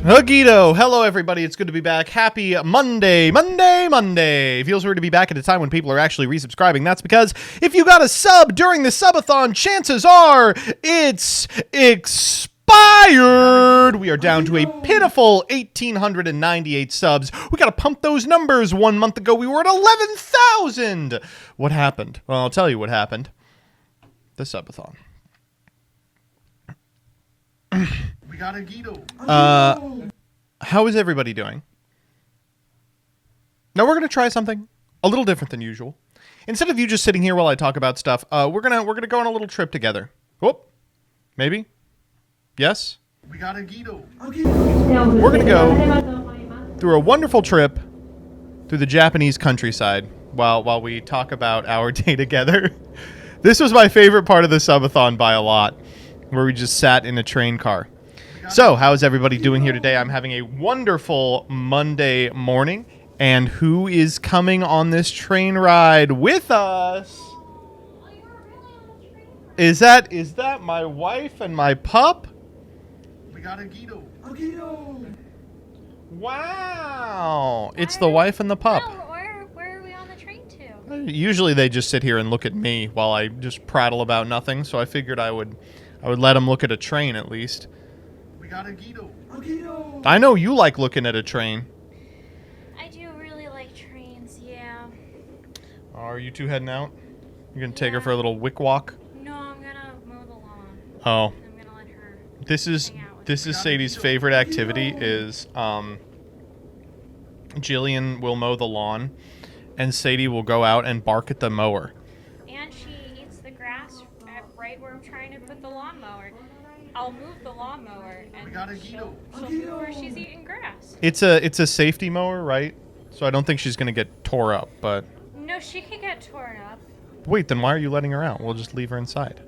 Hugito! Hello, everybody. It's good to be back. Happy Monday. Monday. It feels weird to be back at a time when people are actually resubscribing. That's because if you got a sub during the subathon, chances are it's expired. We are down to a pitiful 1,898 subs. We got to pump those numbers. 1 month ago, we were at 11,000. What happened? Well, I'll tell you what happened. The subathon. We got a Guido. How is everybody doing? Now we're gonna try something a little different than usual. Instead of you just sitting here while I talk about stuff, we're gonna go on a little trip together. Whoop, maybe, yes. We got a Guido. We're gonna go through a wonderful trip through the Japanese countryside while we talk about our day together. This was my favorite part of the subathon by a lot, where we just sat in a train car. So, how is everybody doing here today? I'm having a wonderful Monday morning. And who is coming on this train ride with us? Is that my wife and my pup? We got a Guido. Wow. It's the wife and the pup. Where are we on the train to? Usually they just sit here and look at me while I just prattle about nothing. So I figured I would let them look at a train at least. We got a Guido. I know you like looking at a train. I do really like trains, yeah. Are you two heading out? You're going to take her for a little wick walk? No, I'm gonna mow the lawn. Oh. I'm gonna let her This is Sadie's favorite activity is Jillian will mow the lawn and Sadie will go out and bark at the mower. and she eats the grass right where I'm trying to put the lawnmower. I'll move the lawnmower and got a she'll Guido. move where she's eating grass. It's a safety mower, right? So I don't think she's going to get tore up, but No, she could get torn up. wait, then why are you letting her out? We'll just leave her inside.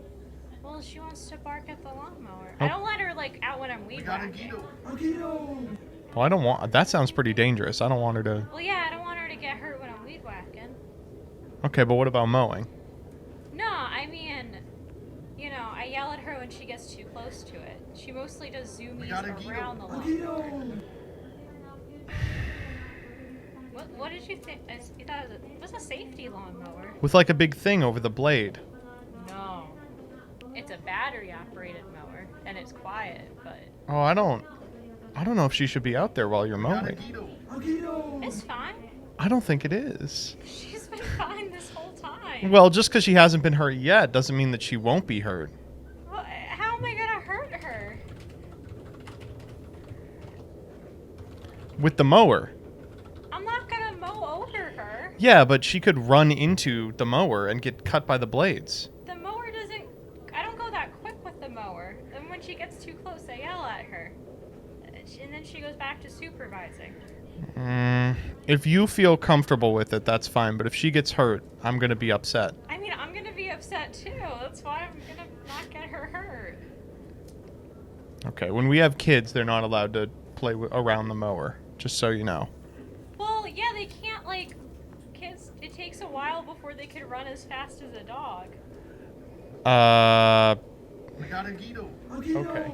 Well, she wants to bark at the lawnmower. Oh. I don't let her out when I'm We weed got a whacking. Guido. Well, I don't want that sounds pretty dangerous. I don't want her to. Well, yeah, I don't want her to get hurt when I'm weed whacking. Okay, but what about mowing? No, I mean, I yell at her when she gets too close to it. She mostly does got a zoomies Guido. around the lawn. What did you think? You thought it was a safety lawnmower? With like a big thing over the blade. No. It's a battery operated mower, and it's quiet, but Oh, I don't know if she should be out there while you're We got a mowing. Guido. it's fine. I don't think it is. She's been fine this whole time. Well, just because she hasn't been hurt yet doesn't mean that she won't be hurt. Well, how am I gonna hurt her? With the mower. I'm not gonna mow over her. Yeah, but she could run into the mower and get cut by the blades. The mower doesn't. I don't go that quick with the mower. And when she gets too close, I yell at her. And then she goes back to supervising. If you feel comfortable with it, that's fine. But if she gets hurt, I'm going to be upset. I mean, I'm gonna be upset too. That's why I'm gonna not get her hurt. Okay, when we have kids, they're not allowed to play around the mower. Just so you know. Well, yeah, they can't, kids, it takes a while before they can run as fast as a dog. We got a Guido. Okay.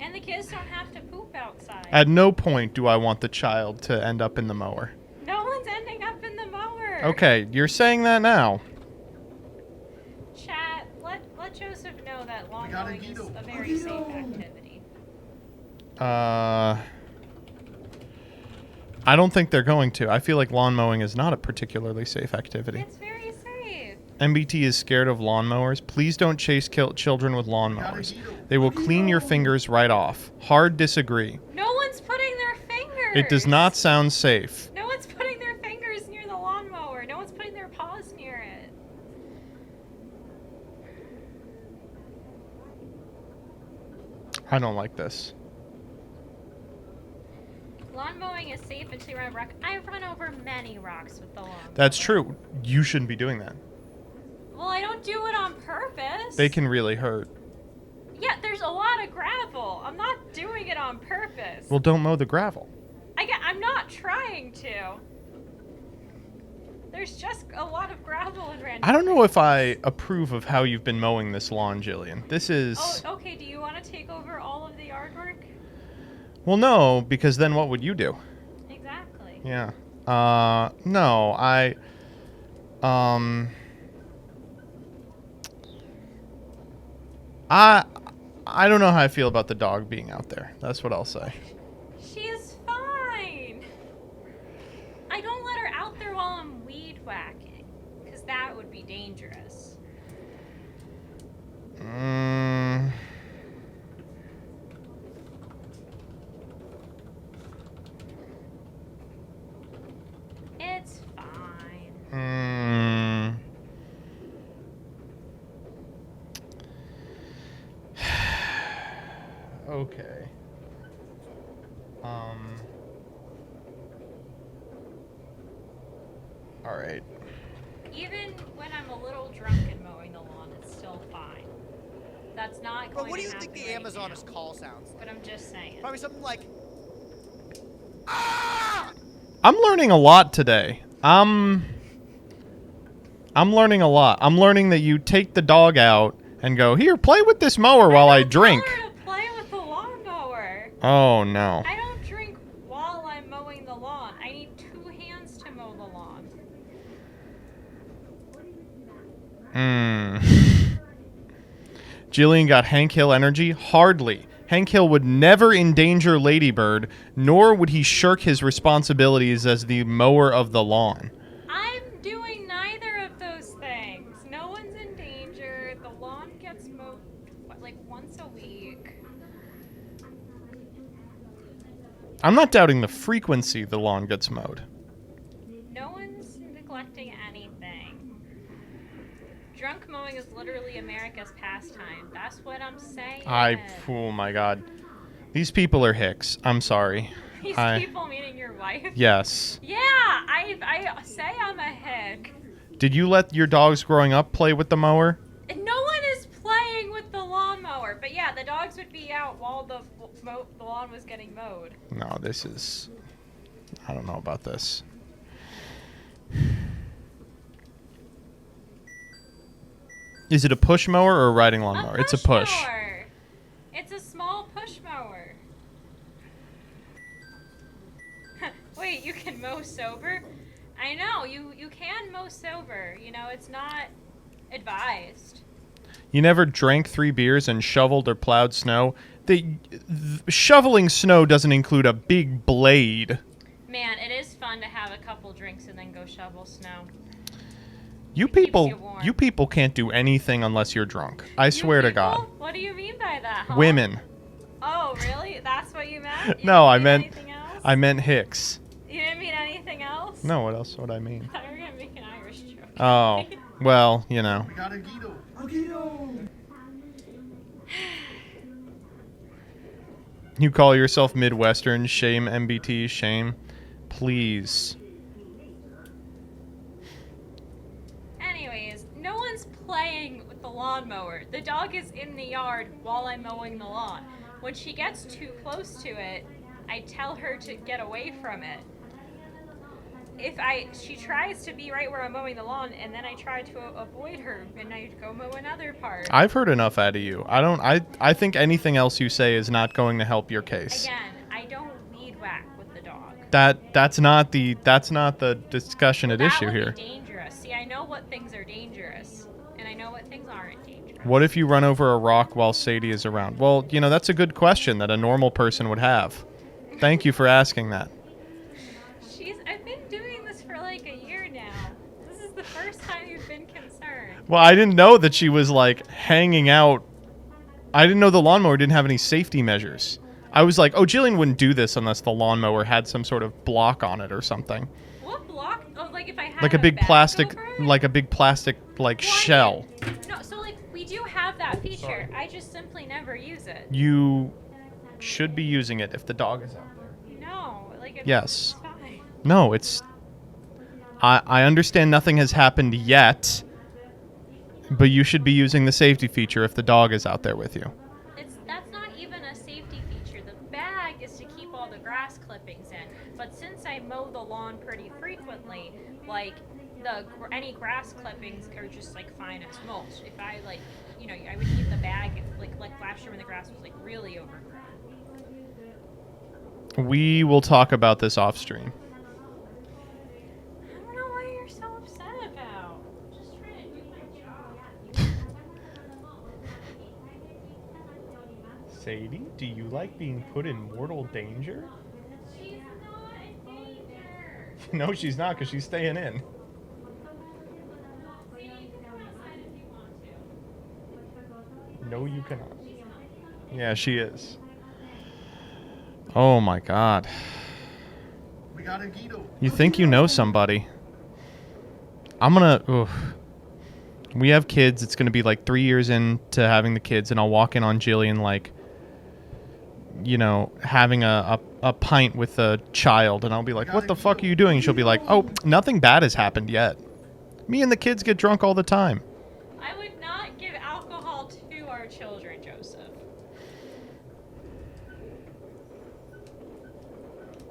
And the kids don't have to poop outside. At no point do I want the child to end up in the mower. No one's ending up in the mower. Okay, you're saying that now. Chat, let Joseph know that lawn got a mowing is Guido. a very safe activity. I don't think they're going to. I feel like lawn mowing is not a particularly safe activity. It's very safe. MBT is scared of lawnmowers. Please don't chase children with lawnmowers. They will clean your fingers right off. Hard disagree. No one's putting their fingers. It does not sound safe. No one's putting their fingers near the lawnmower. No one's putting their paws near it. I don't like this. Lawn mowing is safe until you run a rock. I run over many rocks with the lawn. That's true. You shouldn't be doing that. Well, I don't do it on purpose. They can really hurt. Yeah, there's a lot of gravel. I'm not doing it on purpose. Well, don't mow the gravel. I'm not trying to. There's just a lot of gravel and random. I don't know if I approve of how you've been mowing this lawn, Jillian. This is... Oh, okay. Do you want to take over all of the yard work? Well, no, because then what would you do? Exactly. Yeah. No, I, I don't know how I feel about the dog being out there. That's what I'll say. She's fine. I don't let her out there while I'm weed whacking, because that would be dangerous. It's fine. Okay. All right. Even when I'm a little drunk and mowing the lawn, it's still fine. That's not going But what do to you think happen the right Amazoness now. call sounds like? But I'm just saying. Probably something like, ah! I'm learning a lot today. I'm learning a lot. I'm learning that you take the dog out and go, here, play with this mower while I don't drink. tell her to play with the lawnmower. Oh, no. I don't drink while I'm mowing the lawn. I need 2 hands to mow the lawn. Jillian got Hank Hill energy? Hardly. Hank Hill would never endanger Ladybird, nor would he shirk his responsibilities as the mower of the lawn. I'm doing neither of those things. No one's in danger. The lawn gets mowed like once a week. I'm not doubting the frequency the lawn gets mowed. No one's neglecting anything. Drunk mowing is literally America's pastime. That's what I'm saying. Oh my god. These people are hicks. I'm sorry. These people meaning your wife? Yes. Yeah, I say I'm a hick. Did you let your dogs growing up play with the mower? And no one is playing with the lawnmower. But yeah, the dogs would be out while the lawn was getting mowed. No, this is... I don't know about this. Is it a push mower or a riding lawnmower? It's a push. Mower. It's a small push mower. Wait, you can mow sober? I know, you can mow sober. You know, it's not advised. You never drank 3 beers and shoveled or plowed snow? Shoveling snow doesn't include a big blade. Man, it is fun to have a couple drinks and then go shovel snow. You people can't do anything unless you're drunk. I swear to God. What do you mean by that, huh? Women. Oh, really? That's what you meant? You No, didn't mean anything else? I meant Hicks. You didn't mean anything else? No, what else would I mean? I thought you were gonna make an Irish joke. Oh, well, you know. We got a Guido. A Guido. You call yourself Midwestern, shame MBT, shame. Please. Anyways, no one's playing with the lawnmower. The dog is in the yard while I'm mowing the lawn. When she gets too close to it, I tell her to get away from it. She tries to be right where I'm mowing the lawn, and then I try to avoid her, and I go mow another part. I've heard enough out of you. I think anything else you say is not going to help your case. Again, I don't weed whack with the dog. That's not the discussion at issue here. That would be dangerous. See, I know what things are dangerous, and I know what things aren't dangerous. What if you run over a rock while Sadie is around? Well, you know, that's a good question that a normal person would have. Thank you for asking that. I've been doing this for like a year now. This is the first time you've been concerned. Well, I didn't know that she was like hanging out. I didn't know the lawnmower didn't have any safety measures. I was like, oh, Jillian wouldn't do this unless the lawnmower had some sort of block on it or something. What block? Oh, like if I had Like a big bag plastic, over it? like a big plastic, like shell. No, so like we do have that feature. I just simply never use it. You should be using it if the dog is out there. No, like it's Yes. fine. No, it's... I understand nothing has happened yet, but you should be using the safety feature if the dog is out there with you. That's not even a safety feature. The bag is to keep all the grass clippings in. But since I mow the lawn pretty frequently, like any grass clippings are just like fine as mulch. If I I would need the bag if like last year when the grass was like really overgrown. We will talk about this off stream. I don't know what you're so upset about. I'm just trying to do my job. Sadie, do you like being put in mortal danger? She's not in danger. No, she's not, because she's staying in. See, you can go outside if you want to. No, you cannot. Yeah, she is. Oh my god. We got a Guido. You think you know somebody. I'm gonna... Oof. We have kids. It's gonna be like 3 years into having the kids, and I'll walk in on Jillian like, you know, having a pint with a child, and I'll be like, what the fuck are you doing? And she'll be like, oh, nothing bad has happened yet. Me and the kids get drunk all the time. I would not give alcohol to our children, Joseph.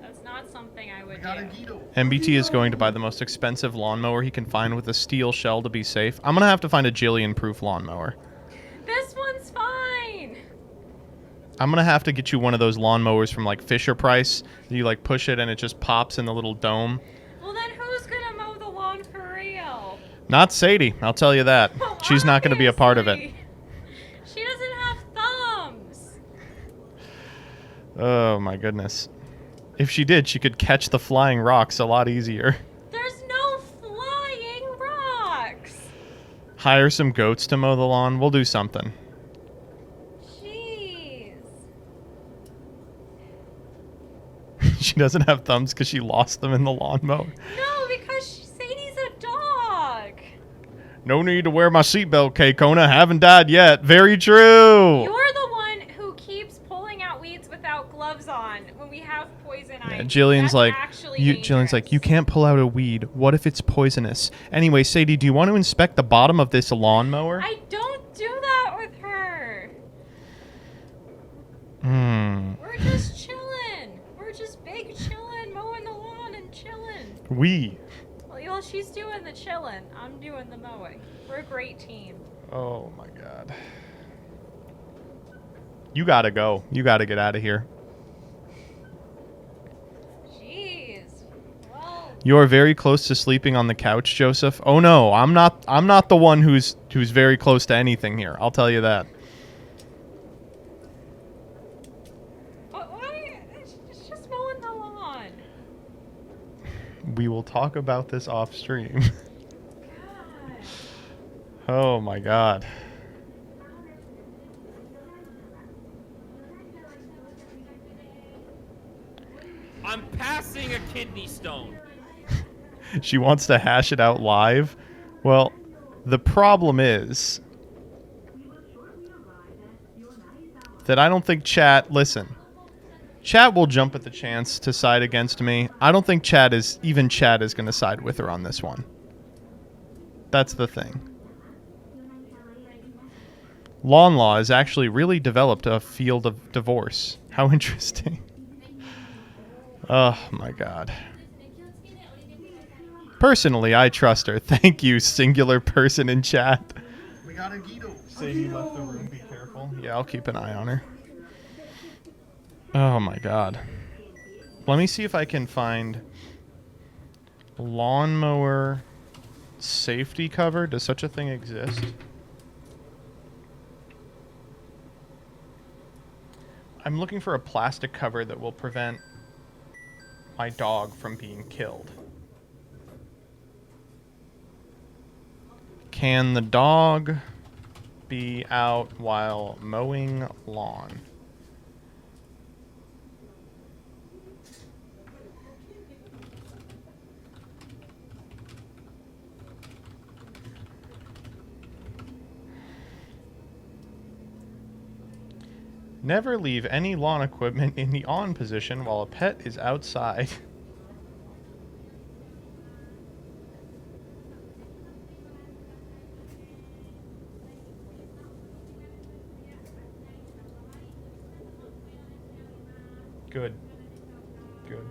That's not something I would We got a do. Guido. MBT is going to buy the most expensive lawnmower he can find with a steel shell to be safe. I'm gonna have to find a Jillian-proof lawnmower. This one's fine. I'm gonna have to get you one of those lawnmowers from like Fisher Price. You like push it and it just pops in the little dome. Well, then who's gonna mow the lawn for real? Not Sadie, I'll tell you that. Well, She's not gonna be a part of it. obviously. She doesn't have thumbs. Oh my goodness. If she did, she could catch the flying rocks a lot easier. There's no flying rocks. Hire some goats to mow the lawn. We'll do something. Jeez. She doesn't have thumbs because she lost them in the lawnmower. No, because Sadie's a dog. No need to wear my seatbelt, K-Kona. Haven't died yet. Very true. You're the one who keeps pulling out weeds without gloves on when we have poison ivy. Yeah, Jillian's That's like, actually Jillian's like, you dangerous. can't pull out a weed. What if it's poisonous? Anyway, Sadie, do you want to inspect the bottom of this lawnmower? I don't do that with her. We're just chilling. We're just big chilling, mowing the lawn and chilling. Well, She's doing the chilling. I'm doing the mowing. We're a great team. Oh my god. You gotta go. You gotta get out of here. Jeez. Well, You're very close to sleeping on the couch, Joseph. Oh no, I'm not the one who's very close to anything here. I'll tell you that. why? It's just mowing the lawn. We will talk about this off stream. God. Oh my god. I'm passing a kidney stone. She wants to hash it out live. Well, the problem is that I don't think chat... Listen. Chat will jump at the chance to side against me. I don't think even chat is going to side with her on this one. That's the thing. Lawn law has actually really developed a field of divorce. How interesting. Oh my god. Personally, I trust her. Thank you, singular person in chat. We got a Guido. Say you left the room, be careful. Yeah, I'll keep an eye on her. Oh my god. Let me see if I can find lawnmower safety cover. Does such a thing exist? I'm looking for a plastic cover that will prevent my dog from being killed. Can the dog be out while mowing lawn? Never leave any lawn equipment in the on position while a pet is outside. Good. Good.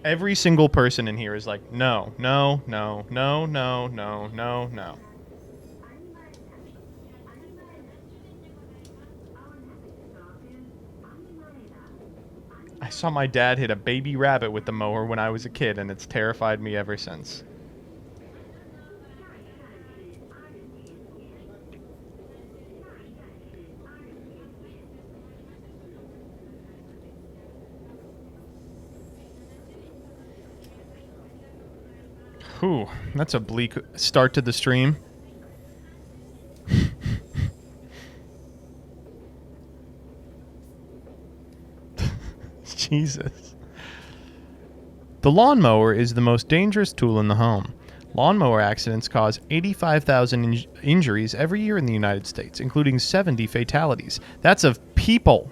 Every single person in here is like, no, no, no, no, no, no, no, no. saw my dad hit a baby rabbit with the mower when I was a kid, and it's terrified me ever since. Whew, that's a bleak start to the stream. Jesus. The lawnmower is the most dangerous tool in the home. Lawnmower accidents cause 85,000 injuries every year in the United States, including 70 fatalities. That's of people.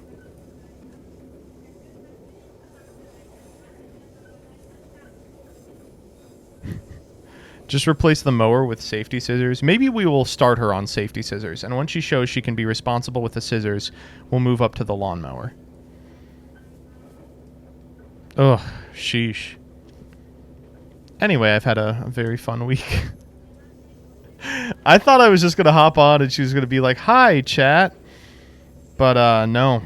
Just replace the mower with safety scissors. Maybe we will start her on safety scissors, and once she shows she can be responsible with the scissors, we'll move up to the lawnmower. Ugh, sheesh. Anyway, I've had a very fun week. I thought I was just going to hop on and she was going to be like, hi, chat. But, no.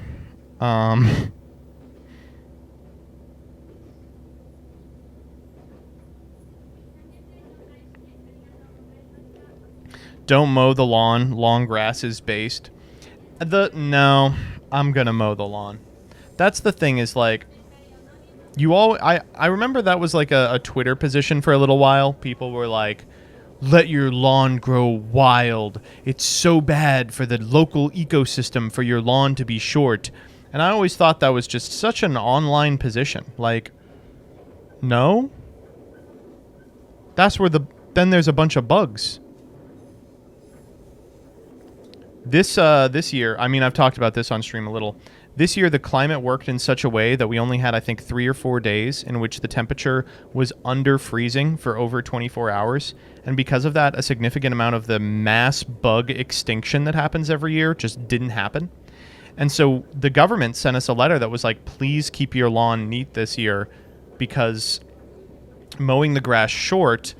Don't mow the lawn. Long grass is based. No, I'm going to mow the lawn. That's the thing is, like, I remember that was like a Twitter position for a little while. People were like, let your lawn grow wild. It's so bad for the local ecosystem for your lawn to be short. And I always thought that was just such an online position. Like, no? That's where then there's a bunch of bugs. This year, I mean, I've talked about this on stream a little. This year, the climate worked in such a way that we only had, I think, 3 or 4 days in which the temperature was under freezing for over 24 hours. And because of that, a significant amount of the mass bug extinction that happens every year just didn't happen. And so the government sent us a letter that was like, please keep your lawn neat this year because mowing the grass short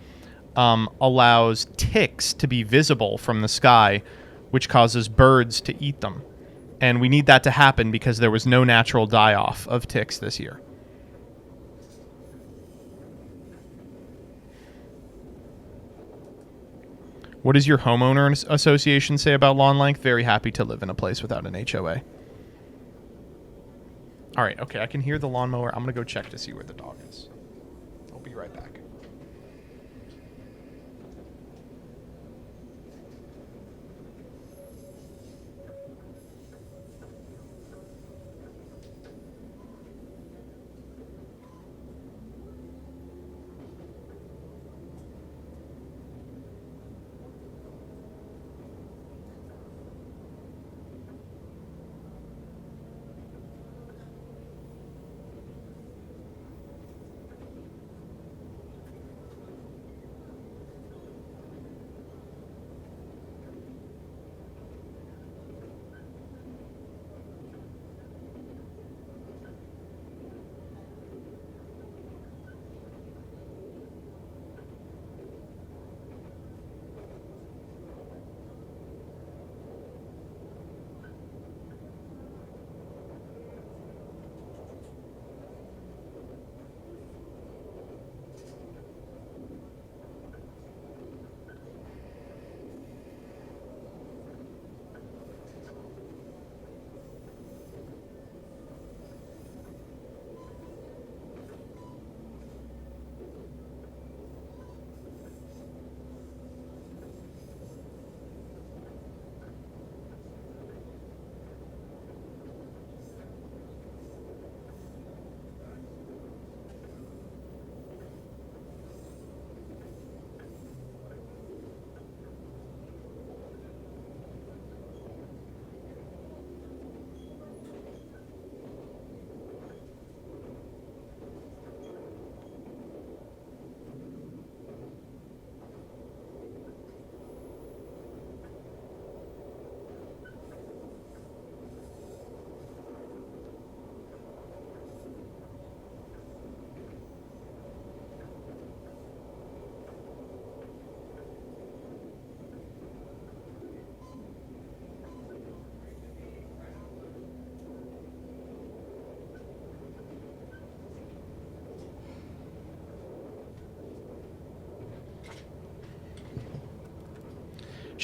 allows ticks to be visible from the sky, which causes birds to eat them. And we need that to happen because there was no natural die-off of ticks this year. What does your homeowner association say about lawn length? Very happy to live in a place without an HOA. All right, okay, I can hear the lawnmower. I'm going to go check to see where the dog is. I'll be right back.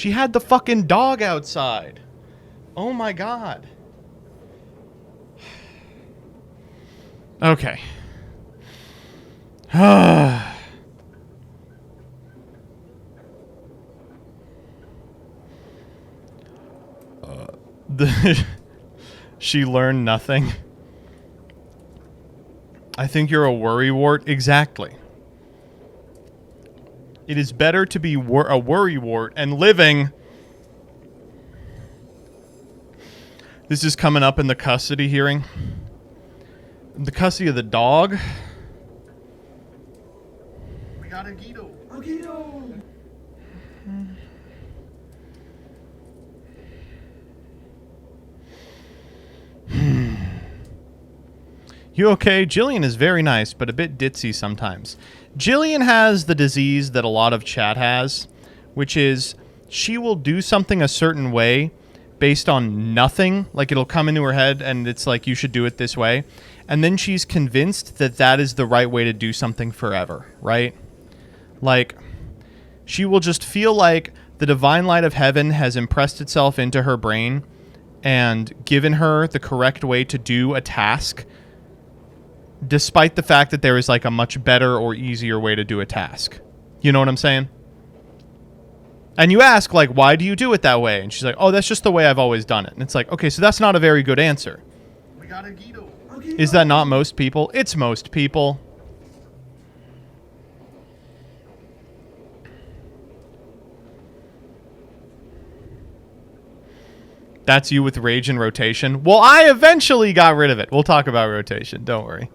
She had the fucking dog outside. Oh my god. Okay. She learned nothing. I think you're a worrywart. Exactly. It is better to be a worrywart and living. This is coming up in the custody hearing. The custody of the dog. We got a Guido. You okay? Jillian is very nice, but a bit ditzy sometimes. Jillian has the disease that a lot of chat has, which is she will do something a certain way based on nothing. Like, it'll come into her head and it's like, you should do it this way. And then she's convinced that that is the right way to do something forever, right? Like, she will just feel like the divine light of heaven has impressed itself into her brain and given her the correct way to do a task, despite the fact that there is like a much better or easier way to do a task. You know what I'm saying? And you ask, like, why do you do it that way? And she's like, oh, that's just the way I've always done it. And it's like, okay, so that's not a very good answer. We got a Guido. Is that not most people? It's most people. That's you with rage and rotation. Well, I eventually got rid of it. We'll talk about rotation. Don't worry.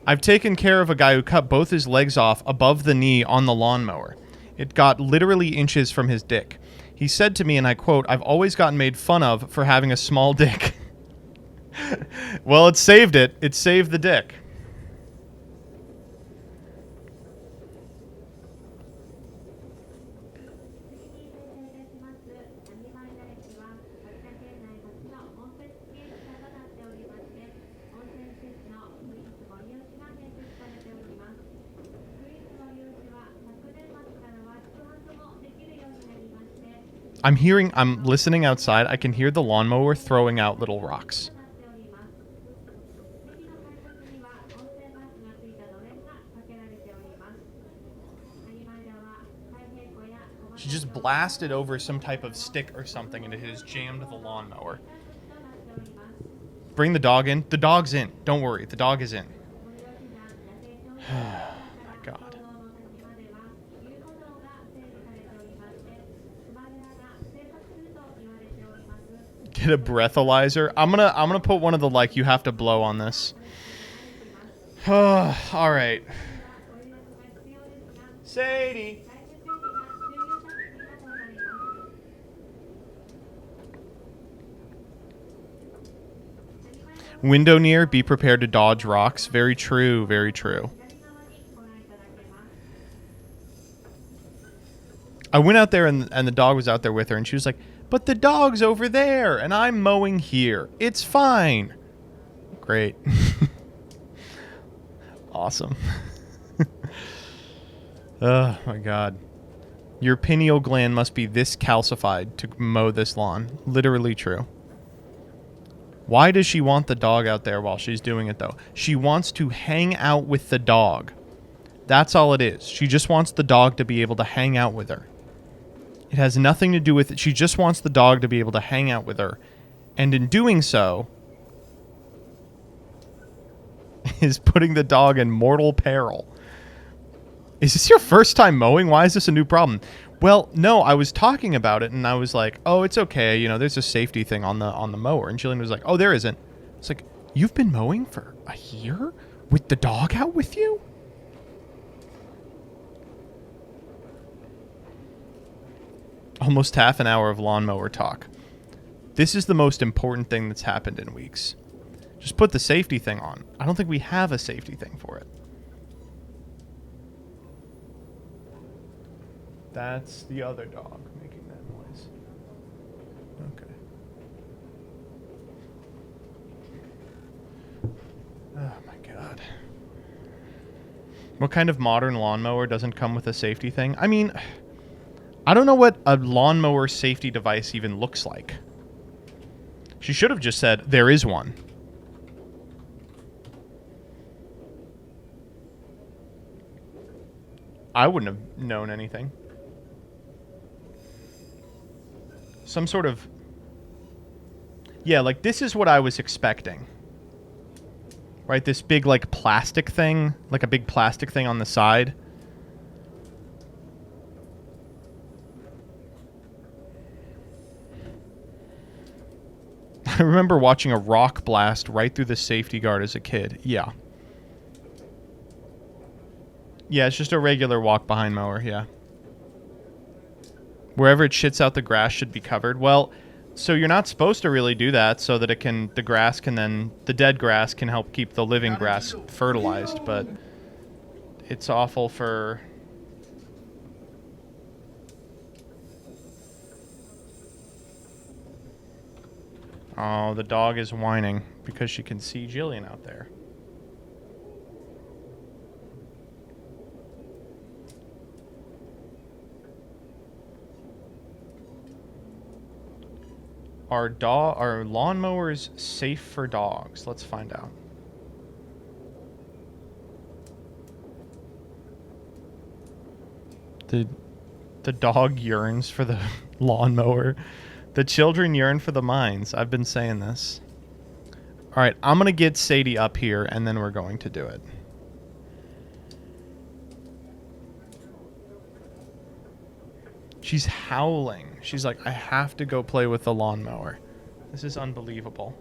I've taken care of a guy who cut both his legs off above the knee on the lawnmower. It got literally inches from his dick. He said to me, and I quote, "I've always gotten made fun of for having a small dick." Well, it saved it. It saved the dick. I'm listening outside. I can hear the lawnmower throwing out little rocks. She just blasted over some type of stick or something and it has jammed the lawnmower. Bring the dog in. The dog's in. Don't worry. The dog is in. My God. Get a breathalyzer. I'm gonna put one of the, like, you have to blow on this. All right. Sadie. Window near, be prepared to dodge rocks. Very true, very true. I went out there and the dog was out there with her and she was like, but the dog's over there and I'm mowing here. It's fine. Great. Awesome. Oh my God. Your pineal gland must be this calcified to mow this lawn. Literally true. Why does she want the dog out there while she's doing it, though? She wants to hang out with the dog. That's all it is. She just wants the dog to be able to hang out with her. It has nothing to do with it. She just wants the dog to be able to hang out with her. And in doing so, is putting the dog in mortal peril. Is this your first time mowing? Why is this a new problem? Well, no, I was talking about it and I was like, oh, it's okay. You know, there's a safety thing on the mower. And Jillian was like, oh, there isn't. It's like, you've been mowing for a year with the dog out with you? Almost half an hour of lawnmower talk. This is the most important thing that's happened in weeks. Just put the safety thing on. I don't think we have a safety thing for it. That's the other dog making that noise. Okay. Oh my God. What kind of modern lawnmower doesn't come with a safety thing? I mean, I don't know what a lawnmower safety device even looks like. She should have just said, there is one. I wouldn't have known anything. Some sort of... Yeah, like, this is what I was expecting. Right, this big, like, plastic thing. Like a big plastic thing on the side. I remember watching a rock blast right through the safety guard as a kid. Yeah. Yeah, it's just a regular walk-behind mower, yeah. Wherever it shits out the grass should be covered. Well, so you're not supposed to really do that so that it can, the grass can then, the dead grass can help keep the living grass fertilized, but it's awful for... Oh, the dog is whining because she can see Jillian out there. Are lawnmowers safe for dogs? Let's find out. The dog yearns for the lawnmower. The children yearn for the mines. I've been saying this. All right, I'm going to get Sadie up here, and then we're going to do it. She's howling. She's like, I have to go play with the lawnmower. This is unbelievable.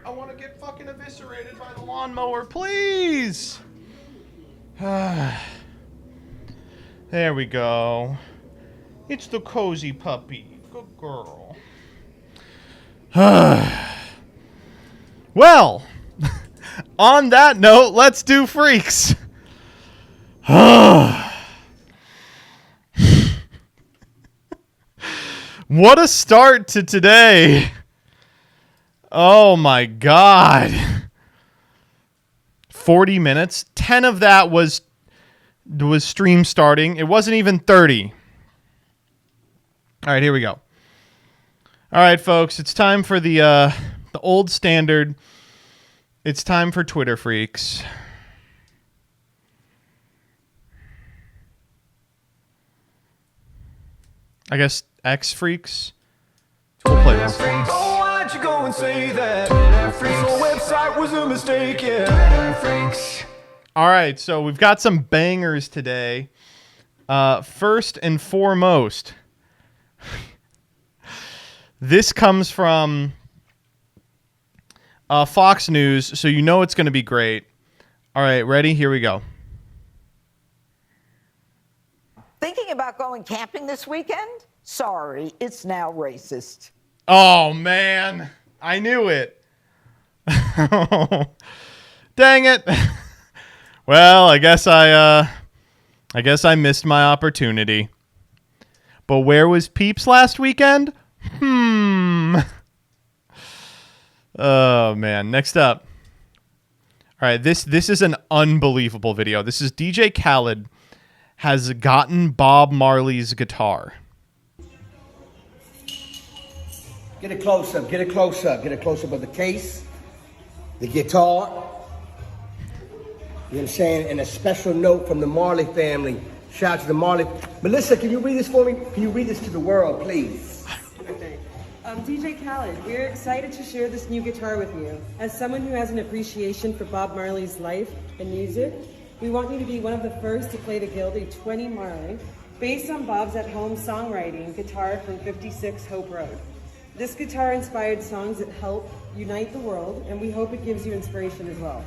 I want to get fucking eviscerated by the lawnmower, please! There we go. It's the cozy puppy. Good girl. Well, on that note, let's do freaks. What a start to today. Oh my God. 40 minutes. 10 of that was stream starting. It wasn't even 30. All right, here we go. All right, folks, it's time for the old standard. It's time for Twitter Freaks. I guess X Freaks. We'll play this. Oh, why'd you go and say that? This whole website was a mistake, yeah. All right, so we've got some bangers today. First and foremost, this comes from Fox News, so you know it's going to be great. All right, ready? Here we go. Thinking about going camping this weekend? Sorry, it's now racist. Oh, man. I knew it. Dang it. Well, I guess I missed my opportunity. But where was Peeps last weekend? Oh, man. Next up. All right, this is an unbelievable video. This is DJ Khaled has gotten Bob Marley's guitar. Get a close-up, get a close-up, get a close-up of the case, the guitar. You know what I'm saying? And a special note from the Marley family. Shout out to the Marley. Melissa, can you read this for me? Can you read this to the world, please? Okay. I'm DJ Khaled. We're excited to share this new guitar with you. As someone who has an appreciation for Bob Marley's life and music, we want you to be one of the first to play the Gildy 20 Marley, based on Bob's at-home songwriting guitar from 56 Hope Road. This guitar inspired songs that help unite the world, and we hope it gives you inspiration as well.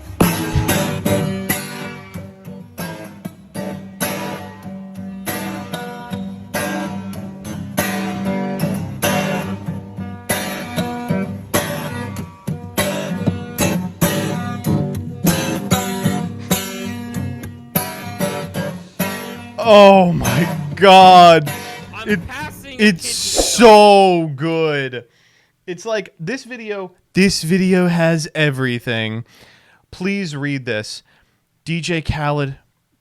Oh my God. I'm passing a It's kidney so good. It's like this video has everything. Please read this. DJ Khaled,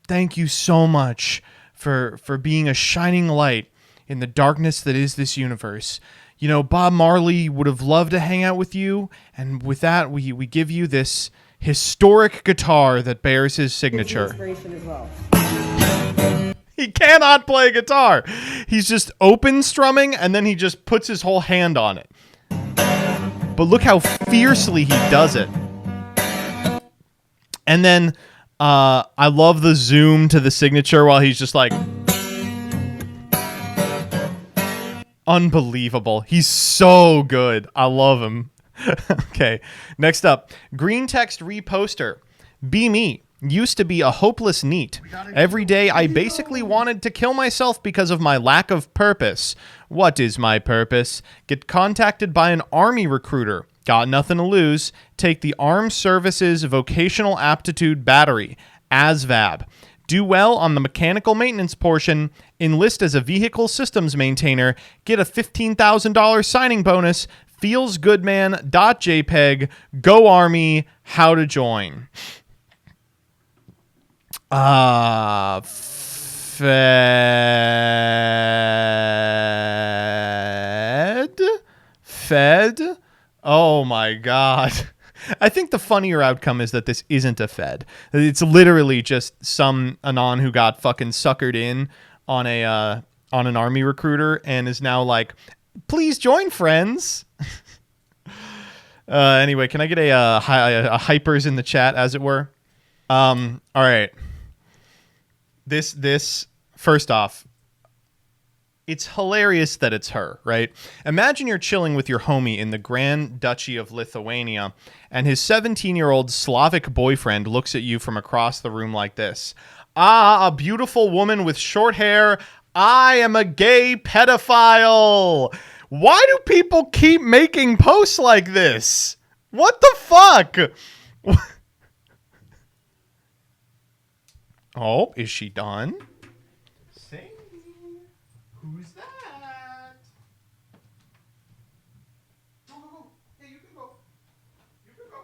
thank you so much for being a shining light in the darkness that is this universe. You know, Bob Marley would have loved to hang out with you, and with that, we give you this historic guitar that bears his signature. Inspiration as well. He cannot play guitar. He's just open strumming, and then he just puts his whole hand on it. But look how fiercely he does it. And then I love the zoom to the signature while he's just like... Unbelievable. He's so good. I love him. Okay, next up. Green text reposter. Be me. Used to be a hopeless NEET. Every day I basically wanted to kill myself because of my lack of purpose. What is my purpose? Get contacted by an army recruiter. Got nothing to lose. Take the Armed Services Vocational Aptitude Battery. ASVAB. Do well on the mechanical maintenance portion. Enlist as a vehicle systems maintainer. Get a $15,000 signing bonus. Feelsgoodman.jpg. Go Army. How to join. Fed? Oh my God. I think the funnier outcome is that this isn't a Fed. It's literally just some Anon who got fucking suckered in on an army recruiter and is now like, please join, friends. Anyway, can I get a hypers in the chat, as it were? All right. This first off, it's hilarious that it's her, right? Imagine you're chilling with your homie in the Grand Duchy of Lithuania, and his 17-year-old Slavic boyfriend looks at you from across the room like this. Ah, a beautiful woman with short hair. I am a gay pedophile. Why do people keep making posts like this? What the fuck? Oh, is she done? Say, who's that? Go, go, go. Hey, you can go. You can go.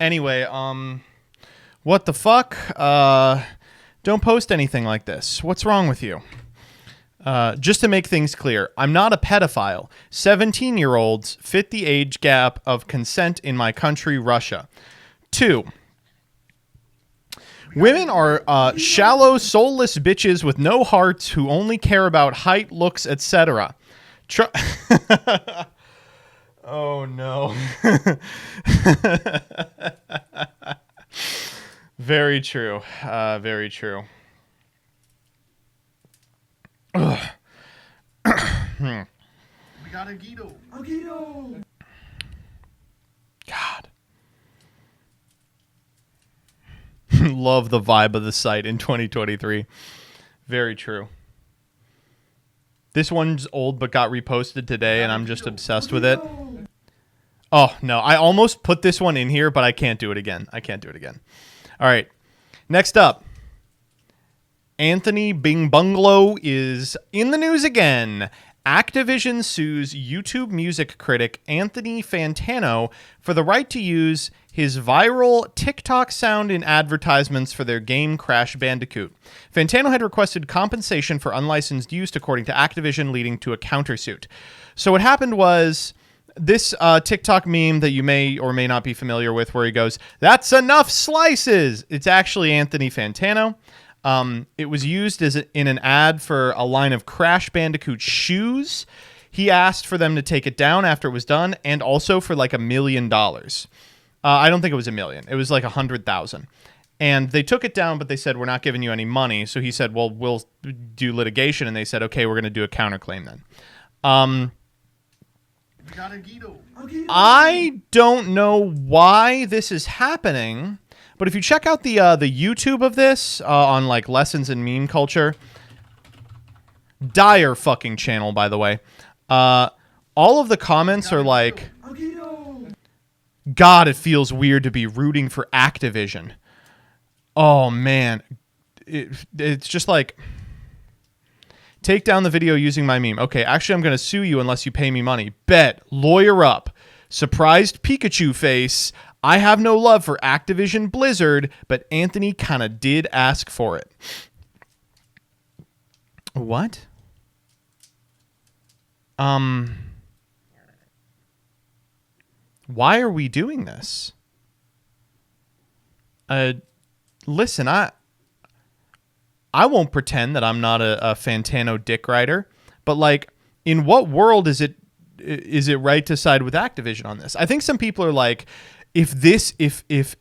Anyway, what the fuck? Don't post anything like this. What's wrong with you? Just to make things clear, I'm not a pedophile. 17-year-olds fit the age gap of consent in my country, Russia. 2. Women are shallow, soulless bitches with no hearts who only care about height, looks, etc. Oh, no. Very true. Very true. We got a Guido. A Guido. God. Love the vibe of the site in 2023. Very true. This one's old but got reposted today, and I'm just obsessed with it. Oh, no. I almost put this one in here, but I can't do it again. I can't do it again. All right. Next up. Anthony Bing Bungalow is in the news again. Activision sues YouTube music critic Anthony Fantano for the right to use his viral TikTok sound in advertisements for their game Crash Bandicoot. Fantano had requested compensation for unlicensed use, according to Activision, leading to a countersuit. So what happened was this TikTok meme that you may or may not be familiar with, where he goes, "That's enough slices." It's actually Anthony Fantano. It was used in an ad for a line of Crash Bandicoot shoes. He asked for them to take it down after it was done, and also for like $1 million. I don't think it was $1 million. It was like 100,000. And they took it down, but they said, "We're not giving you any money." So he said, "Well, we'll do litigation." And they said, "Okay, we're going to do a counterclaim then." We got a Guido. I don't know why this is happening, but if you check out the YouTube of this on like Lessons in Meme Culture, dire fucking channel, by the way. All of the comments are like, "God, it feels weird to be rooting for Activision." Oh man, it's just like, "Take down the video using my meme." Okay, actually, I'm going to sue you unless you pay me money. Bet. Lawyer up. Surprised Pikachu face. I have no love for Activision Blizzard, but Anthony kind of did ask for it. What? Why are we doing this? Listen, I won't pretend that I'm not a Fantano dick rider, but like, in what world is it right to side with Activision on this? I think some people are like, if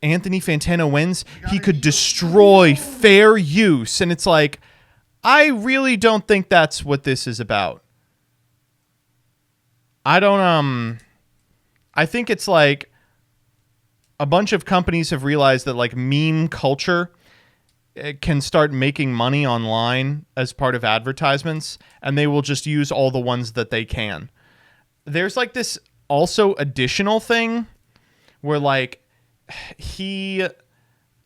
Anthony Fantano wins, he could destroy fair use, and it's like, I really don't think that's what this is about. I think it's like a bunch of companies have realized that like meme culture can start making money online as part of advertisements, and they will just use all the ones that they can. There's like this also additional thing where like he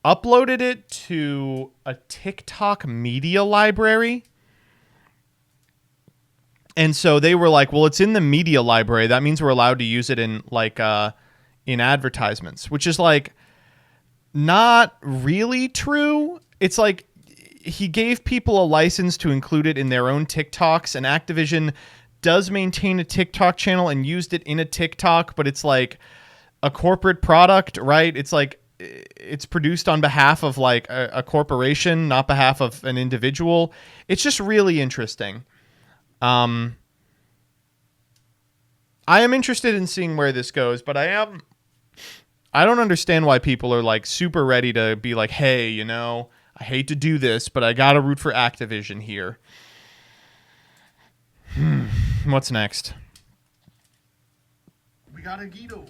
uploaded it to a TikTok media library. And so they were like, "Well, it's in the media library. That means we're allowed to use it in like in advertisements," which is like not really true. It's like he gave people a license to include it in their own TikToks, and Activision does maintain a TikTok channel and used it in a TikTok, but it's like a corporate product, right? It's like it's produced on behalf of like a corporation, not behalf of an individual. It's just really interesting. I am interested in seeing where this goes, but I don't understand why people are like super ready to be like, "Hey, you know, I hate to do this, but I gotta root for Activision here." What's next? We got a Guido.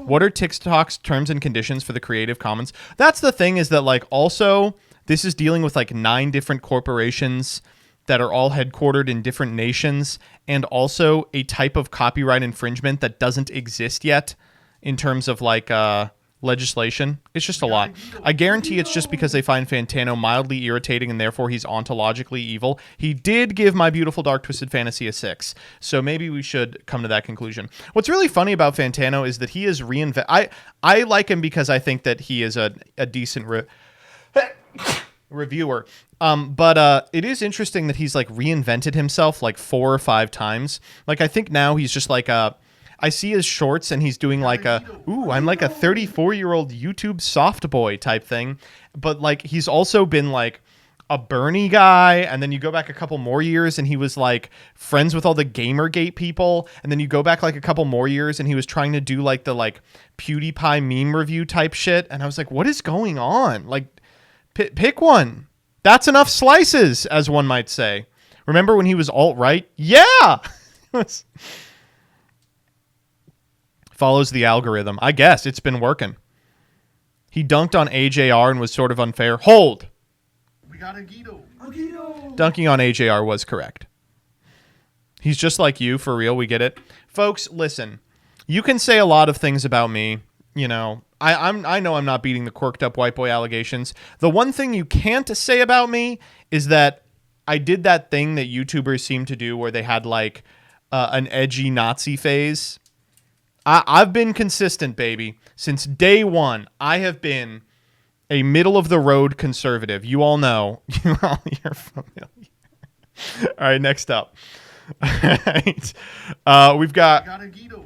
What are TikTok's terms and conditions for the Creative Commons? That's the thing, is that like also this is dealing with like 9 different corporations that are all headquartered in different nations, and also a type of copyright infringement that doesn't exist yet in terms of like legislation. It's just a lot. I guarantee it's just because they find Fantano mildly irritating and therefore he's ontologically evil. He did give My Beautiful Dark Twisted Fantasy a 6, so maybe we should come to that conclusion. What's really funny about Fantano is that he is I like him because I think that he is a decent reviewer. But it is interesting that he's like reinvented himself like 4 or 5 times. Like, I think now he's just like I see his shorts and he's doing like I'm like a 34-year-old YouTube soft boy type thing. But like, he's also been like a Bernie guy, and then you go back a couple more years and he was like friends with all the Gamergate people, and then you go back like a couple more years and he was trying to do like the like PewDiePie meme review type shit, and I was like, what is going on? Like, pick one. That's enough slices, as one might say. Remember when he was alt-right? Yeah! Follows the algorithm. I guess it's been working. He dunked on AJR and was sort of unfair. Hold! We got a Guido. Dunking on AJR was correct. He's just like you, for real, we get it. Folks, listen. You can say a lot of things about me, you know, I know I'm not beating the quirked up white boy allegations. The one thing you can't say about me is that I did that thing that YouTubers seem to do where they had like an edgy Nazi phase. I've been consistent, baby. Since day one, I have been a middle of the road conservative. You all know. You're familiar. All right, next up. All right. We've got Got a Guido.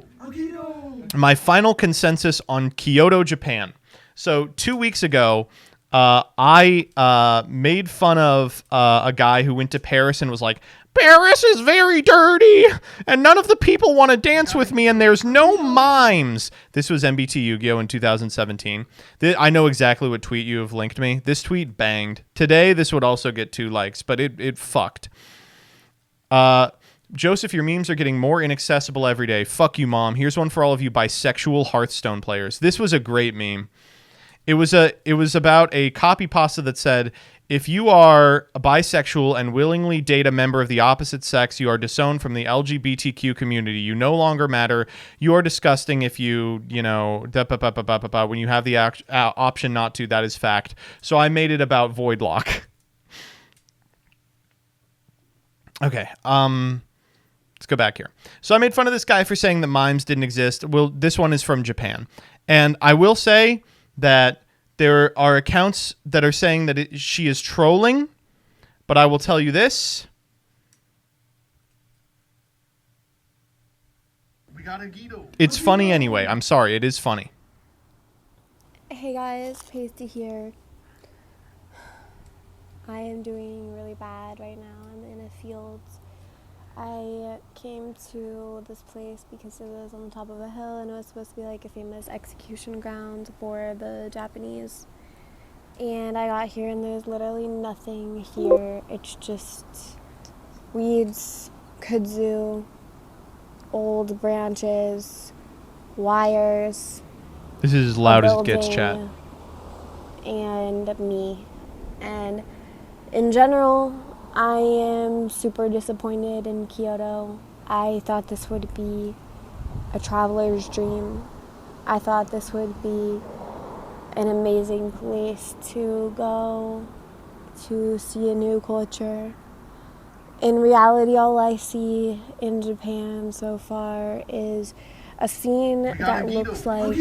my final consensus on Kyoto, Japan. So 2 weeks ago, I made fun of a guy who went to Paris and was like, Paris is very dirty, and none of the people want to dance with me, and there's no mimes. This was MBT Yu-Gi-Oh! In 2017. I know exactly what tweet you have linked me. This tweet banged. Today, this would also get 2 likes, but it fucked. Joseph, your memes are getting more inaccessible every day. Fuck you, Mom. Here's one for all of you bisexual Hearthstone players. This was a great meme. It was about a copy pasta that said, if you are a bisexual and willingly date a member of the opposite sex, you are disowned from the LGBTQ community. You no longer matter. You are disgusting if you know, when you have the option not to, that is fact. So I made it about void lock. Okay, let's go back here. So I made fun of this guy for saying that mimes didn't exist. Well, this one is from Japan. And I will say that there are accounts that are saying that she is trolling, but I will tell you this. We got a Guido. It's funny anyway. I'm sorry. It is funny. Hey guys, Pasty here. I am doing really bad right now. I'm in a field. I came to this place because it was on the top of a hill and it was supposed to be like a famous execution ground for the Japanese. And I got here and there's literally nothing here. It's just weeds, kudzu, old branches, wires. This is as loud as it gets, chat. And me. And in general, I am super disappointed in Kyoto. I thought this would be a traveler's dream. I thought this would be an amazing place to go to see a new culture. In reality, all I see in Japan so far is a scene that looks like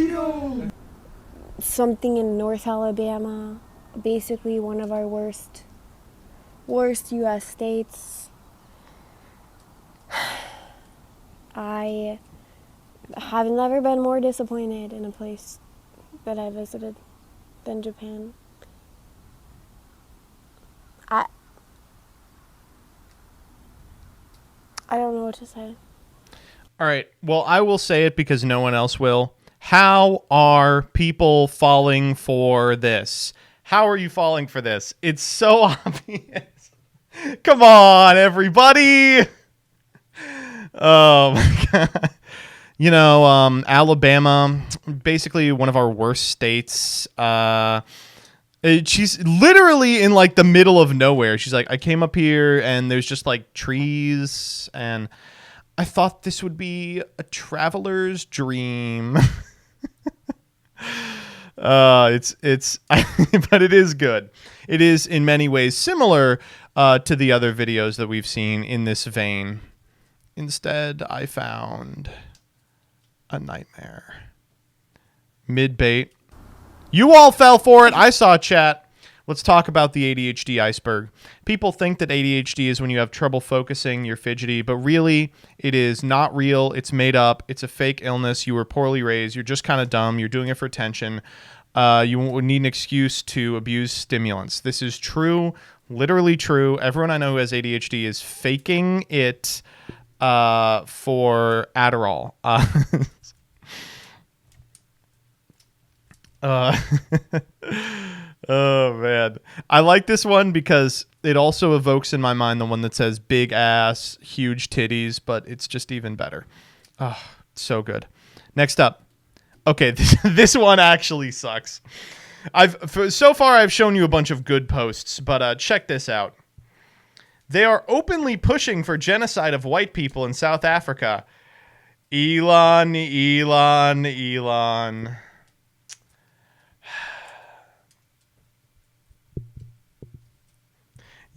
something in North Alabama, basically one of our worst U.S. states. I have never been more disappointed in a place that I visited than Japan. I don't know what to say. All right. Well, I will say it because no one else will. How are people falling for this? How are you falling for this? It's so obvious. Come on, everybody. Oh, my God. You know, Alabama, basically one of our worst states. She's literally in, like, the middle of nowhere. She's like, I came up here, and there's just, like, trees, and I thought this would be a traveler's dream. But it is good. It is in many ways similar to the other videos that we've seen in this vein. Instead, I found a nightmare. Mid-bait. You all fell for it. I saw chat. Let's talk about the ADHD iceberg. People think that ADHD is when you have trouble focusing, you're fidgety, but really it is not real. It's made up. It's a fake illness. You were poorly raised. You're just kind of dumb. You're doing it for attention. You would need an excuse to abuse stimulants. This is true, literally true. Everyone I know who has ADHD is faking it for Adderall. Oh, man. I like this one because it also evokes in my mind the one that says big ass, huge titties, but it's just even better. Oh, so good. Next up. Okay, this one actually sucks. So far I've shown you a bunch of good posts, but check this out. They are openly pushing for genocide of white people in South Africa. Elon.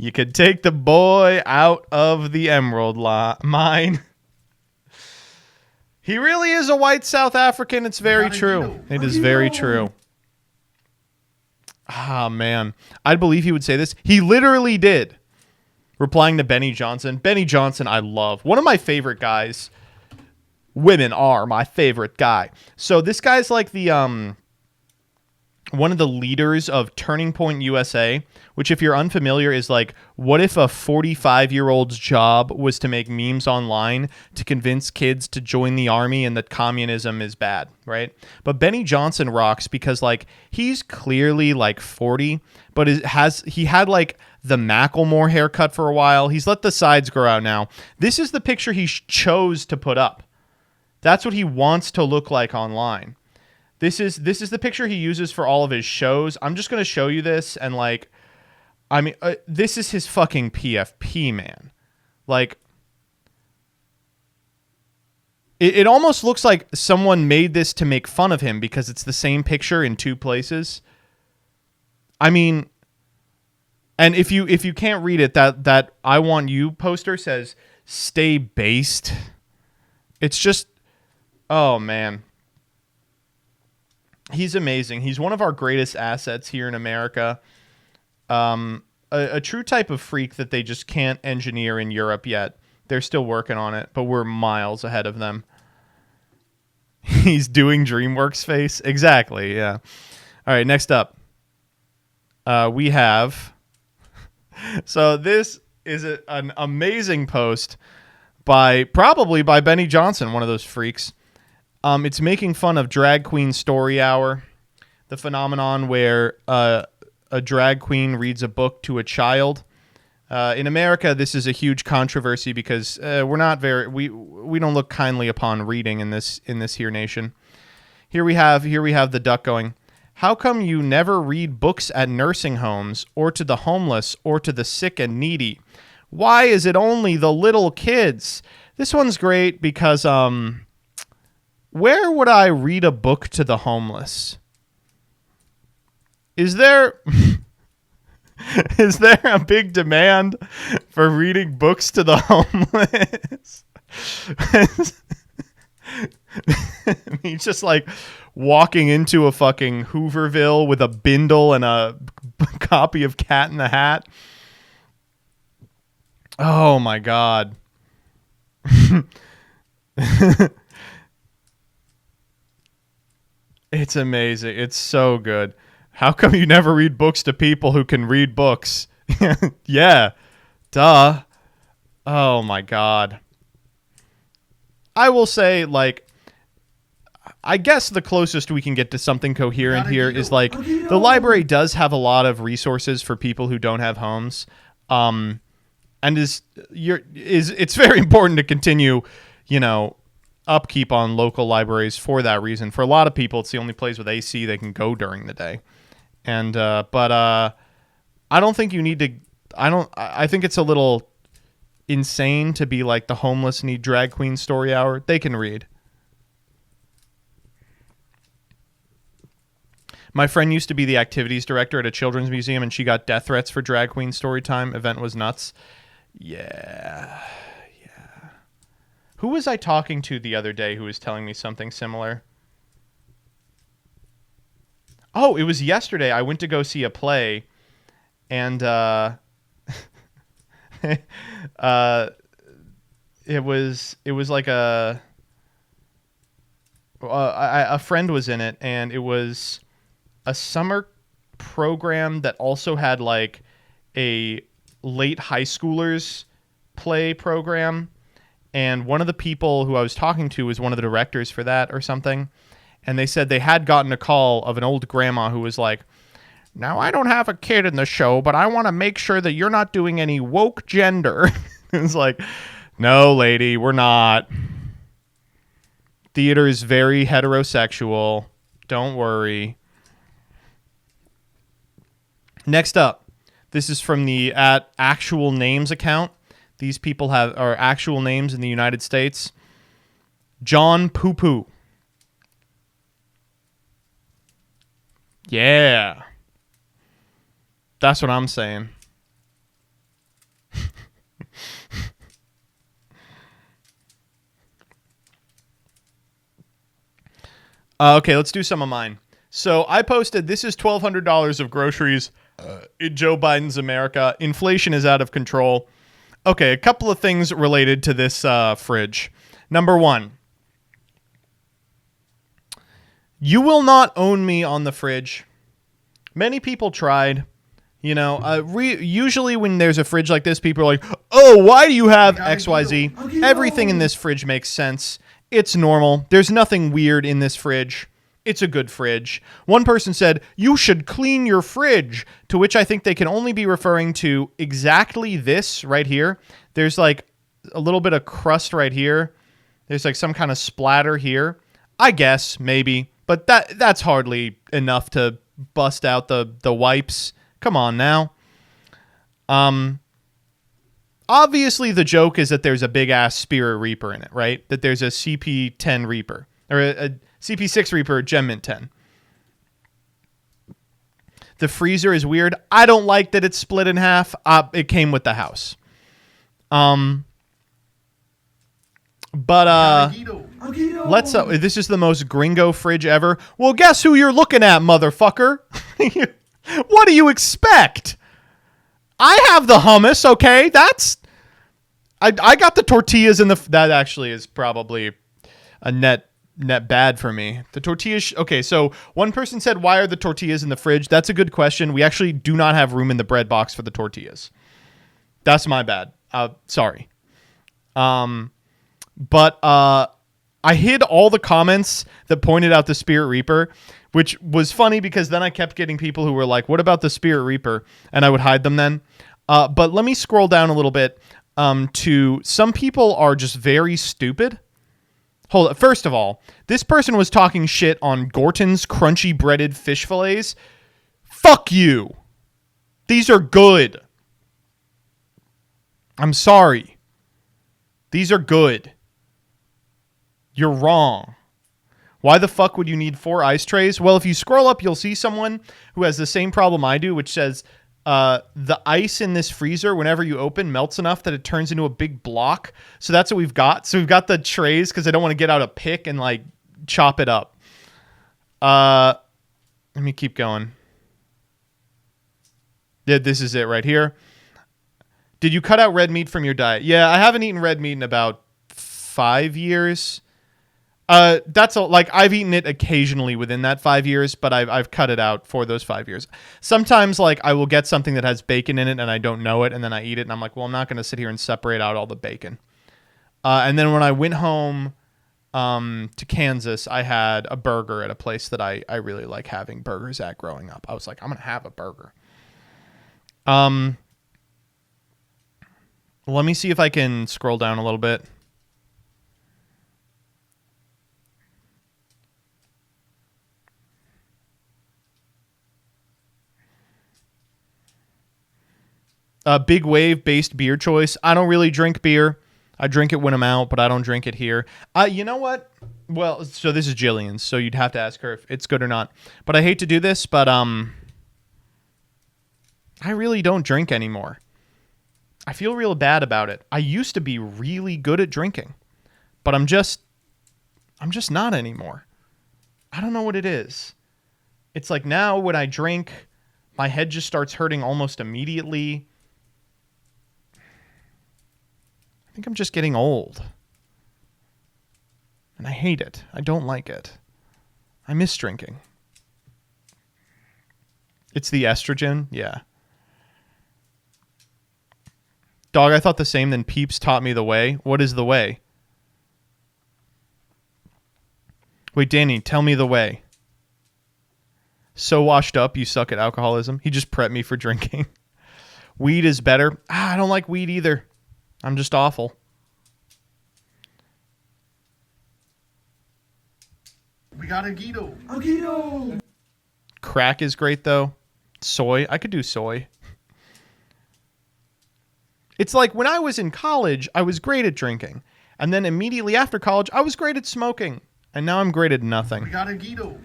You could take the boy out of the emerald mine. He really is a white South African. It's very true. It is very true. Ah, man. I'd believe he would say this. He literally did. Replying to Benny Johnson. Benny Johnson, I love. One of my favorite guys. Women are my favorite guy. So this guy's like the one of the leaders of Turning Point USA, which, if you're unfamiliar, is like, what if a 45-year-old's job was to make memes online to convince kids to join the army and that communism is bad, right? But Benny Johnson rocks because, like, he's clearly like 40, but he had like the Macklemore haircut for a while. He's let the sides grow out now. This is the picture he chose to put up. That's what he wants to look like online. This is the picture he uses for all of his shows. I'm just going to show you this, and like, I mean, this is his fucking PFP, man. Like, it almost looks like someone made this to make fun of him because it's the same picture in two places. I mean, and if you can't read it, that I Want You poster says "Stay based." It's just, oh man. He's amazing. He's one of our greatest assets here in America. A true type of freak that they just can't engineer in Europe yet. They're still working on it, but we're miles ahead of them. He's doing DreamWorks face. Exactly, yeah. All right, next up. We have... So this is an amazing post probably by Benny Johnson, one of those freaks. It's making fun of Drag Queen Story Hour, the phenomenon where a drag queen reads a book to a child. In America, this is a huge controversy because we don't look kindly upon reading in this here nation. Here we have the duck going, "How come you never read books at nursing homes or to the homeless or to the sick and needy? Why is it only the little kids?" This one's great because where would I read a book to the homeless? Is there a big demand for reading books to the homeless? He's just like walking into a fucking Hooverville with a bindle and a copy of Cat in the Hat. Oh my God. It's amazing. It's so good. How come you never read books to people who can read books? Yeah. Duh. Oh my God. I will say, like, I guess the closest we can get to something coherent here is like the library does have a lot of resources for people who don't have homes. And it's very important to continue, upkeep on local libraries for that reason. For a lot of people, it's the only place with AC they can go during the day. And but I don't think you need to. I think it's a little insane to be like the homeless need drag queen story hour. They can read. My friend used to be the activities director at a children's museum, and she got death threats for drag queen story time. Event was nuts. Yeah. Who was I talking to the other day who was telling me something similar? Oh, it was yesterday. I went to go see a play, and it was like a friend was in it, and it was a summer program that also had like a late high schoolers play program. And one of the people who I was talking to was one of the directors for that or something. And they said they had gotten a call of an old grandma who was like, "Now, I don't have a kid in the show, but I want to make sure that you're not doing any woke gender." It's like, no, lady, we're not. Theater is very heterosexual. Don't worry. Next up, this is from the @actual names account. These people are actual names in the United States. John Poo Poo. Yeah. That's what I'm saying. Okay, let's do some of mine. So I posted, this is $1,200 of groceries in Joe Biden's America. Inflation is out of control. Okay, a couple of things related to this fridge. Number one, you will not own me on the fridge. Many people tried. You know, usually when there's a fridge like this, people are like, oh, why do you have XYZ? Everything in this fridge makes sense. It's normal. There's nothing weird in this fridge. It's a good fridge. One person said, you should clean your fridge, to which I think they can only be referring to exactly this right here. There's like a little bit of crust right here. There's like some kind of splatter here. I guess, maybe. But that's hardly enough to bust out the wipes. Come on now. Obviously, the joke is that there's a big-ass Spirit Reaper in it, right? That there's a CP10 Reaper. Or a CP6 Reaper Gem Mint 10. The freezer is weird. I don't like that it's split in half. It came with the house. Let's. This is the most gringo fridge ever. Well, guess who you're looking at, motherfucker? What do you expect? I have the hummus, okay? I got the tortillas in the... That actually is probably a net bad for me. The tortillas... Okay, so one person said, why are the tortillas in the fridge? That's a good question. We actually do not have room in the bread box for the tortillas. That's my bad. Sorry. But I hid all the comments that pointed out the Spirit Reaper, which was funny because then I kept getting people who were like, what about the Spirit Reaper? And I would hide them then. But let me scroll down a little bit to some people are just very stupid. Hold up. First of all, this person was talking shit on Gorton's crunchy breaded fish fillets. Fuck you. These are good. I'm sorry. These are good. You're wrong. Why the fuck would you need 4 ice trays? Well, if you scroll up, you'll see someone who has the same problem I do, which says the ice in this freezer, whenever you open, melts enough that it turns into a big block. So that's what we've got. So we've got the trays because I don't want to get out a pick and like chop it up. Let me keep going. Yeah, this is it right here. Did you cut out red meat from your diet? Yeah, I haven't eaten red meat in about 5 years. That's like I've eaten it occasionally within that 5 years, but I've cut it out for those 5 years. Sometimes like I will get something that has bacon in it and I don't know it, and then I eat it and I'm like, well, I'm not going to sit here and separate out all the bacon. And then when I went home to Kansas, I had a burger at a place that I really like having burgers at growing up. I was like, I'm going to have a burger. Let me see if I can scroll down a little bit. Big wave based beer choice. I don't really drink beer. I drink it when I'm out, but I don't drink it here. You know what? Well, so this is Jillian's, so you'd have to ask her if it's good or not. But I hate to do this, but I really don't drink anymore. I feel real bad about it. I used to be really good at drinking, but I'm just not anymore. I don't know what it is. It's like now when I drink, my head just starts hurting almost immediately. I think I'm just getting old. And I hate it. I don't like it. I miss drinking. It's the estrogen? Yeah. Dog, I thought the same, then Peeps taught me the way. What is the way? Wait, Danny, tell me the way. So washed up, you suck at alcoholism. He just prepped me for drinking. Weed is better. I don't like weed either. I'm just awful. We got a Guido. Crack is great, though. Soy. I could do soy. It's like when I was in college, I was great at drinking. And then immediately after college, I was great at smoking. And now I'm great at nothing. We got a Guido.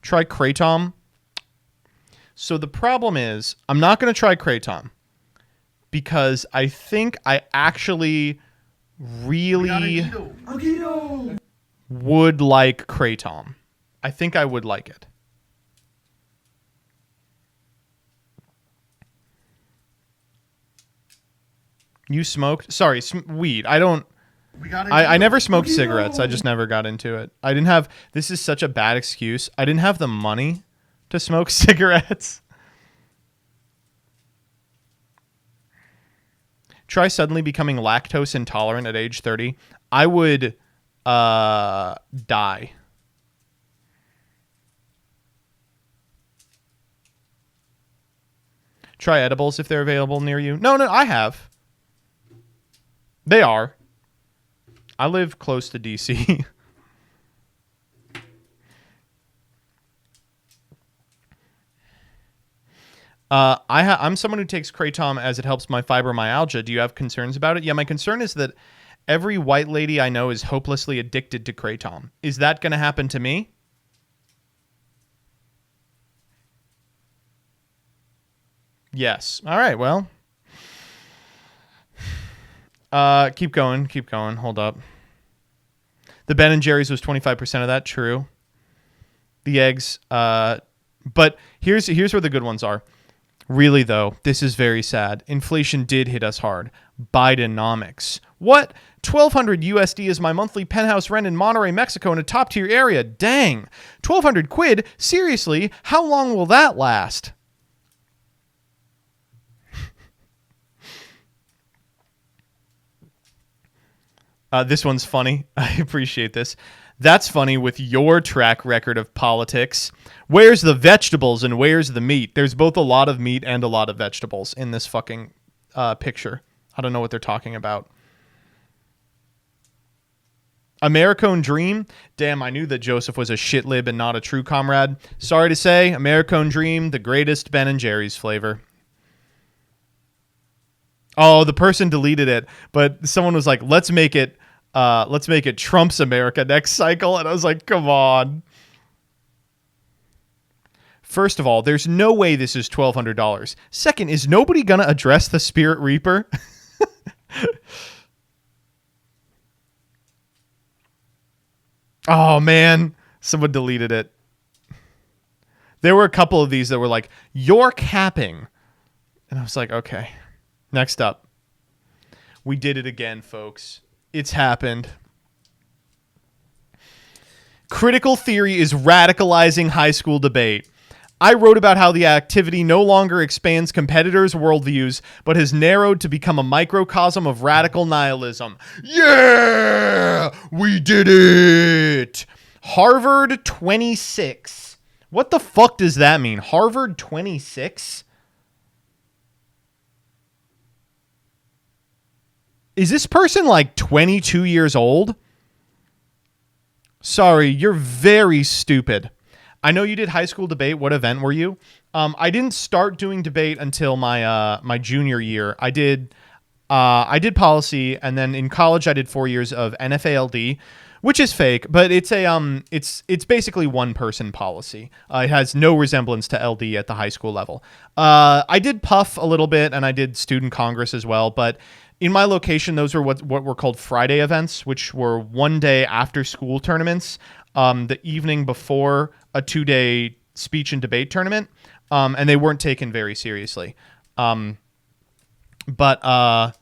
Try Kratom. So the problem is, I'm not going to try Kratom because I think I actually really would like Kratom. I think I would like it. You smoked? Sorry, weed. I don't... I never smoked cigarettes. I just never got into it. I didn't have... This is such a bad excuse. I didn't have the money to smoke cigarettes. Try suddenly becoming lactose intolerant at age 30. I would die. Try edibles if they're available near you. No, I have. They are. I live close to DC. I'm someone who takes Kratom as it helps my fibromyalgia. Do you have concerns about it? Yeah, my concern is that every white lady I know is hopelessly addicted to Kratom. Is that going to happen to me? Yes. All right, well. Keep going. Hold up. The Ben & Jerry's was 25% of that. True. The eggs. But here's where the good ones are. Really, though, this is very sad. Inflation did hit us hard. Bidenomics. What? $1,200 USD is my monthly penthouse rent in Monterrey, Mexico, in a top-tier area. Dang. 1,200 quid? Seriously? How long will that last? This one's funny. I appreciate this. That's funny with your track record of politics. Where's the vegetables and where's the meat? There's both a lot of meat and a lot of vegetables in this fucking picture. I don't know what they're talking about. Americone Dream? Damn, I knew that Joseph was a shitlib and not a true comrade. Sorry to say, Americone Dream, the greatest Ben & Jerry's flavor. Oh, the person deleted it, but someone was like, let's make it Trump's America next cycle. And I was like, come on. First of all, there's no way this is $1,200. Second, is nobody going to address the Spirit Reaper? Oh, man. Someone deleted it. There were a couple of these that were like, you're capping. And I was like, okay. Next up. We did it again, folks. It's happened. Critical theory is radicalizing high school debate. I wrote about how the activity no longer expands competitors' worldviews, but has narrowed to become a microcosm of radical nihilism. Yeah! We did it! Harvard 26. What the fuck does that mean? Harvard 26? Is this person like 22 years old? Sorry, you're very stupid. I know you did high school debate. What event were you? I didn't start doing debate until my my junior year. I did policy, and then in college I did 4 years of NFALD, which is fake, but it's a it's basically one person policy. It has no resemblance to LD at the high school level. I did Puff a little bit, and I did student congress as well, but in my location, those were what were called Friday events, which were one day after school tournaments, the evening before a 2-day speech and debate tournament, and they weren't taken very seriously. But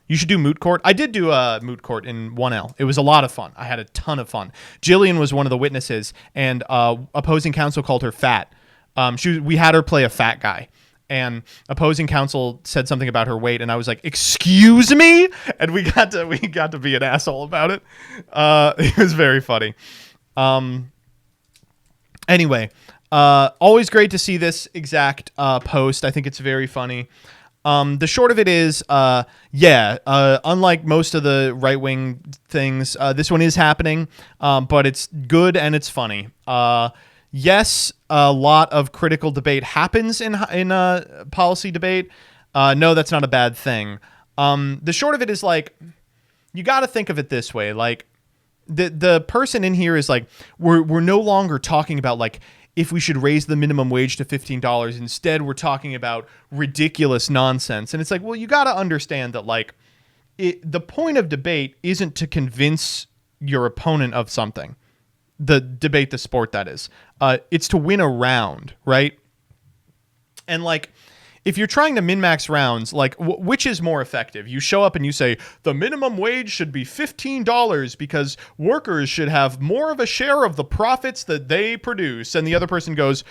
you should do moot court. I did do a moot court in 1L. It was a lot of fun. I had a ton of fun. Jillian was one of the witnesses, and opposing counsel called her fat. We had her play a fat guy. And opposing counsel said something about her weight, and I was like, "Excuse me," and we got to be an asshole about it. It was very funny. Anyway, always great to see this exact post. I think it's very funny. The short of it is, unlike most of the right wing things, this one is happening, but it's good and it's funny. Yes, a lot of critical debate happens in policy debate. No, that's not a bad thing. The short of it is, like, you got to think of it this way. Like, the person in here is like, we're no longer talking about, like, if we should raise the minimum wage to $15. Instead, we're talking about ridiculous nonsense. And it's like, well, you got to understand that, like, the point of debate isn't to convince your opponent of something. The debate, the sport, that is. It's to win a round, right? And like, if you're trying to min-max rounds, like, which is more effective? You show up and you say, the minimum wage should be $15 because workers should have more of a share of the profits that they produce. And the other person goes,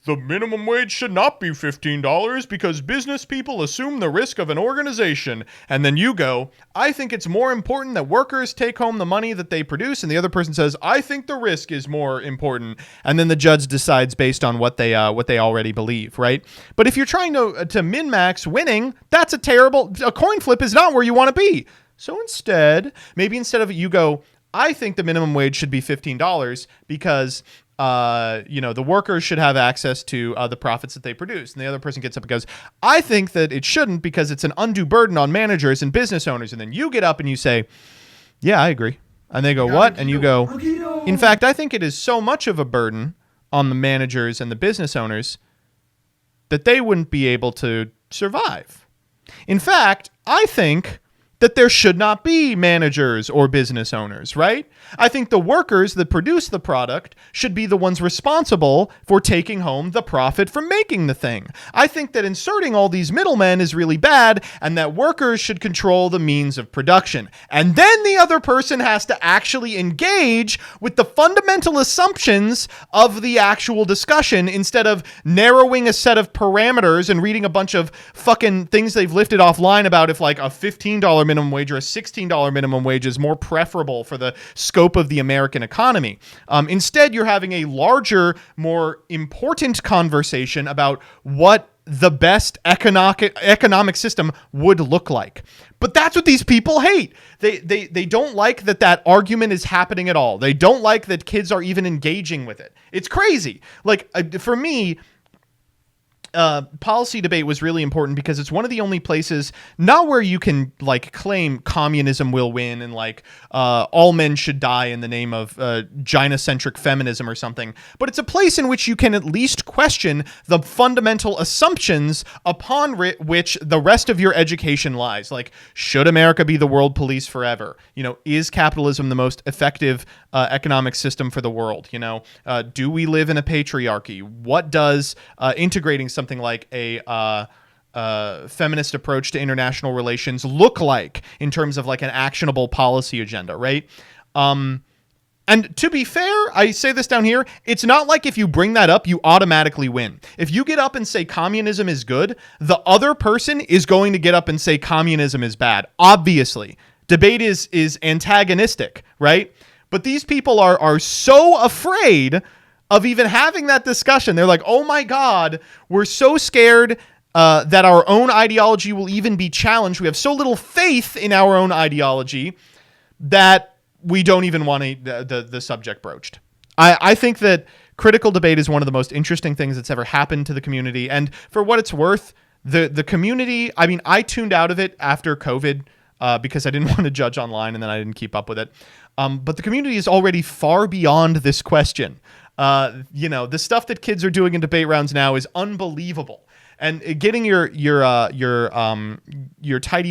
the minimum wage should not be $15 because business people assume the risk of an organization. And then you go, I think it's more important that workers take home the money that they produce. And the other person says, I think the risk is more important. And then the judge decides based on what they already believe, right? But if you're trying to min-max winning, that's a coin flip is not where you want to be. So instead of you go, I think the minimum wage should be $15 because the workers should have access to the profits that they produce. And the other person gets up and goes, I think that it shouldn't because it's an undue burden on managers and business owners. And then you get up and you say, yeah, I agree. And they go, what? And you go, in fact, I think it is so much of a burden on the managers and the business owners that they wouldn't be able to survive. In fact, I think that there should not be managers or business owners, right? I think the workers that produce the product should be the ones responsible for taking home the profit from making the thing. I think that inserting all these middlemen is really bad and that workers should control the means of production. And then the other person has to actually engage with the fundamental assumptions of the actual discussion instead of narrowing a set of parameters and reading a bunch of fucking things they've lifted offline about if like a $15 minimum wage or a $16 minimum wage is more preferable for the scope of the American economy. Instead, you're having a larger, more important conversation about what the best economic system would look like. But that's what these people hate. They don't like that argument is happening at all. They don't like that kids are even engaging with it. It's crazy. Like, for me, policy debate was really important because it's one of the only places, not where you can like claim communism will win and like all men should die in the name of gynocentric feminism or something, but it's a place in which you can at least question the fundamental assumptions upon which the rest of your education lies. Like, should America be the world police forever? Is capitalism the most effective economic system for the world? Do we live in a patriarchy? What does integrating something like a feminist approach to international relations look like in terms of like an actionable policy agenda, right? And to be fair, I say this down here, it's not like if you bring that up, you automatically win. If you get up and say communism is good, the other person is going to get up and say communism is bad. Obviously, debate is antagonistic, right? But these people are so afraid of even having that discussion. They're like, oh my God, we're so scared that our own ideology will even be challenged. We have so little faith in our own ideology that we don't even want the subject broached. I think that critical debate is one of the most interesting things that's ever happened to the community. And for what it's worth, the community, I mean, I tuned out of it after COVID because I didn't want to judge online and then I didn't keep up with it. But the community is already far beyond this question. The stuff that kids are doing in debate rounds now is unbelievable. And getting your tidy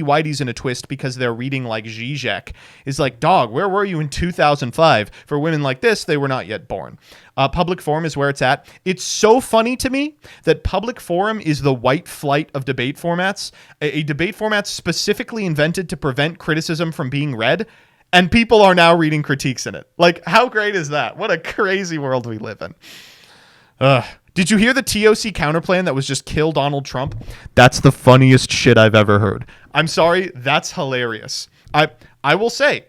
whities in a twist because they're reading like Zizek is like, dog, where were you in 2005? For women like this, they were not yet born. Public forum is where it's at. It's so funny to me that public forum is the white flight of debate formats, a debate format specifically invented to prevent criticism from being read. And people are now reading critiques in it. Like, how great is that? What a crazy world we live in. Did you hear the TOC counterplan that was just kill Donald Trump? That's the funniest shit I've ever heard. I'm sorry, that's hilarious. I will say,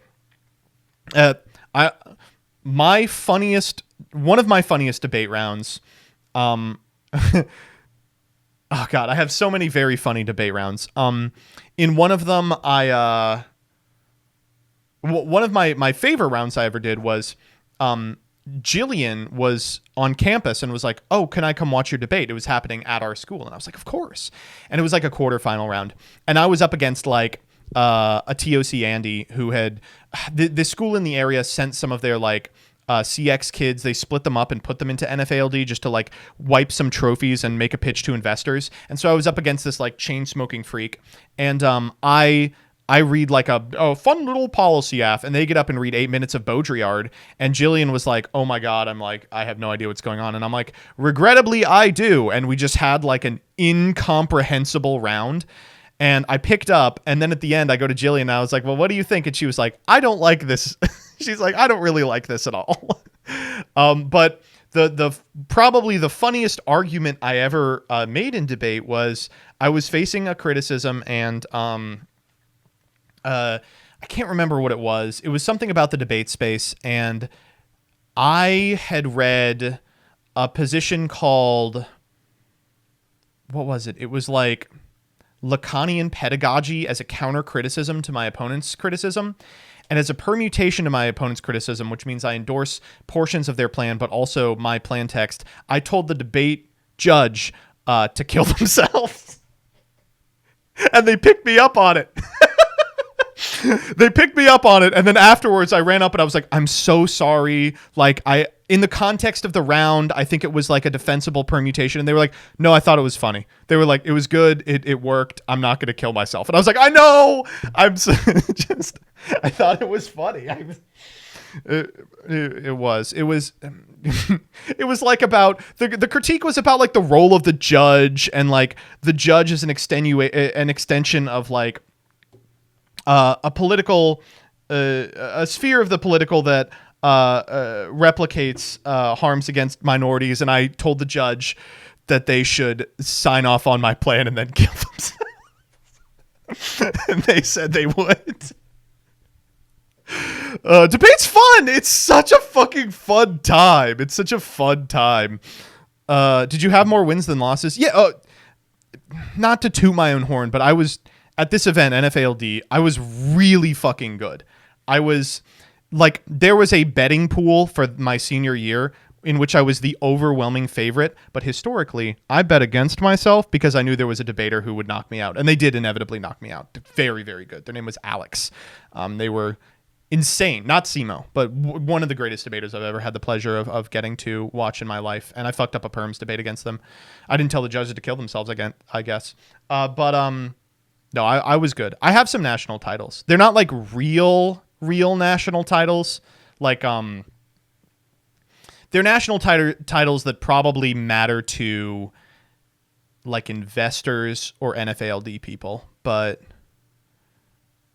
one of my funniest debate rounds. Oh God, I have so many very funny debate rounds. In one of them, one of my favorite rounds I ever did was Jillian was on campus and was like, oh, can I come watch your debate? It was happening at our school. And I was like, of course. And it was like a quarterfinal round. And I was up against like a TOC Andy who had the school in the area sent some of their like CX kids. They split them up and put them into NFALD just to like wipe some trophies and make a pitch to investors. And so I was up against this like chain smoking freak. And I I read like a fun little policy aff, and they get up and read 8 minutes of Baudrillard, and Jillian was like, oh my God, I'm like, I have no idea what's going on. And I'm like, regrettably, I do. And we just had like an incomprehensible round. And I picked up, and then at the end, I go to Jillian, and I was like, well, what do you think? And she was like, I don't like this. She's like, I don't really like this at all. But the probably the funniest argument I ever made in debate was I was facing a criticism, and I can't remember what it was. It was something about the debate space, and I had read a position called, what was it? It was like Lacanian pedagogy as a counter criticism to my opponent's criticism, and as a permutation to my opponent's criticism, which means I endorse portions of their plan, but also my plan text. I told the debate judge to kill themselves, and they picked me up on it. They picked me up on it, and then afterwards I ran up and I was like, I'm so sorry. Like, in the context of the round, I think it was like a defensible permutation. And they were like, no, I thought it was funny. They were like, it was good. It worked. I'm not going to kill myself. And I was like, I know. I thought it was funny. It was it was like about the critique was about like the role of the judge, and like the judge is an extension of like a political a sphere of the political that replicates harms against minorities. And I told the judge that they should sign off on my plan and then kill themselves. And they said they would. Debate's fun. It's such a fucking fun time. It's such a fun time. Did you have more wins than losses? Yeah. Not to toot my own horn, but I was at this event, NFALD, I was really fucking good. I was like, there was a betting pool for my senior year in which I was the overwhelming favorite. But historically, I bet against myself because I knew there was a debater who would knock me out. And they did inevitably knock me out. Very, very good. Their name was Alex. They were insane. Not SEMO, but one of the greatest debaters I've ever had the pleasure of getting to watch in my life. And I fucked up a perms debate against them. I didn't tell the judges to kill themselves again, I guess. No, I was good. I have some national titles. They're not like real national titles. Like, they're national titles that probably matter to like investors or NFALD people. But,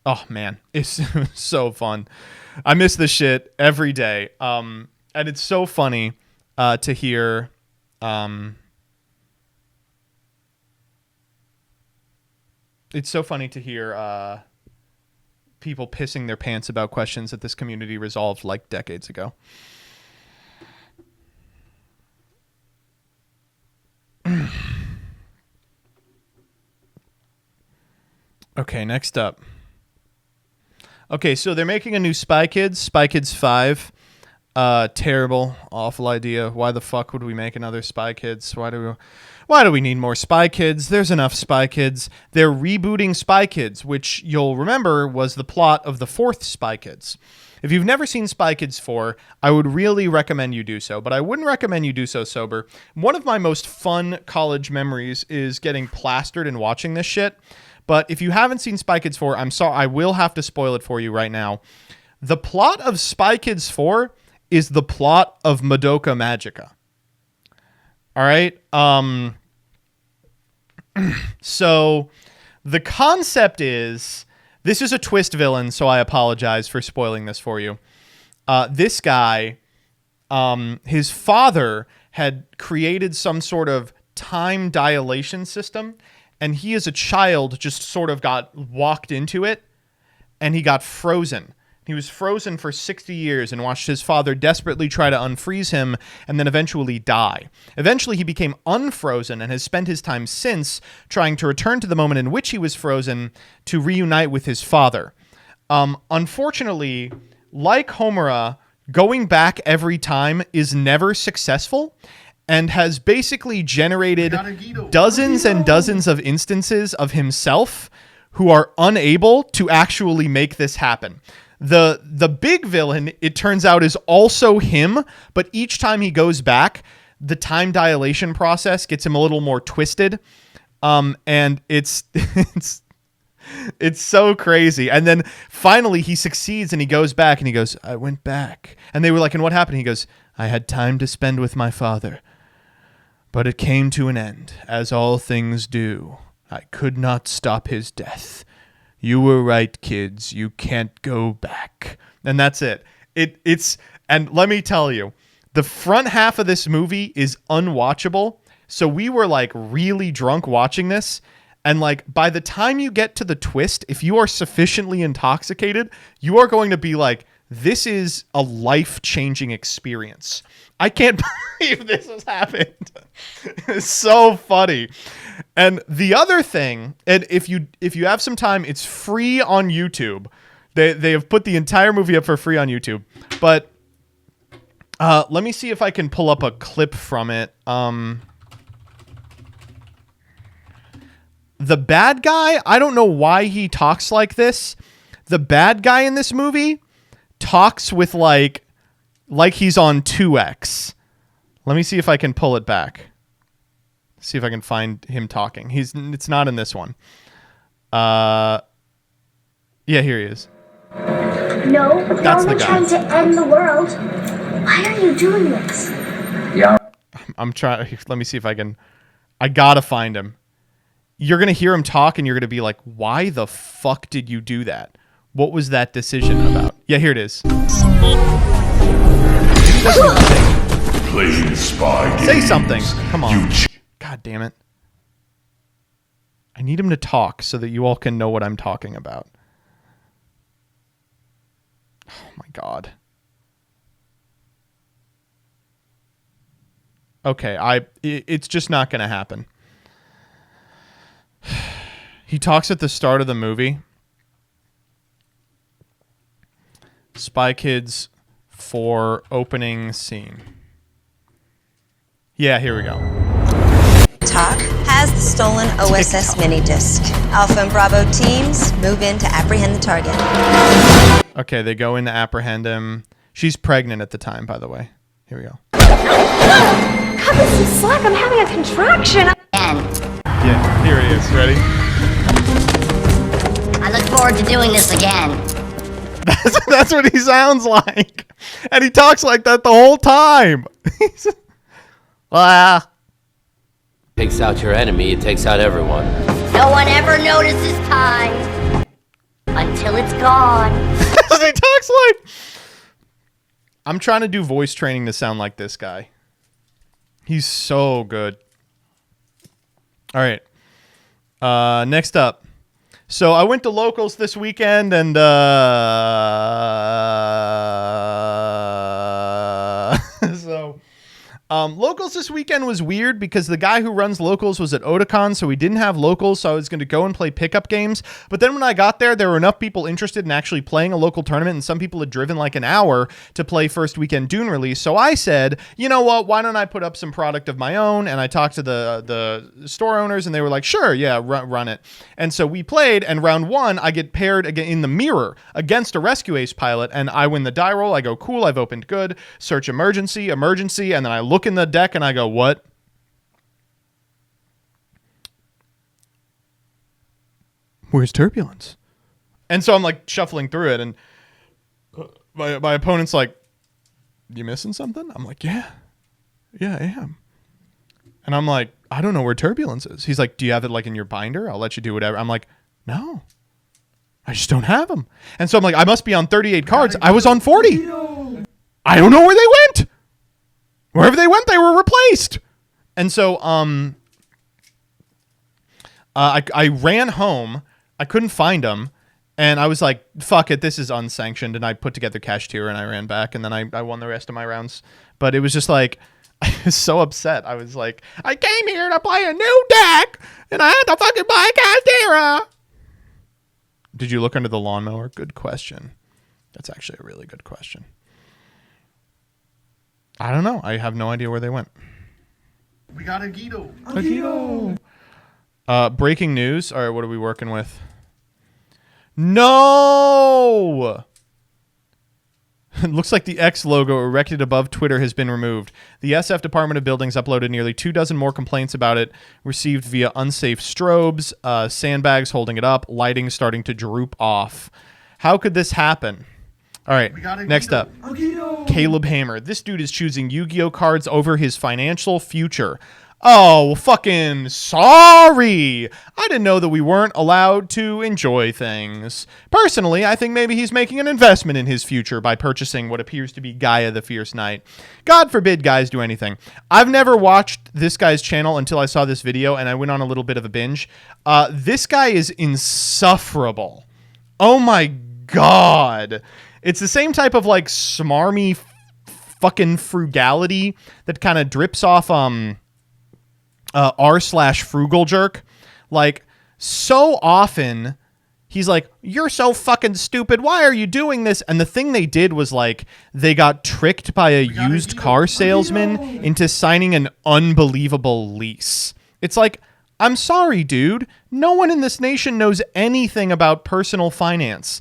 oh man, it's so fun. I miss this shit every day. And it's so funny to hear. It's so funny to hear people pissing their pants about questions that this community resolved like decades ago. Okay, next up. Okay, so they're making a new Spy Kids, Spy Kids 5. Terrible, awful idea. Why the fuck would we make another Spy Kids? Why do we need more Spy Kids? There's enough Spy Kids. They're rebooting Spy Kids, which you'll remember was the plot of the fourth Spy Kids. If you've never seen Spy Kids 4, I would really recommend you do so, but I wouldn't recommend you do so sober. One of my most fun college memories is getting plastered and watching this shit. But if you haven't seen Spy Kids 4, I'm sorry, I will have to spoil it for you right now. The plot of Spy Kids 4 is the plot of Madoka Magica. All right? So the concept is, this is a twist villain, so I apologize for spoiling this for you. This guy, his father had created some sort of time dilation system, and he as a child just sort of got walked into it, and he got frozen. He was frozen for 60 years and watched his father desperately try to unfreeze him and then eventually die. Eventually, he became unfrozen and has spent his time since trying to return to the moment in which he was frozen to reunite with his father. Unfortunately, like Homura, going back every time is never successful and has basically generated dozens and dozens of instances of himself who are unable to actually make this happen. The big villain, it turns out, is also him, but each time he goes back, the time dilation process gets him a little more twisted. And it's It's so crazy. And then finally he succeeds and he goes back and he goes, I went back. And they were like, and what happened? He goes, I had time to spend with my father, but it came to an end, as all things do. I could not stop his death. You were right, kids. You can't go back. And that's it. It's and let me tell you, the front half of this movie is unwatchable. So we were like really drunk watching this. And like by the time you get to the twist, if you are sufficiently intoxicated, you are going to be like, this is a life-changing experience. I can't believe this has happened. It's so funny. And the other thing, and if you have some time, it's free on YouTube. They have put the entire movie up for free on YouTube. But let me see if I can pull up a clip from it. The bad guy, I don't know why he talks like this. The bad guy in this movie talks with like he's on 2X. Let me see if I can pull it back. See if I can find him talking. It's not in this one. Yeah, here he is. No, but That's they're the guy. trying to end the world. Why are you doing this? Yeah. I'm trying. Let me see if I can. I gotta find him. You're gonna hear him talk, and you're gonna be like, "Why the fuck did you do that? What was that decision about?" Yeah, here it is. Playing spy games. Say something. Come on. God damn it. I need him to talk so that you all can know what I'm talking about. Oh my god. Okay, it's just not going to happen. He talks at the start of the movie. Spy Kids 4 opening scene. Yeah, here we go. TikTok has the stolen OSS mini disc. Alpha and Bravo teams move in to apprehend the target. Okay, they go in to apprehend him. She's pregnant at the time, by the way. Here we go. Cut me some slack. I'm having a contraction. Yeah, here it is. Ready? I look forward to doing this again. That's what he sounds like. And he talks like that the whole time. Takes out your enemy, it takes out everyone. No one ever notices time until it's gone. He talks like... I'm trying to do voice training to sound like this guy. He's so good. All right. Next up. So I went to locals this weekend and locals this weekend was weird because the guy who runs locals was at Otakon, so we didn't have locals, so I was going to go and play pickup games. But then when I got there were enough people interested in actually playing a local tournament, and some people had driven like an hour to play first weekend Dune release. So I said, you know what, why don't I put up some product of my own? And I talked to the store owners, and they were like, sure, yeah, run it. And so we played, and round one, I get paired again in the mirror against a Rescue Ace pilot, and I win the die roll. I go, cool, I've opened good, search emergency, and then I look in the deck and I go, what? Where's turbulence? And so I'm like shuffling through it, and my opponent's like, you missing something? I'm like, yeah, I am. And I'm like, I don't know where turbulence is. He's like, do you have it like in your binder? I'll let you do whatever. I'm like, no, I just don't have them. And so I'm like, I must be on 38 cards. I was on 40. I don't know where they went. Wherever they went, they were replaced. And so I ran home. I couldn't find them. And I was like, fuck it, this is unsanctioned. And I put together Cash Tier and I ran back. And then I won the rest of my rounds. But it was just like, I was so upset. I was like, I came here to play a new deck. And I had to fucking buy Cash Tier. Did you look under the lawnmower? Good question. That's actually a really good question. I don't know. I have no idea where they went. We got a Guido. Breaking news. All right, what are we working with? No! It looks like the X logo erected above Twitter has been removed. The SF Department of Buildings uploaded nearly 24 more complaints about it, received via unsafe strobes, sandbags holding it up, lighting starting to droop off. How could this happen? All right, next up. Caleb Hammer. This dude is choosing Yu-Gi-Oh cards over his financial future. Oh, fucking sorry. I didn't know that we weren't allowed to enjoy things. Personally, I think maybe he's making an investment in his future by purchasing what appears to be Gaia the Fierce Knight. God forbid guys do anything. I've never watched this guy's channel until I saw this video, and I went on a little bit of a binge. This guy is insufferable. Oh my God. It's the same type of like smarmy fucking frugality that kind of drips off r/frugal jerk. Like, so often he's like, you're so fucking stupid, why are you doing this? And the thing they did was like, they got tricked by a used car salesman into signing an unbelievable lease. It's like, I'm sorry, dude, no one in this nation knows anything about personal finance.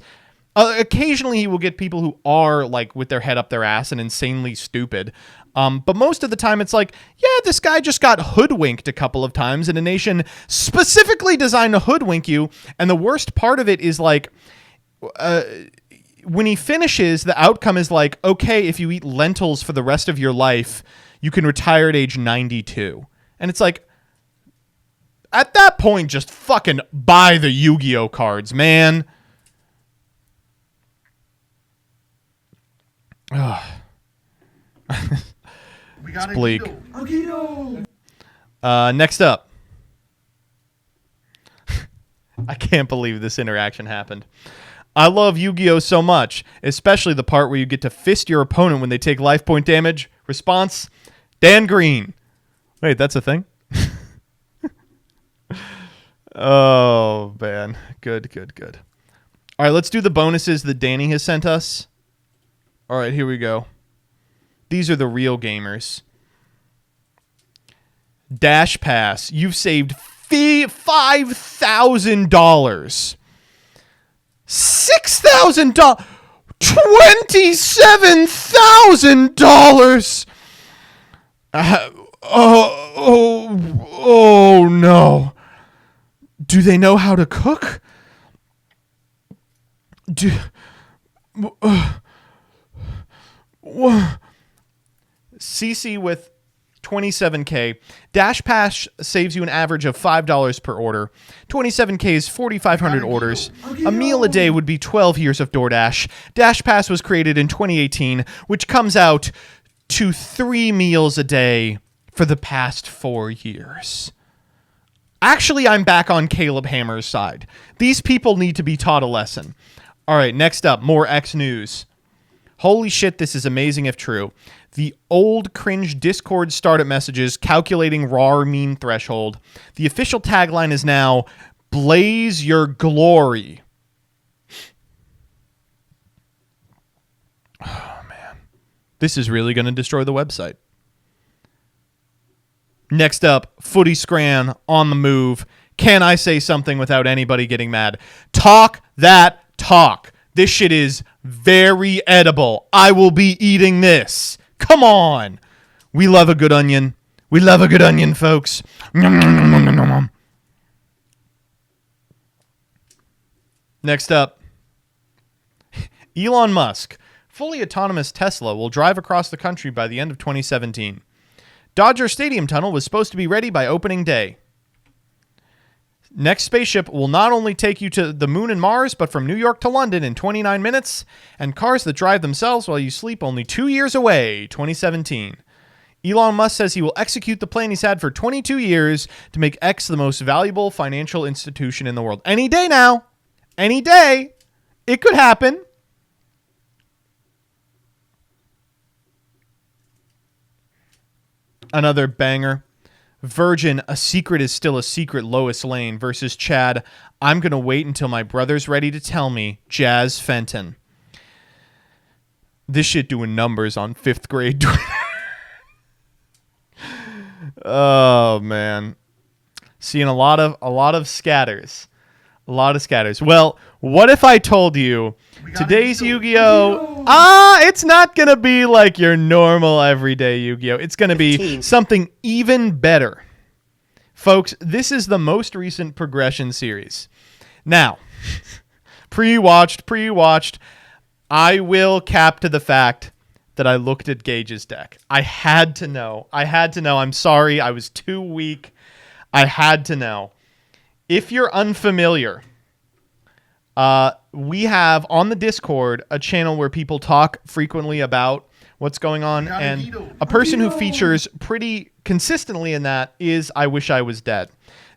Occasionally he will get people who are like with their head up their ass and insanely stupid. But most of the time it's like, yeah, this guy just got hoodwinked a couple of times in a nation specifically designed to hoodwink you. And the worst part of it is like, when he finishes, the outcome is like, okay, if you eat lentils for the rest of your life, you can retire at age 92. And it's like, at that point, just fucking buy the Yu-Gi-Oh cards, man. It's bleak. Next up. I can't believe this interaction happened. I love Yu-Gi-Oh so much, especially the part where you get to fist your opponent when they take life point damage. Response, Dan Green. Wait, that's a thing? Oh, man. Good. All right, let's do the bonuses that Danny has sent us. All right, here we go. These are the real gamers. Dash Pass. You've saved $5,000. $6,000. $27,000. Oh no. Do they know how to cook? CC with 27K. Dash Pass saves you an average of $5 per order. 27K is 4,500 orders. A meal a day would be 12 years of DoorDash. Dash Pass was created in 2018, which comes out to 3 meals a day for the past 4 years. Actually, I'm back on Caleb Hammer's side. These people need to be taught a lesson. All right, next up, more X news. Holy shit, this is amazing if true. The old cringe Discord startup messages calculating raw meme threshold. The official tagline is now, blaze your glory. Oh, man. This is really going to destroy the website. Next up, Footy Scran on the move. Can I say something without anybody getting mad? Talk that talk. This shit is very edible. I will be eating this. Come on. We love a good onion. We love a good onion, folks. Next up, Elon Musk. Fully autonomous Tesla will drive across the country by the end of 2017. Dodger Stadium tunnel was supposed to be ready by opening day. Next spaceship will not only take you to the moon and Mars, but from New York to London in 29 minutes, and cars that drive themselves while you sleep only 2 years away, 2017. Elon Musk says he will execute the plan he's had for 22 years to make X the most valuable financial institution in the world. Any day now. Any day. It could happen. Another banger. Virgin, a secret is still a secret, Lois Lane versus Chad. I'm going to wait until my brother's ready to tell me, Jazz Fenton. This shit doing numbers on 5th grade Twitter. Oh, man. Seeing a lot of scatters. A lot of scatters. Well, what if I told you Today's Yu-Gi-Oh! It's not going to be like your normal everyday Yu-Gi-Oh! It's going to be something even better. Folks, this is the most recent progression series. Now, pre-watched. I will cap to the fact that I looked at Gage's deck. I had to know. I'm sorry. I was too weak. I had to know. If you're unfamiliar, we have on the Discord a channel where people talk frequently about what's going on, and a person who features pretty consistently in that is I Wish I Was Dead.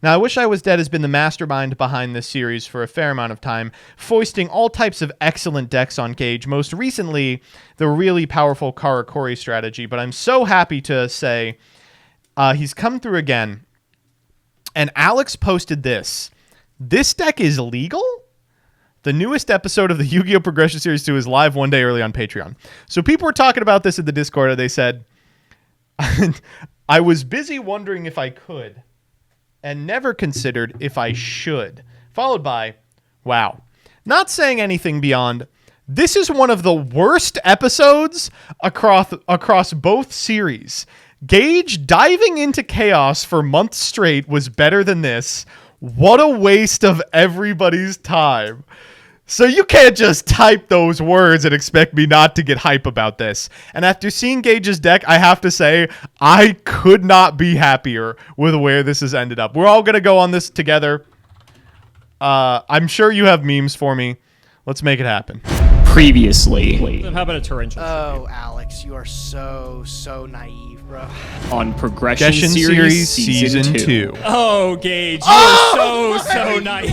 Now, I Wish I Was Dead has been the mastermind behind this series for a fair amount of time, foisting all types of excellent decks on Gage, most recently the really powerful Karakori strategy, but I'm so happy to say he's come through again, and Alex posted this. This deck is legal? The newest episode of the Yu-Gi-Oh! Progression Series 2 is live one day early on Patreon. So people were talking about this in the Discord, and they said, I was busy wondering if I could, and never considered if I should. Followed by, wow. Not saying anything beyond, this is one of the worst episodes across both series. Gage diving into chaos for months straight was better than this. What a waste of everybody's time. So you can't just type those words and expect me not to get hype about this. And after seeing Gage's deck, I have to say, I could not be happier with where this has ended up. We're all going to go on this together. I'm sure you have memes for me. Let's make it happen. Previously. How about a torrential? Oh, Alex, you are so naive, bro. On Progression Series Season 2. Oh, Gage, you are so nice.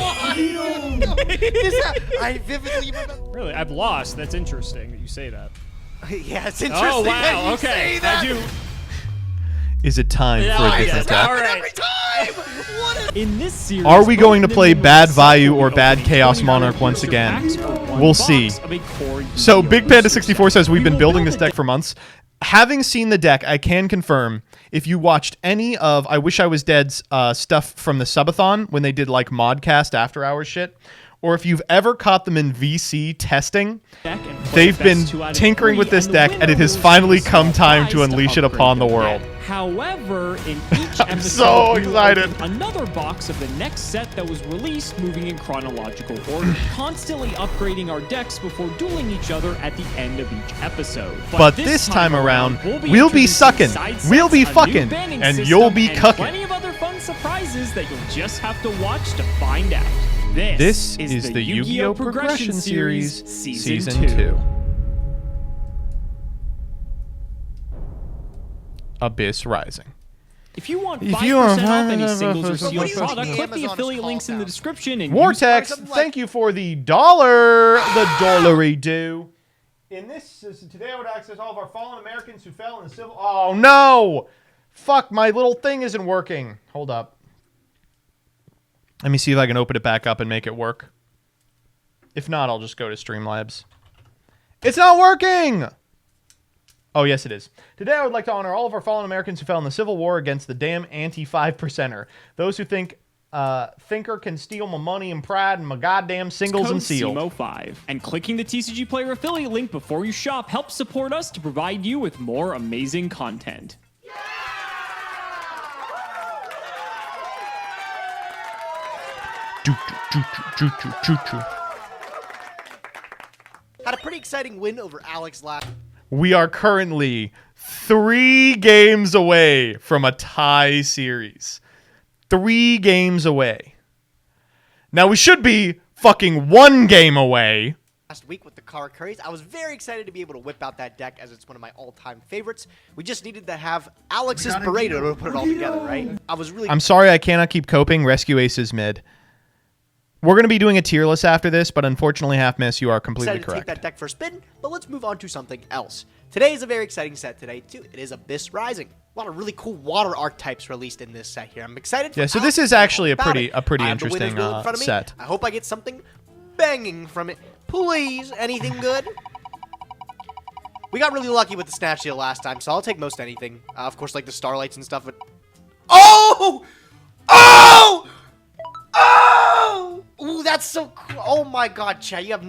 I vividly remember. Really, I've lost. That's interesting that you say that. Yeah, it's interesting. Oh, wow. That you Okay. say that. I do. Is it time for a different deck? All right. Every time. In this series, Are we going to play Bad Vayu or Bad Chaos Monarch once again? We'll see. So Big Panda 64 says we've been building this deck for months. Having seen the deck, I can confirm, if you watched any of I Wish I Was Dead's stuff from the subathon when they did like modcast after hours shit, or if you've ever caught them in VC testing, they've been tinkering with this deck, and it has finally come time to unleash it upon the world. However, in each I'm episode, so we will excited. open another box of the next set that was released, moving in chronological order, constantly upgrading our decks before dueling each other at the end of each episode. But this time around, we'll be sucking, we'll be fucking, and you'll be cucking. Plenty of other fun surprises that you'll just have to watch to find out. This is the Yu-Gi-Oh! Progression Series Season 2. Abyss Rising. If you want 5% off any singles or sealed product, click the affiliate links in the description and Vortex, thank you for the dollary do. In this, today I would access all of our fallen Americans who fell in the civil... Oh, no! Fuck, my little thing isn't working. Hold up. Let me see if I can open it back up and make it work. If not, I'll just go to Streamlabs. It's not working! Oh, yes, it is. Today, I would like to honor all of our fallen Americans who fell in the Civil War against the damn anti-5%er. Those who think Thinker can steal my money and pride and my goddamn singles and sealed. CMO5. And clicking the TCG Player affiliate link before you shop helps support us to provide you with more amazing content. Had a pretty exciting win over Alex last. We are currently 3 games away from a tie series. 3 games away. Now we should be fucking 1 game away. Last week with the Karakuris, I was very excited to be able to whip out that deck as it's one of my all-time favorites. We just needed to have Alex's Pareto to put it all together, right? I'm sorry I cannot keep coping. Rescue Ace is mid. We're going to be doing a tier list after this, but unfortunately, Half Miss, you are completely correct. correct. To take that deck for a spin, but let's move on to something else. Today is a very exciting set today, too. It is Abyss Rising. A lot of really cool water archetypes released in this set here. I'm excited for so this is actually a pretty interesting set. I hope I get something banging from it. Please, anything good? We got really lucky with the Snatch Deal last time, so I'll take most anything. Of course, like the Starlights and stuff, but... Oh! Oh! Oh! Ooh, that's so cool. Oh my god, Chad, you have...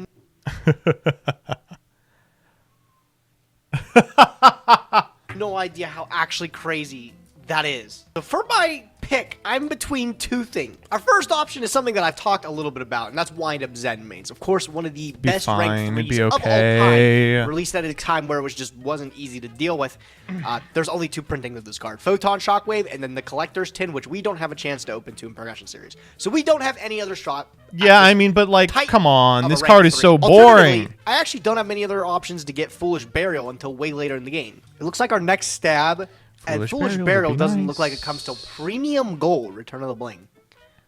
No idea how actually crazy that is. So for my pick, I'm between two things. Our first option is something that I've talked a little bit about, and that's wind-up Zen mains. Of course, one of the best ranked threes of all time, released at a time where it just wasn't easy to deal with. There's only two printings of this card: Photon Shockwave and then the Collector's Tin, which we don't have a chance to open to in Progression Series. So we don't have any other shot. Yeah, I mean, but like, come on, this card is so boring. I actually don't have many other options to get Foolish Burial until way later in the game. It looks like our next stab at Foolish Burial doesn't look like it comes till Premium Gold, Return of the Bling.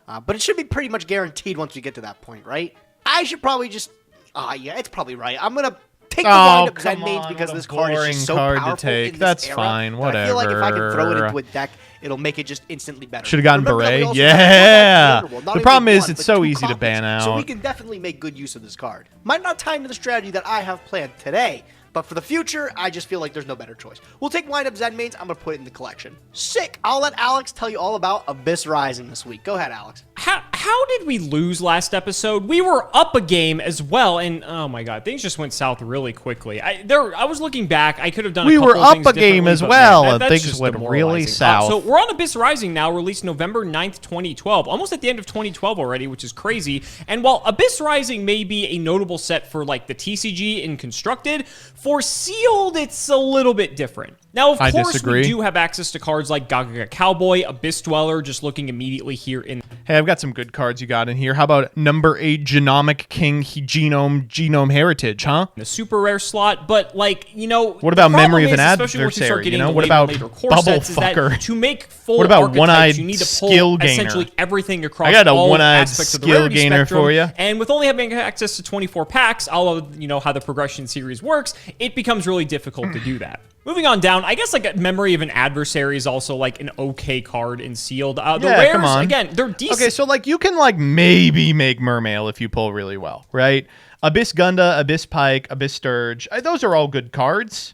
But it should be pretty much guaranteed once we get to that point, right? I should probably just... yeah, it's probably right. I'm going to take the wind-up Zen mains because this card is just so powerful in this That's era. fine, whatever. I feel like if I can throw it into a deck, it'll make it just instantly better. Should have gotten Beret. Yeah. The problem is it's so easy to ban out. So we can definitely make good use of this card. Might not tie into the strategy that I have planned today, but for the future, I just feel like there's no better choice. We'll take wind-up Zen mains. I'm going to put it in the collection. Sick. I'll let Alex tell you all about Abyss Rising this week. Go ahead, Alex. How did we lose last episode? We were up a game as well, and oh my god, things just went south really quickly. I was looking back. I could have done. We a couple were of up things a game as well, and things just went really south. So we're on Abyss Rising now, released November 9th, 2012, almost at the end of 2012 already, which is crazy. And while Abyss Rising may be a notable set for like the TCG in Constructed, for Sealed, it's a little bit different. Now, of course, we do have access to cards like Gaga Cowboy, Abyss Dweller, just looking immediately here in... Hey, I've got some good cards you got in here. How about number 8 Genomic King Genome Heritage, huh? The super rare slot, but like, you know... What about Memory of an Adversary, you know? What about Bubble Fucker? To make full what about One-Eyed you need to pull Skill Gainer? Essentially everything across I got a all One-Eyed aspects of the Skill rarity Gainer spectrum. for you. And with only having access to 24 packs, you know how the progression series works, it becomes really difficult to do that. Moving on down, I guess like a Memory of an Adversary is also like an okay card in Sealed. The rares, come on. again, they're decent. Okay, so like you can like maybe make Mermail if you pull really well, right? Abyss Gunda, Abyss Pike, Abyss Sturge. Those are all good cards.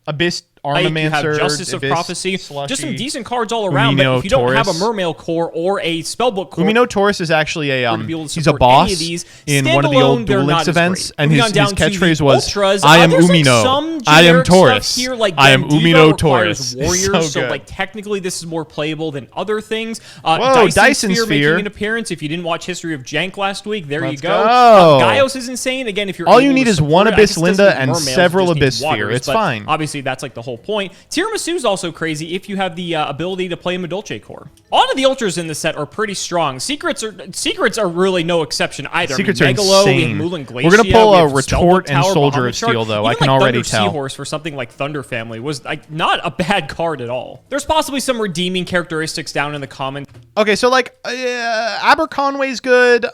Abyss Armamencer, you have Justice of Abyss Prophecy, Slushy, just some decent cards all around. Umino But if you don't have a Taurus. Mermail core or a Spellbook core, Umino Taurus is actually a he's a support boss any of these. in one of the old Standalone, they're Duel not Links as events, great. and Moving his on down to catchphrase the was, Ultras, "I am there's, like, Umino, some I am generic stuff Taurus, here, like I am Gandiva Umino requires Taurus." Warriors, So good. like technically this is more playable than other things. Whoa, Dyson Sphere Sphere making an appearance. If you didn't watch History of Jank last week, there you Let's go. go. Gaios is insane. Again, if you're All able you need to is one support it, I Abyss guess it Linda doesn't need and Mermails, several it just Abyss needs waters, Sphere. It's but fine. Obviously, that's like the whole point. Tiramisu is also crazy if you have the ability to play Medolce core. All of the ultras in the set are pretty strong. Secrets are really no exception either. Secrets I are mean, Megalo, we insane. have Mulan Glacia, We're gonna pull we a have Retort Spellbook and Tower, Soldier Bahamut of Steel, Shard. though. Even I can like already Thunder tell. Seahorse for something like Thunder Family was like not a bad card at all. There's possibly some redeeming characteristics down in the comments. Okay, so like Aberconway's good.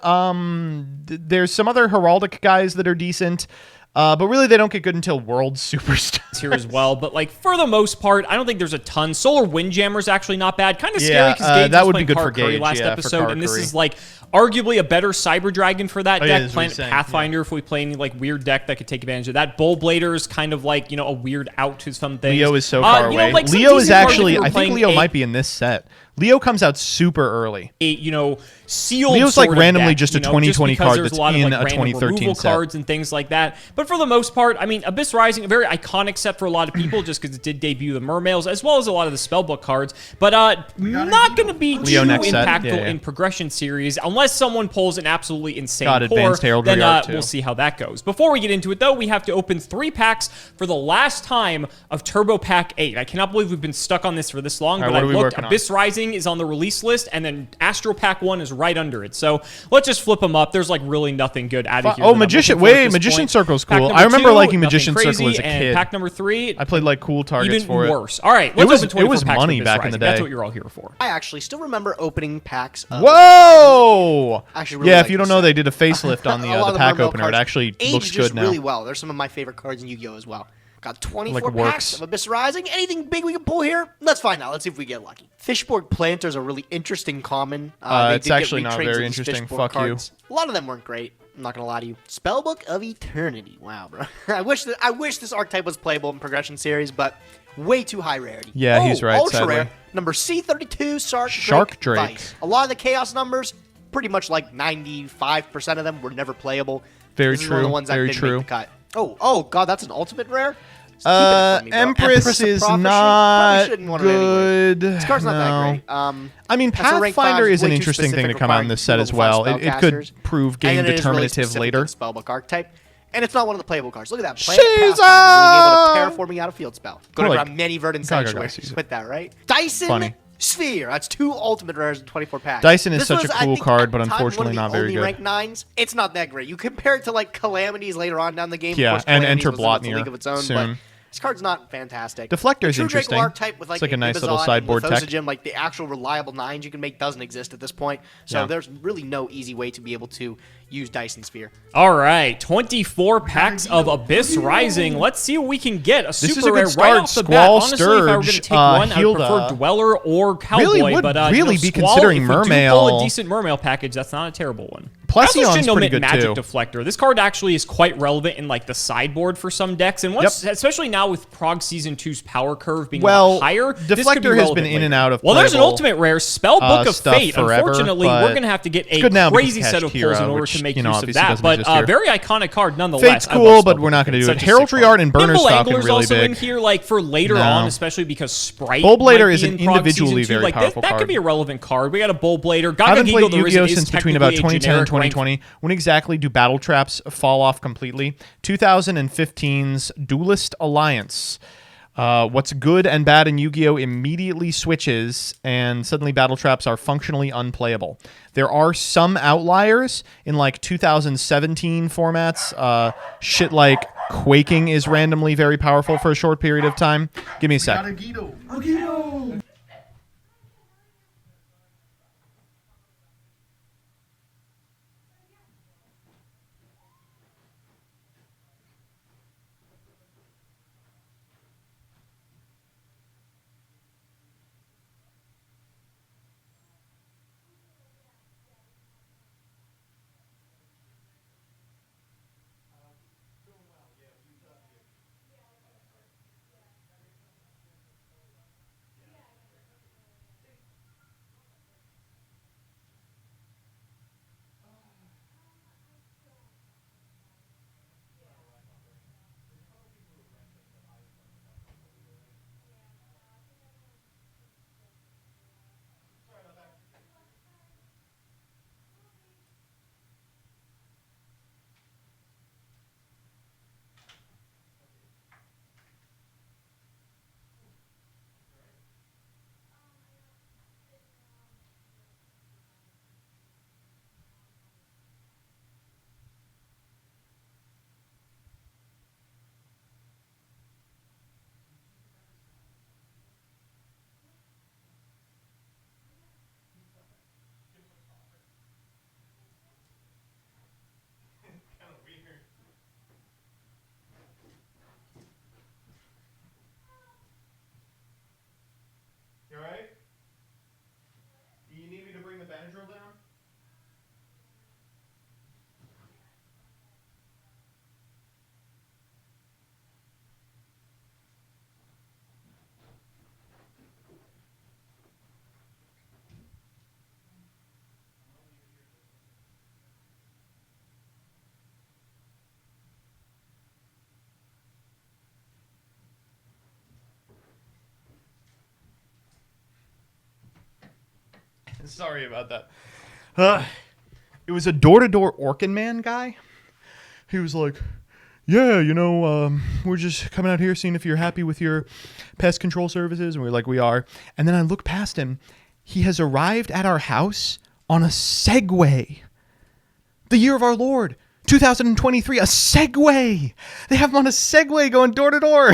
There's some other heraldic guys that are decent. But really, they don't get good until World Superstar here as well. But like for the most part, I don't think there's a ton. Solar Windjammer is actually not bad. Kind of scary because Gage that was would be playing good for Kara Curry Gage, last yeah, for episode, Kara and this Curry. is like arguably a better Cyber Dragon for that Oh, deck. yeah, that's what Planet he's saying, Pathfinder if we play any like weird deck that could take advantage of that. Bull Blader is kind of like a weird out to some things. Leo is so far away. Like some Leo is decent cards if actually, you were I think playing Leo a- might be in this set. Leo comes out super early. Sealed Leo's sort like of randomly deck, just a just 2020 because card there's that's a lot of, in like, a random 2013 removal set. cards and things like that. But for the most part, I mean, Abyss Rising, a very iconic set for a lot of people just because it did debut the Mermails as well as a lot of the Spellbook cards. But not going to be Leo too next set. impactful Yeah. in Progression Series unless someone pulls an absolutely insane Got core. Advanced Heraldry Then Art, too. we'll see how that goes. Before we get into it, though, we have to open 3 packs for the last time of Turbo Pack 8. I cannot believe we've been stuck on this for this long, All right, but what I are we looked. working on? Abyss Rising is on the release list, and then Astro Pack 1 is right under it. So let's just flip them up. There's like really nothing good out of here. Oh, that I'm Magician! looking for at Wait, this Magician point. Circle's Pack cool. number I remember 2, liking nothing Magician crazy, Circle as a and kid. Pack number 3, I played like cool targets even for it. worse. All right, let's open 24 it was packs money of Abyss back in Rising. the day. That's what you're all here for. I actually still remember opening packs of... Whoa! Actually, really Yeah, like if you don't this know, set. they did a facelift on A lot the of pack Mermail opener. It cards actually age looks just good now. really well. They're some of my favorite cards in Yu-Gi-Oh! As well. Got 24 Like packs works. of Abyss Rising. Anything big we can pull here? Let's find out. Let's see if we get lucky. Fishborg Planters are really interesting common. They It's did get actually not retrains very of these interesting. Fishborg Fuck you. cards. A lot of them weren't great. I'm not gonna lie to you. Spellbook of Eternity. Wow, bro. I wish this archetype was playable in Progression Series, but way too high rarity. Yeah, he's right, Ultra sadly. rare. Number C32, Shark Drake. Vice. A lot of the Chaos numbers, pretty much like 95% of them were never playable. Very This true. is one of the ones that Very didn't true. make the cut. Oh God, that's an ultimate rare. Just keep it from me, bro. Empress of is Prophecy? not Probably shouldn't want it anyway. good. This card's not No. that great. I mean, that's a rank Pathfinder 5, is an way too interesting thing to specific, come out in this set requiring as well. 2 level 5 It could spellcasters. prove game And it is really determinative specific later. to the spellbook archetype. And it's not one of the playable cards. Look at that. Planet Shiza! Pathfinder, being able to terraforming out a field spell. Go to Like, grab many Verdant Gaga Sanctuaries Gracias. with that, right? Dyson Funny. Sphere. That's 2 ultimate rares in 24 packs. Dyson is This such was, a I cool think, card, at but the time, unfortunately one of not the very only good. rank 9s. It's not that great. You compare it to like Calamities later on down the game. Yeah, of course, and Calamities enter was in its Blotnir league of its own, soon. But this card's not fantastic. Deflector is The True Draco interesting. archetype with It's like a nice Ibizan little and sideboard tech. Lithosagem, like the actual reliable 9s you can make doesn't exist at this point. So Yeah. there's really no easy way to be able to use Dyson Sphere. All right, 24 packs of Abyss Rising. Let's see what we can get. A This is super a good rare start. right off the bat. Squall Honestly, if I were going to Sturge, take one, I would Hilda. prefer Dweller or Cowboy. Really would but, really be Squall, considering if we do pull Mermail. a decent Mermail package, that's not a terrible one. Plesion's I also should know pretty good, Magic too. Deflector. This card actually is quite relevant in like the sideboard for some decks, and once, especially now with Prog Season 2's power curve being a lot higher, this could be Deflector has been relevant in later. and out of Well, there's an playable, ultimate rare, Spellbook of stuff Fate. forever, Unfortunately, but we're going to have to get it's a good now because crazy it's set of Hatched pulls in Hero, order which, to make you know, use of obviously that. doesn't But exist here. very iconic card nonetheless. Fate's I love cool, but Spellbook we're not of going to Fate. do it. Such a sick Heraldry card. Art and Burner's Nimble Falcon Angler's really also big. in here, like for later No. on, especially because Sprite. Bullblader might is be an in Prog individually Season 2. very Like, powerful that card. could be a relevant card. We got a Bullblader. I haven't Gaga played Gigo, the Yu-Gi-Oh! Risen, is Since between technically about a 2010 and generic rank 2020. When exactly do battle traps fall off completely? 2015's Duelist Alliance. What's good and bad in Yu-Gi-Oh! Immediately switches, and suddenly battle traps are functionally unplayable. There are some outliers in like 2017 formats. Shit like Quaking is randomly very powerful for a short period of time. Give me a sec. You alright? Do you need me to bring the Benadryl down? Sorry about that. It was a door-to-door Orkin Man guy. He was like, yeah, you know, we're just coming out here seeing if you're happy with your pest control services. And we were like, we are. And then I looked past him. He has arrived at our house on a Segway. The year of our Lord, 2023, a Segway. They have him on a Segway going door to door.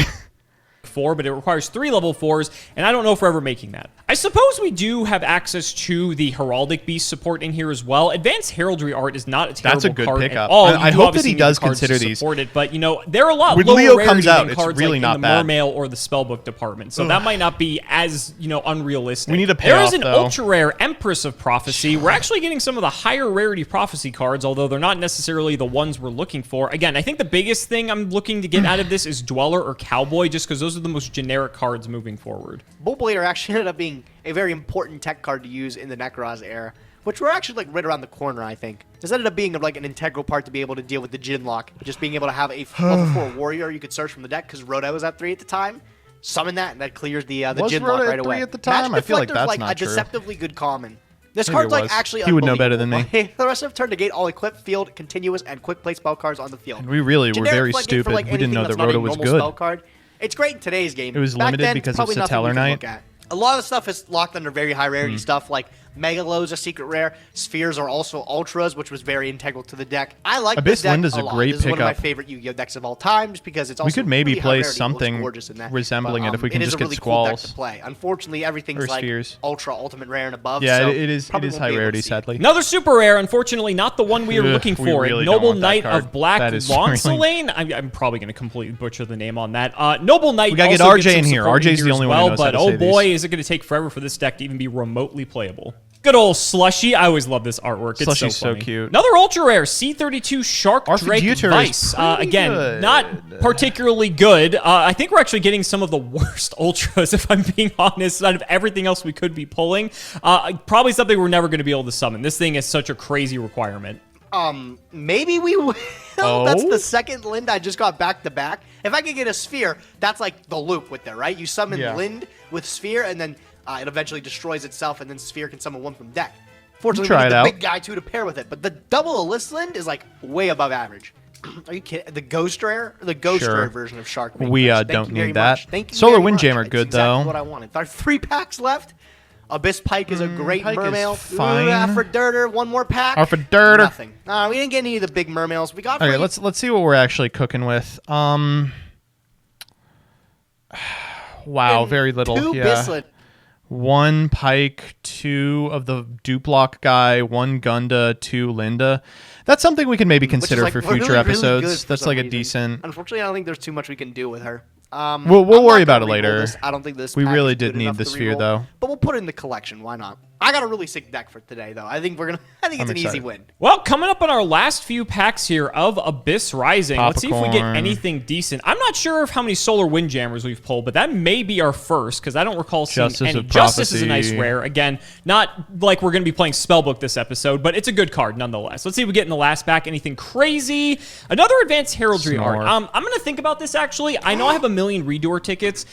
4, but it requires 3 level 4s, and I don't know if we're ever making that. I suppose we do have access to the Heraldic Beast support in here as well. Advanced Heraldry Art is not a terrible That's a good card pickup. at all. I You hope that obviously he need does the cards consider to these. support it, but, you know, there are a lot When lower Leo rarity comes out, than it's cards really like not in the bad. Mermail or the Spellbook department, so that might not be as, you know, unrealistic. We need a There is payoff, an though. ultra rare Empress of Prophecy. We're actually getting some of the higher rarity Prophecy cards, although they're not necessarily the ones we're looking for. Again, I think the biggest thing I'm looking to get out of this is Dweller or Cowboy, just because those are the most generic cards moving forward. Bullblader actually ended up being a very important tech card to use in the Necroz era. which were actually like right around the corner, I think. This ended up being like an integral part to be able to deal with the Jin lock. Just being able to have a level 4 warrior you could search from the deck, because Rhoda was at 3 at the time. Summon that, and that clears the Jin lock right away. Was Rhoda at 3 at the time? I feel like that's not a true. deceptively good common. This Maybe card's it like was. actually He would know better than me. The rest of turn negate all equipped, field, continuous, and quick play spell cards on the field. And we really were very Floodgate stupid. for, like, We didn't know anything that that's not Rhoda a was normal good. spell card. It's great in today's game. It was Back limited then, because of probably nothing we Satellar could Knight. look at. A lot of the stuff is locked under very high rarity stuff, like Megalo's a secret rare. Spheres are also ultras, which was very integral to the deck. I like Abyss this deck Linda's a a lot. great This is one of my pickup. favorite Yu-Gi-Oh decks of all time, just because it's also We could maybe really high play rarity. It looks something gorgeous in that. resembling it if we can it is just a get really cool deck squalls. to play. Unfortunately, everything's Or like spheres. ultra, ultimate rare, and above. Yeah, so it is probably won't high be able to rarity, see it. sadly. Another super rare, unfortunately not the one we are Ugh, looking we for. really don't Noble want that Knight card. of Black That is really- Lonsolane. I'm probably going to completely butcher the name on that. Noble Knight. We gotta get also RJ gets some in here. support RJ's the as only one who well, knows how but to oh say boy, these. is it going to take forever for this deck to even be remotely playable. Good old Slushy. I always love this artwork. It's Slushy's so so funny. cute. Another ultra rare C32 Shark Drake Arthur is Vice. pretty Again, good. not particularly good. I think we're actually getting some of the worst ultras, if I'm being honest, out of everything else we could be pulling. Probably something we're never going to be able to summon. This thing is such a crazy requirement. Maybe we will. Oh? That's the second Lind I just got back to back. If I could get a sphere, that's like the loop with there, right? You summon Yeah. Lind with sphere, and then it eventually destroys itself, and then sphere can summon one from deck. Fortunately, Try we it need the out. big guy too to pair with it. But the double Alyss Lind is like way above average. Are you kidding? The Ghost Rare, Sure. Rare version of Shark. We Thank don't you very need that. much. Thank you Solar very Windjammer, much. good That's exactly though. what I wanted. Our 3 packs left. Abyss Pike is a great Pike is mermail. fine. Aphrodurter, one more pack. Aphrodurter. Nothing. We didn't get any of the big mermails. We got. Okay, free- let's see what we're actually cooking with. Wow, very little. 2 Yeah. Bislet. 1 Pike, 2 of the Duplock guy, 1 Gunda, 2 Linda. That's something we can maybe Which is, consider like, for really, future really good episodes. for That's some like a reason. decent. Unfortunately, I don't think there's too much we can do with her. We'll I'm worry not about it gonna re-roll later. this. I don't think this. We pack really is did good need enough the to sphere, re-roll, though. But we'll put it in the collection. Why not? I got a really sick deck for today, though. I think we're gonna. I think it's I'm an easy excited. win. Well, coming up on our last few packs here of Abyss Rising. Let's see if we get Popcorn. anything decent. I'm not sure of how many Solar Windjammers we've pulled, but that may be our first, because I don't recall seeing Justice any. of Justice is a nice Prophecy. rare. Again, not like we're going to be playing Spellbook this episode, but it's a good card nonetheless. Let's see if we get in the last pack anything crazy. Another Advanced Heraldry Snore. art. I'm going to think about this, actually. I know I have a million Redoer tickets.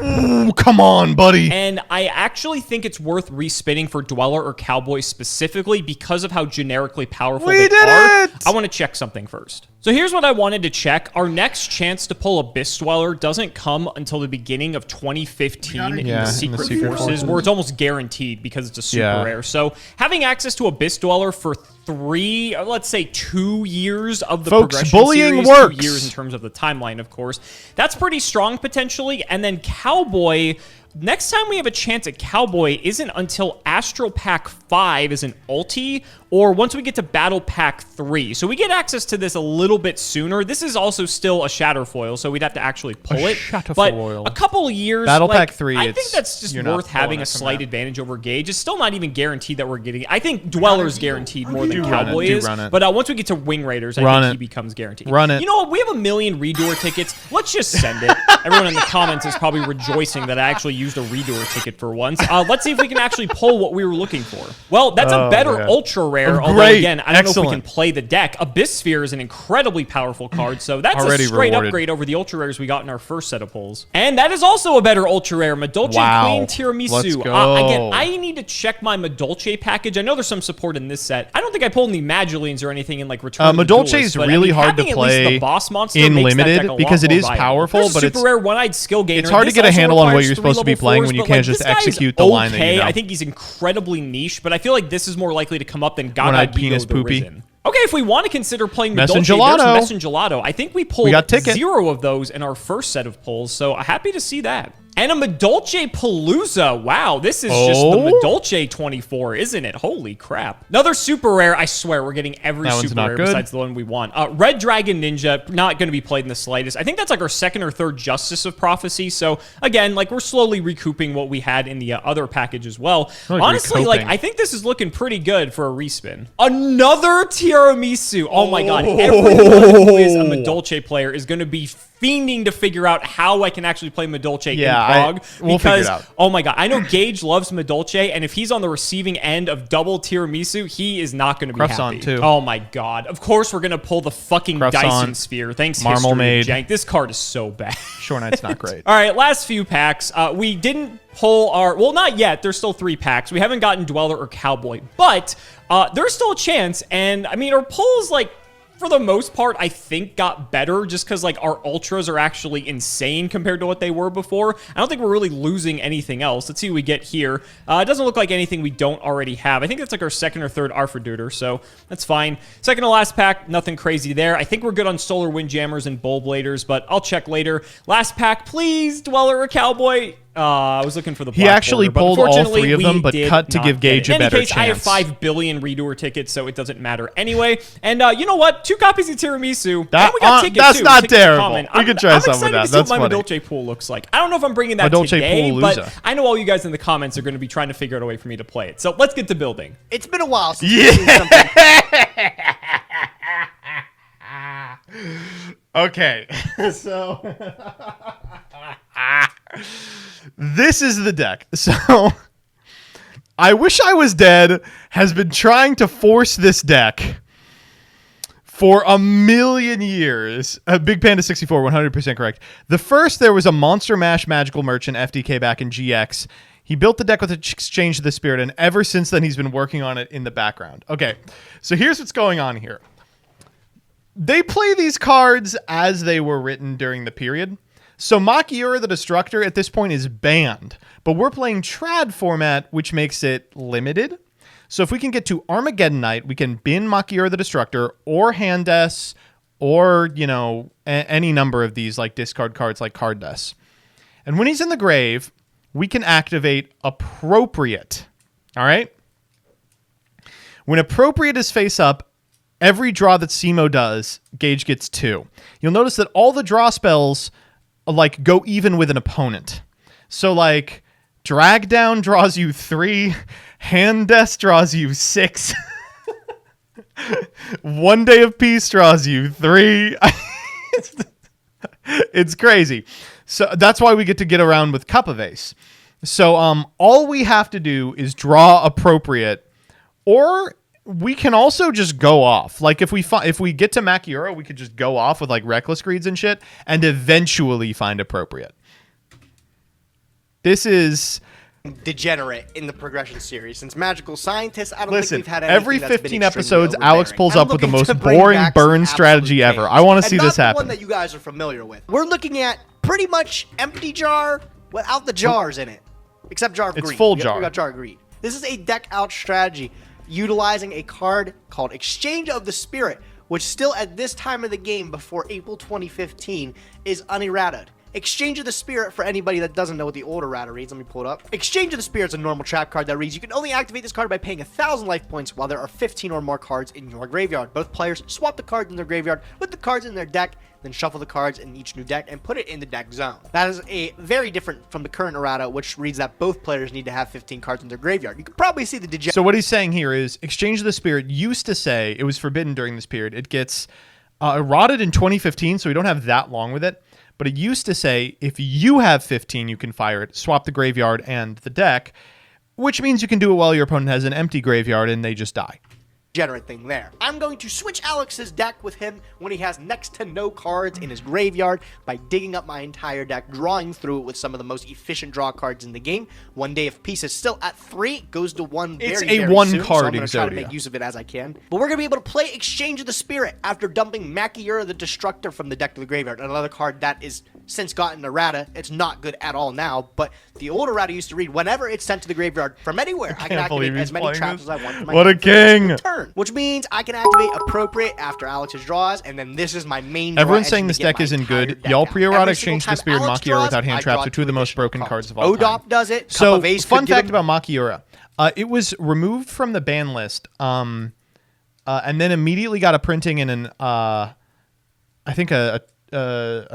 Oh, come on, buddy. And I actually think it's worth respinning for Dweller or Cowboy specifically because of how generically powerful We they did are. it! I want to check something first. So here's what I wanted to check. Our next chance to pull Abyss Dweller doesn't come until the beginning of 2015 in Yeah, the in the Secret Secret Forces, Forces. where it's almost guaranteed because it's a super Yeah. rare. So having access to Abyss Dweller for 3, let's say 2 years of the Folks, progression bullying series, works. 2 years in terms of the timeline, of course. That's pretty strong potentially. And then Cowboy, next time we have a chance at Cowboy isn't until Astral Pack 5 is an ulti, or once we get to Battle Pack 3. So we get access to this a little bit sooner. This is also still a Shatterfoil, so we'd have to actually pull it. But Shatterfoil. a couple of years, Battle like, Pack 3, I think that's just you're not worth having pulling a it from slight there. advantage over Gauge. It's still not even guaranteed that we're getting it. I think Dweller's guaranteed more than Do run it, Cowboy do is. run it. But once we get to Wing Raiders, I Run think it. he becomes guaranteed. Run it. You know what? We have a million Redoer tickets. Let's just send it. Everyone in the comments is probably rejoicing that I actually used a Redoer ticket for once. Let's see if we can actually pull what we were looking for. Well, that's a better man. ultra rare. Oh, Although great. again, I don't know if we can Excellent. play the deck. Abyss Sphere is an incredibly powerful card, so that's Already a straight rewarded. upgrade over the ultra rares we got in our first set of pulls. And that is also a better ultra rare, Madolche Wow. Queen Tiramisu. Let's go. Again, I need to check my Madolche package. I know there's some support in this set. I don't think I pulled any Magdalenes or anything in like Return of the Madolche Duelist, is but, really hard having to at least play the boss monster in makes that limited deck a lot because it more is viable. powerful, There's a but super it's- rare one-eyed skill gainer. it's hard to This get a also handle on what requires you're 3 supposed to be level playing 4s, when you but, can't like, just this guy is execute the line that you okay. know. I think he's incredibly niche, but I feel like this is more likely to come up than One-eyed Gaga penis the poopy. Risen. Okay, if we want to consider playing Mess Madolche, and there's Gelato. Mess and Gelato. I think we pulled got ticket. 0 of those in our first set of pulls, so happy to see that. And a Madolche Palooza. Wow, this is just the Oh? Madolche 24, isn't it? Holy crap. Another super rare. I swear, we're getting every That one's super not rare good. besides the one we want. Red Dragon Ninja, not going to be played in the slightest. I think that's like our second or third Justice of Prophecy. So, again, like we're slowly recouping what we had in the other package as well. Like Honestly, like recouping. I think this is looking pretty good for a respin. Another Tiramisu. Oh my god. Everyone who is a Madolche player is going to be fiending to figure out how I can actually play Madolche in Yeah, prog. we'll figure it out. Oh my god, I know Gage loves Madolche, and if he's on the receiving end of double tiramisu, he is not going to be Croissant, happy. too. Oh my god. Of course we're going to pull the fucking Croissant, Dyson Sphere. Thanks, Marmalade. History of Jank. This card is so bad. Short Knight's not great. All right, last few packs. We didn't pull our... Well, not yet. There's still 3 packs. We haven't gotten Dweller or Cowboy, but there's still a chance, and, I mean, our pulls, like, for the most part, I think got better just because, like, our ultras are actually insane compared to what they were before. I don't think we're really losing anything else. Let's see what we get here. It doesn't look like anything we don't already have. I think that's like our second or third Arthur, so that's fine. Second to last pack, nothing crazy there. I think we're good on Solar Windjammers and Bullbladers, but I'll check later. Last pack, please, Dweller or Cowboy. I was looking for the black He actually border, but pulled all unfortunately, 3 of them, we but did cut to not give get Gage it. a In any better case, I have chance. 5 billion redoer tickets, so it doesn't matter anyway. And you know what? 2 copies of tiramisu. That- and we got tickets, that's too. not Tickets are terrible. common. We could try I'm some with excited that. to see That's what my funny. Madolche pool looks like. I don't know if I'm bringing that Madolche today, pool but loser. I know all you guys in the comments are going to be trying to figure out a way for me to play it. So let's get to building. It's been a while since we've seen something. Okay, so this is the deck. So I Wish I Was Dead has been trying to force this deck for a million years. Big Panda 64, 100% correct. The first, there was a Monster Mash Magical Merchant FDK back in GX. He built the deck with Exchange of the Spirit, and ever since then, he's been working on it in the background. Okay, so here's what's going on here. They play these cards as they were written during the period. So Makiura the Destructor at this point is banned, but we're playing Trad format, which makes it limited. So if we can get to Armageddon Knight, we can bin Makiura the Destructor or Handes or, you know, any number of these like discard cards like Card Des. And when he's in the grave, we can activate Appropriate. All right? When Appropriate is face up, every draw that Simo does, Gage gets 2. You'll notice that all the draw spells like go even with an opponent. So like Drag Down draws you 3, Hand Death draws you 6. One Day of Peace draws you 3. It's crazy. So that's why we get around with Cup of Ace. So all we have to do is draw Appropriate, or we can also just go off. Like if we get to Makiura, we could just go off with like Reckless Greeds and shit and eventually find Appropriate. This is degenerate in the progression series. Since Magical Scientists, I don't Listen, think we've had anything every that's been 15 extremely episodes, overbearing. Alex pulls I'm up with the looking most to bring boring back burn some strategy absolute ever. chaos. I want to see And this not the happen. one that you guys are familiar with. We're looking at pretty much empty jar without the jars in it, except Jar of Greed. It's full We jar. got Jar of Greed. This is a deck out strategy utilizing a card called Exchange of the Spirit, which still at this time of the game before April 2015 is unerrated. Exchange of the Spirit, for anybody that doesn't know what the old errata reads, let me pull it up. Exchange of the Spirit is a normal trap card that reads, you can only activate this card by paying 1,000 life points while there are 15 or more cards in your graveyard. Both players swap the cards in their graveyard with the cards in their deck, then shuffle the cards in each new deck and put it in the deck zone. That is a very different from the current errata, which reads that both players need to have 15 cards in their graveyard. You can probably see the So what he's saying here is Exchange of the Spirit used to say it was forbidden during this period. It gets errated in 2015, so we don't have that long with it. But it used to say if you have 15, you can fire it, swap the graveyard and the deck, which means you can do it while your opponent has an empty graveyard and they just die. Degenerate thing there. I'm going to switch Alex's deck with him when he has next to no cards in his graveyard by digging up my entire deck, drawing through it with some of the most efficient draw cards in the game. One Day of Peace is still at 3, goes to 1 It's very, a very one soon, card so I'm going to try to Exodia. make use of it as I can. But we're going to be able to play Exchange of the Spirit after dumping Makiura the Destructor from the deck to the graveyard. Another card that is since gotten errata. It's not good at all now, but the old errata used to read whenever it's sent to the graveyard from anywhere, I can can't believe activate he's as many playing traps this. as I want. For my What a king! turn, which means I can activate Appropriate after Alex's draws, and then this is my main draw Everyone's engine saying to this get deck my isn't entire good. deck Y'all out. pre-errata Every Exchange single the Spirit and time Alex Makiura draws, without hand I traps draw are two of the most additional broken cards of all time. ODOP does it. Cup So, of Ace fun could give fact him- about Makiura. It was removed from the ban list and then immediately got a printing in an, I think an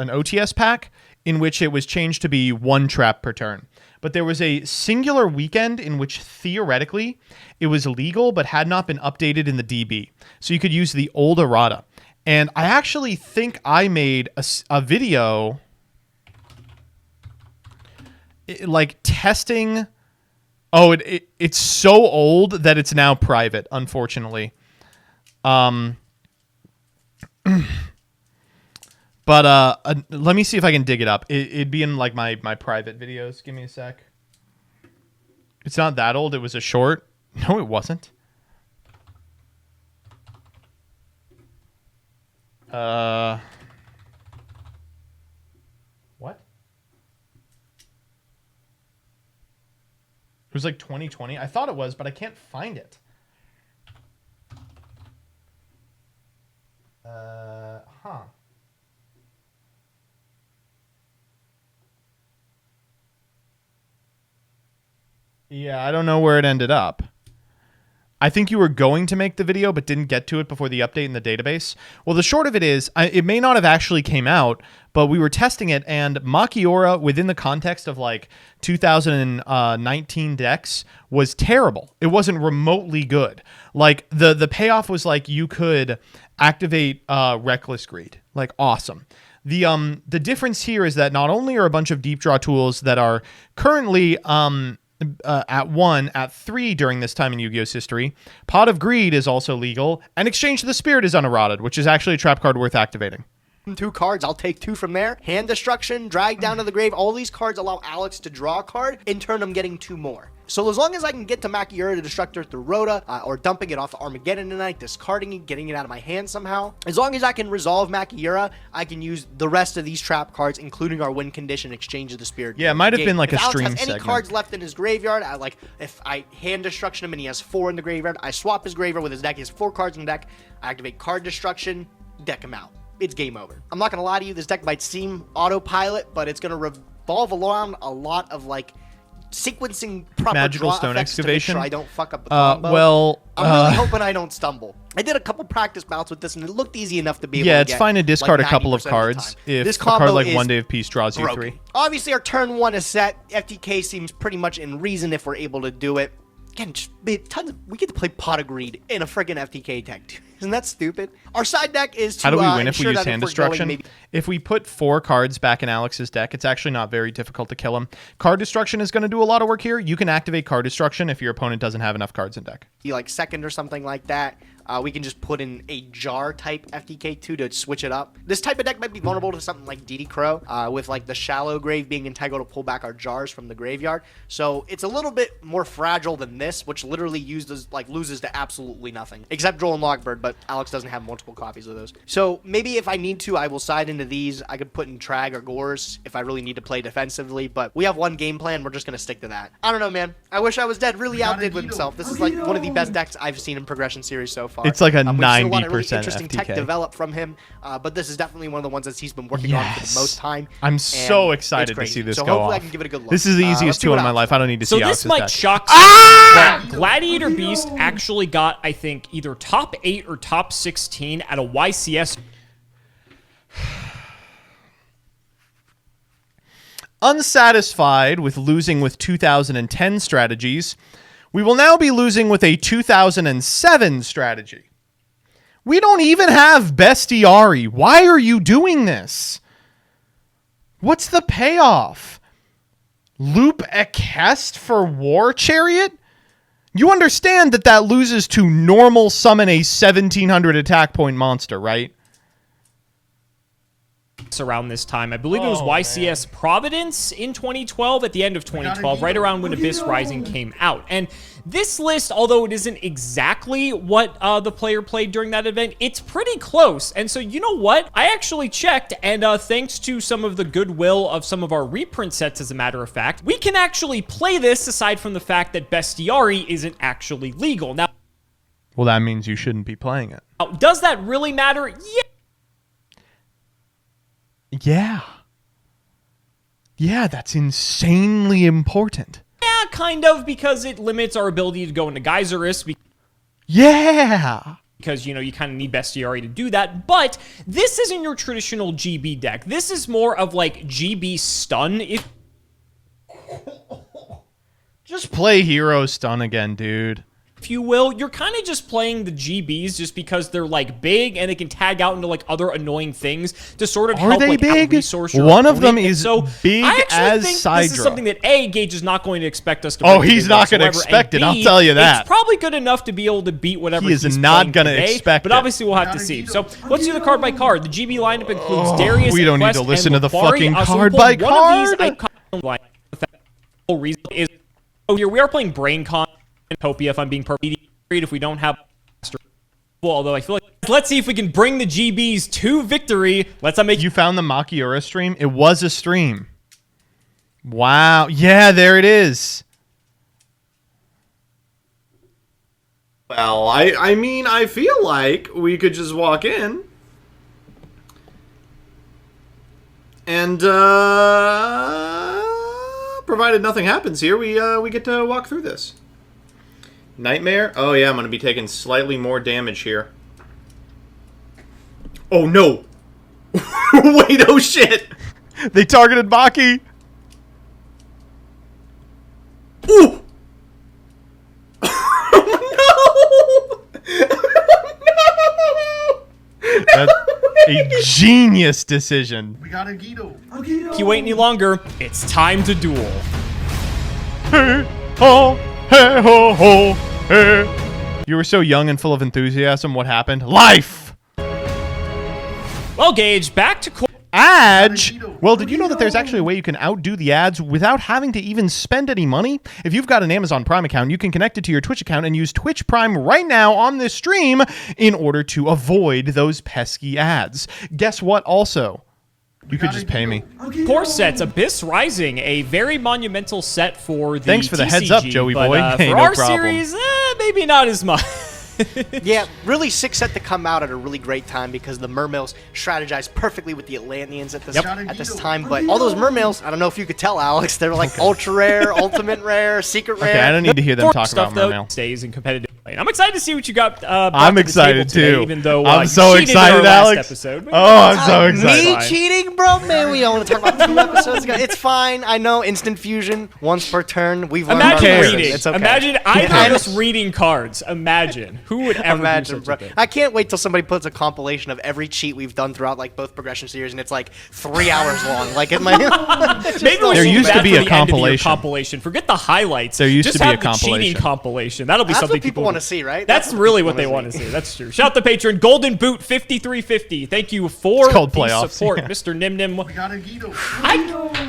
OTS pack in which it was changed to be 1 trap per turn. But there was a singular weekend in which theoretically it was legal but had not been updated in the DB. So you could use the old errata. And I actually think I made a video like testing. Oh, it's so old that it's now private, unfortunately. But let me see if I can dig it up. It'd be in like my private videos. Give me a sec. It's not that old. It was a short. No, it wasn't. What? It was like 2020. I thought it was, but I can't find it. Huh. Yeah, I don't know where it ended up. I think you were going to make the video, but didn't get to it before the update in the database. Well, the short of it is, it may not have actually came out, but we were testing it, and Machiura, within the context of like 2019 decks, was terrible. It wasn't remotely good. Like, the payoff was like you could activate Reckless Greed. Like, awesome. The difference here is that not only are a bunch of deep draw tools that are currently at 1, at 3 during this time in Yu-Gi-Oh's history, Pot of Greed is also legal, and Exchange of the Spirit is uneroded, which is actually a trap card worth activating. 2 cards, I'll take 2 from there. Hand Destruction, Drag Down to the Grave, all these cards allow Alex to draw a card. In turn, I'm getting 2 more. So as long as I can get to Machiura the Destructor through Rhoda, or dumping it off Armageddon tonight, discarding it, getting it out of my hand somehow, as long as I can resolve Machiura, I can use the rest of these trap cards, including our win condition, Exchange of the Spirit. Yeah, it might have been like if a Alex stream has any segment. cards left in his graveyard, if I Hand Destruction him and he has 4 in the graveyard, I swap his graveyard with his deck. He has 4 cards in the deck. I activate Card Destruction, deck him out. It's game over. I'm not gonna lie to you, this deck might seem autopilot, but it's gonna revolve around a lot of like sequencing proper Magical draw Stone effects Excavation. to make sure I don't fuck up the combo. Well, I'm really hoping I don't stumble. I did a couple practice bouts with this, and it looked easy enough to be able to yeah, get, it's fine to discard like, a couple of 90% cards the time. if This a card combo like is One Day of Peace draws you broken. 3. Obviously, our turn 1 is set. FTK seems pretty much in reason if we're able to do it. Again, we get to play Pot of Greed in a friggin' FTK deck, dude. Isn't that stupid? Our side deck is to How do we win if we ensure use that Hand we're going Destruction? maybe- If we put 4 cards back in Alex's deck, it's actually not very difficult to kill him. Card Destruction is going to do a lot of work here. You can activate Card Destruction if your opponent doesn't have enough cards in deck. be like second or something like that. We can just put in a jar type FTK2 to switch it up. This type of deck might be vulnerable to something like DD Crow, with like the Shallow Grave being integral to pull back our jars from the graveyard. So it's a little bit more fragile than this, which literally loses to absolutely nothing. Except Droll and Logbird, but Alex doesn't have multiple copies of those. So maybe if I need to, I will side into these. I could put in Trag or Gores if I really need to play defensively, but we have one game plan. We're just going to stick to that. I don't know, man. I wish I was dead. Really outdid with himself. This is like one of the best decks I've seen in Progression Series so far. It's like a We've seen a lot of 90% really interesting tech FTK. develop from him, but this is definitely one of the ones that he's been working on for the most time. I'm so and excited it's to crazy. see this so go hopefully off. I can give it a good look. This is the Let's easiest see tool what in my Alex life. I don't need to So see this Alex's might deck. shock some, but Gladiator Beast actually got, I think, either top 8 or top 16 at a YCS. Unsatisfied with losing with 2010 strategies, we will now be losing with a 2007 strategy. We don't even have Bestiari. Why are you doing this? What's the payoff? Loop Ekest for War Chariot? You understand that loses to normal summon a 1700 attack point monster, right? Around this time, I believe it was YCS Providence in 2012, at the end of 2012, right around when Abyss Rising came out. And this list, although it isn't exactly what the player played during that event, it's pretty close. And so, you know what? I actually checked, and thanks to some of the goodwill of some of our reprint sets, as a matter of fact, we can actually play this, aside from the fact that Bestiari isn't actually legal. Now, well, that means you shouldn't be playing it. does that really matter? Yeah. Yeah, that's insanely important. Yeah, kind of, because it limits our ability to go into Geyserist. Yeah! Because, you know, you kind of need Bestiari to do that. But this isn't your traditional GB deck. This is more of like GB stun. Just play Hero Stun again, dude. if you will. You're kind of just playing the GBs just because they're like big and they can tag out into like other annoying things to sort of help like out-resource your One of them opponent. is so big I actually as think Sidra. this is something that A, Gage is not going to expect us to Oh, bring he's in not going to whatsoever, expect and it, I'll B, tell you that. It's probably good enough to be able to beat whatever He is he's not going to expect but it. obviously we'll have to see. So let's do the card by card. The GB lineup includes Darius, we don't need Quest, to listen and to the Lafari. fucking So card we'll by pull one of these card. iconic lines. The whole reason is here we are playing BrainCon and Topia, if I'm being perfectly if we don't have although I feel like let's see if we can bring the GBs to victory. Let's not make you found the Makiura stream? It was a stream. Wow. Yeah, there it is. Well, I mean, I feel like we could just walk in and provided nothing happens here, we get to walk through this. Nightmare? Oh yeah, I'm going to be taking slightly more damage here. Oh no! Wait, oh shit! They targeted Maki! Ooh! That's a genius decision. We got a Guido. If you wait any longer, it's time to duel. Hey, ho, hey, ho, ho, hey. You were so young and full of enthusiasm. What happened? Life! Well, Gage, back to Adge! Well, did you know that there's actually a way you can outdo the ads without having to even spend any money? If you've got an Amazon Prime account, you can connect it to your Twitch account and use Twitch Prime right now on this stream in order to avoid those pesky ads. Guess what also? You could just pay me. Core sets, Abyss Rising, a very monumental set for the Thanks for the TCG, heads up, Joey but, boy. Hey, for no our problem. series, maybe not as much. Yeah, really sick set to come out at a really great time because the Mermails strategized perfectly with the Atlanteans at this time. But all those Mermails, I don't know if you could tell, Alex, they're like ultra rare, ultimate rare, secret rare. Okay, I don't need to hear them talk stuff, about Mermail. Though, stays in competitive play. And I'm excited to see what you got. I'm excited too. Even though I'm you so cheated in our excited, last Alex. episode. Oh, I'm so excited. Me cheating, bro? Man, we don't want to talk about 2 episodes ago. It's fine. I know instant fusion once per turn. We've learned Imagine our reading. lessons. It's okay. Imagine either of us reading cards. Imagine who would ever do such bro. a thing. I can't wait till somebody puts a compilation of every cheat we've done throughout like both progression series, and it's like 3 hours long. Like it might. Maybe we There should do used that to be for a the end of the year compilation. compilation. Forget the highlights. There used Just to be have a the cheating compilation. compilation. That'll be That's something what people want to see, right? That's really what they want to see. That's true. Shout out the patron, Golden Boot 5350. Thank you for It's called the playoffs, support, yeah. Mr. Nim Nim. We got a Guido.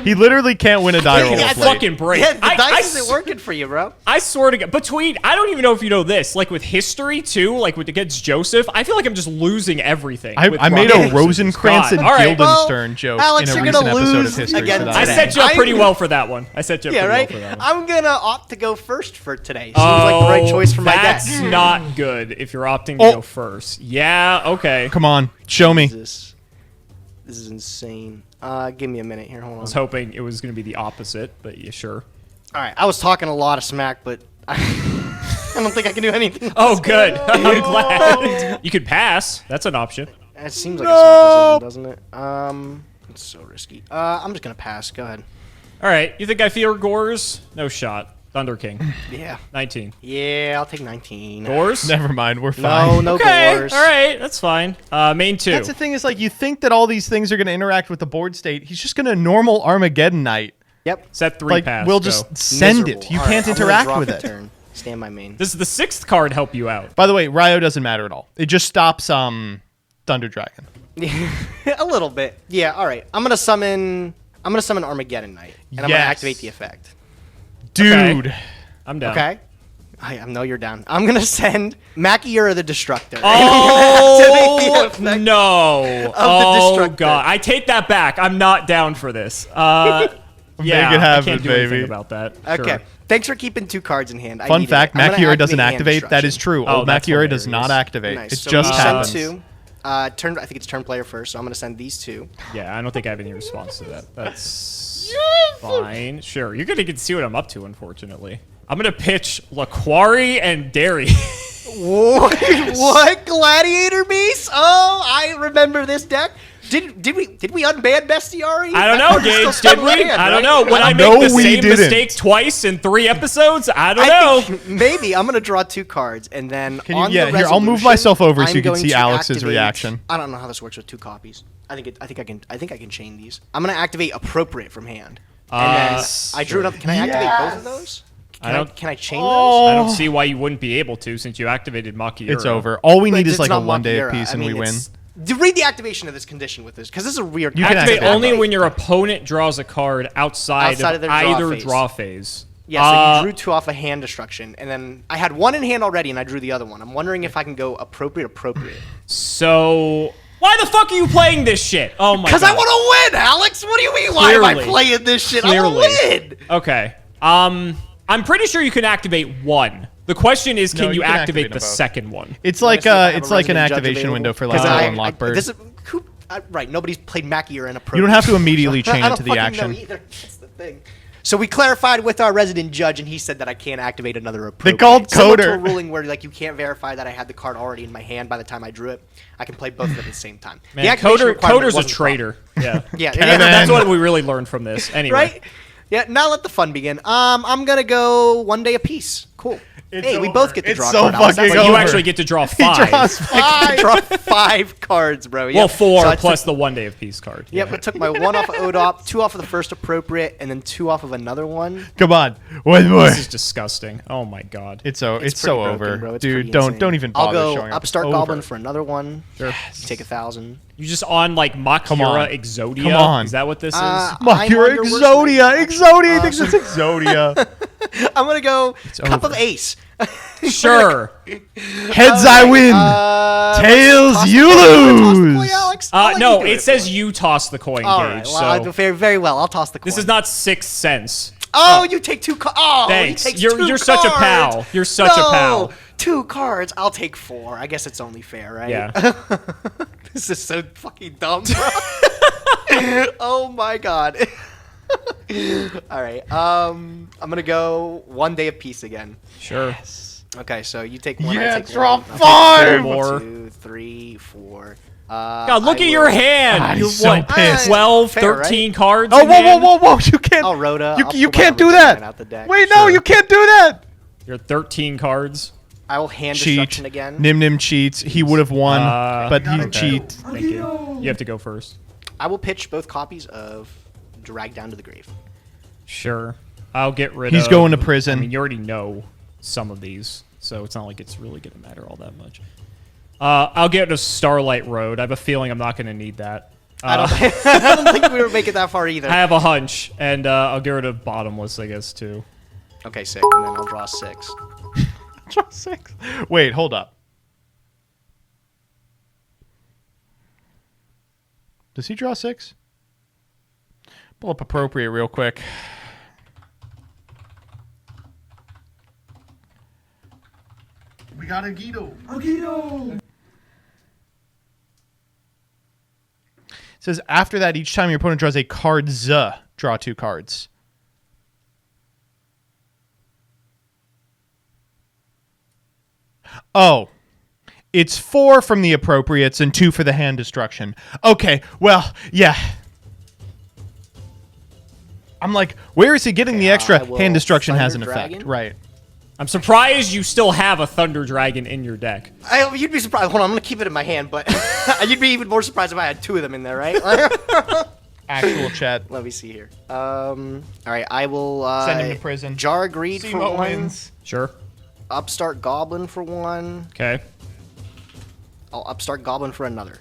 He literally can't win a die roll. Yeah, of late. fucking break. Yeah, the I dice isn't working for you, bro. I swear to God, between I don't even know if you know this. Like with history too, like with against Joseph, I feel like I'm just losing everything. with I made rock, a paper, Rosencrantz scissors. and God. All right, Guildenstern joke Alex, in a you're recent gonna episode lose of history. again so I that's set you up pretty well for that one. I set you up Yeah, pretty right. well for that one. I'm gonna opt to go first for today. Seems like the right choice for my deck. That's not good if you're opting to go first. Yeah, okay. Come on, show me. This is insane. Give me a minute here. Hold on. I was hoping it was going to be the opposite, but yeah, sure. All right, I was talking a lot of smack, but I don't think I can do anything. Oh, good. I'm glad. You could pass. That's an option. It seems like a smart decision, doesn't it? It's so risky. I'm just gonna pass. Go ahead. All right. You think I fear Gores? No shot. Thunder King. Yeah. 19. Yeah, I'll take 19. Gores? Never mind, we're fine. No Okay. Gores. All right. That's fine. Main 2. That's the thing is like you think that all these things are going to interact with the board state. He's just going to normal Armageddon night. Yep. Set 3 Like pass. we'll go. just send Miserable. it. You All right, can't I'm gonna interact drop with a it. Turn. Stand by main. This is the 6th card help you out. By the way, Ryo doesn't matter at all. It just stops Thunder Dragon. A little bit. Yeah. All right. I'm gonna summon Armageddon Knight, and I'm gonna Yes. activate the effect. Dude. Okay. I'm down. Okay. I know you're down. I'm gonna send Makiura the Destructor. Oh Activate the effect no! the Oh Destructor. god! I take that back. I'm not down for this. Yeah, Make it I happen, can't do baby. anything about that. Okay. Sure. Thanks for keeping 2 cards in hand. I Fun needed fact, it. I'm gonna Makiura doesn't hand activate. That is destruction. true. Oh, Old that's Makiura does hilarious. not activate. Nice. It So just we happens. send 2. I think it's turn player first, so I'm gonna send these 2. Yeah, I don't think I have any response to that. That's fine. Sure, you're gonna get to see what I'm up to. Unfortunately, I'm gonna pitch Laquari and Darius. What? Gladiator Beast? Oh, I remember this deck. Did we unban Bestiari? I don't know, Gage. Did we? I don't know. Would I No, make the we same didn't. mistake twice in 3 episodes? I don't know. think maybe I'm gonna draw 2 cards, and then Can you? on Yeah, the here I'll move resolution, myself over so I'm you can going see to Alex's activate- reaction. I don't know how this works with 2 copies. I think I can chain these. I'm gonna activate appropriate from hand, and then I drew another. Can I activate both of those? Can I chain those? I don't see why you wouldn't be able to since you activated Makiura. It's over. All we But need is it's like a not 1 day Makiura. apiece, and we win. Read the activation of this condition with this, because this is a weird. You can Activate activate only both. when your opponent draws a card outside of their either phase. draw phase. Yeah, so you drew 2 off a hand destruction, and then I had 1 in hand already, and I drew the other one. I'm wondering if I can go appropriate. So why the fuck are you playing this shit? Oh my god. Because I want to win, Alex. What do you mean? Why am I playing this shit? I want to win. Okay. I'm pretty sure you can activate 1. The question is, can you activate the second one? It's like an activation window for like a unlock bird. Right, nobody's played Makiura in a pro. You don't have to immediately chain I it to the don't fucking action. know either. That's the thing. So we clarified with our resident judge, and he said that I can't activate another appropriate. They called Similar to a Coder. ruling where like you can't verify that I had the card already in my hand by the time I drew it. I can play both of them at the same time. Man, the activation requirement Coder's a wasn't traitor. Yeah. Yeah, That's what we really learned from this. Anyway. Right? Yeah, now let the fun begin. I'm gonna go 1 day apiece. Cool. Hey, we both get to draw a card. But you actually get to draw 5. I get to draw 5 cards, bro. Well, Yep. 4 So I plus took- the 1 day of peace card. Yep, I took my 1 off of ODOP, 2 off of the first appropriate, and then 2 off of another one. Come on, one more. This is disgusting. Oh my god. It's so pretty over, broken, bro. It's dude. pretty Don't insane. even bother I'll go showing up. Upstart Over. Goblin for another one. Sure. You take 1,000. You just on like Come Makiura on. Exodia? Come on. Is that what this is? Makiura Exodia. Exodia thinks it's Exodia. I'm gonna go Cup over. of Ace. Sure. Heads I win. Tails you lose. No, it says you toss the coin, All Gage. right, well, I'll do So very, very well. I'll toss the coin. this is not 6 cents. Oh, you take 2 cards. Oh, Thanks. He takes You're 2 such a pal. cards. You're such a pal. 2 cards. I'll take 4. I guess it's only fair, right? Yeah. This is so fucking dumb, bro. Oh my god. All right. I'm gonna go 1 day of peace again. Sure. Okay, so you take 1. Yeah, I take draw 1. 5. 4. 2, 3, 4. God, look I at your will- hand. God, You're he's so what? pissed. 12, Fair, 13 right? cards. Oh, in whoa, whoa, hand? whoa, whoa! You can't. I'll Rhoda. I'll You pull my can't do Rhoda that. out the deck. Wait, no, you can't do that. You're 13 cards. I will hand Cheat. destruction again. Nim Nim cheats. He would have won, but he okay. cheat. Thank you. You have to go first. I will pitch both copies of Drag Down to the Grave. Sure. I'll get rid of... He's going to prison. I mean, you already know some of these, so it's not like it's really going to matter all that much. I'll get a Starlight Road. I have a feeling I'm not going to need that. I don't think we were making it that far either. I have a hunch, and I'll get rid of Bottomless, I guess, too. Okay, sick. And then I'll draw 6. Draw 6. Wait, hold up. Does he draw 6? Pull up appropriate real quick. We got a Guido. It says after that, each time your opponent draws a card, draw 2 cards. Oh. It's 4 from the appropriates and 2 for the hand destruction. Okay, well, yeah. I'm like, where is he getting the extra? Hand destruction has an Thunder effect. Dragon? Right. I'm surprised you still have a Thunder Dragon in your deck. You'd be surprised. Hold on, I'm going to keep it in my hand, but you'd be even more surprised if I had 2 of them in there, right? Actual chat. Let me see here. All right, I will Send him to prison. Jar Greed for Simo 1. wins. Sure. Upstart Goblin for 1. Okay. I'll Upstart Goblin for another.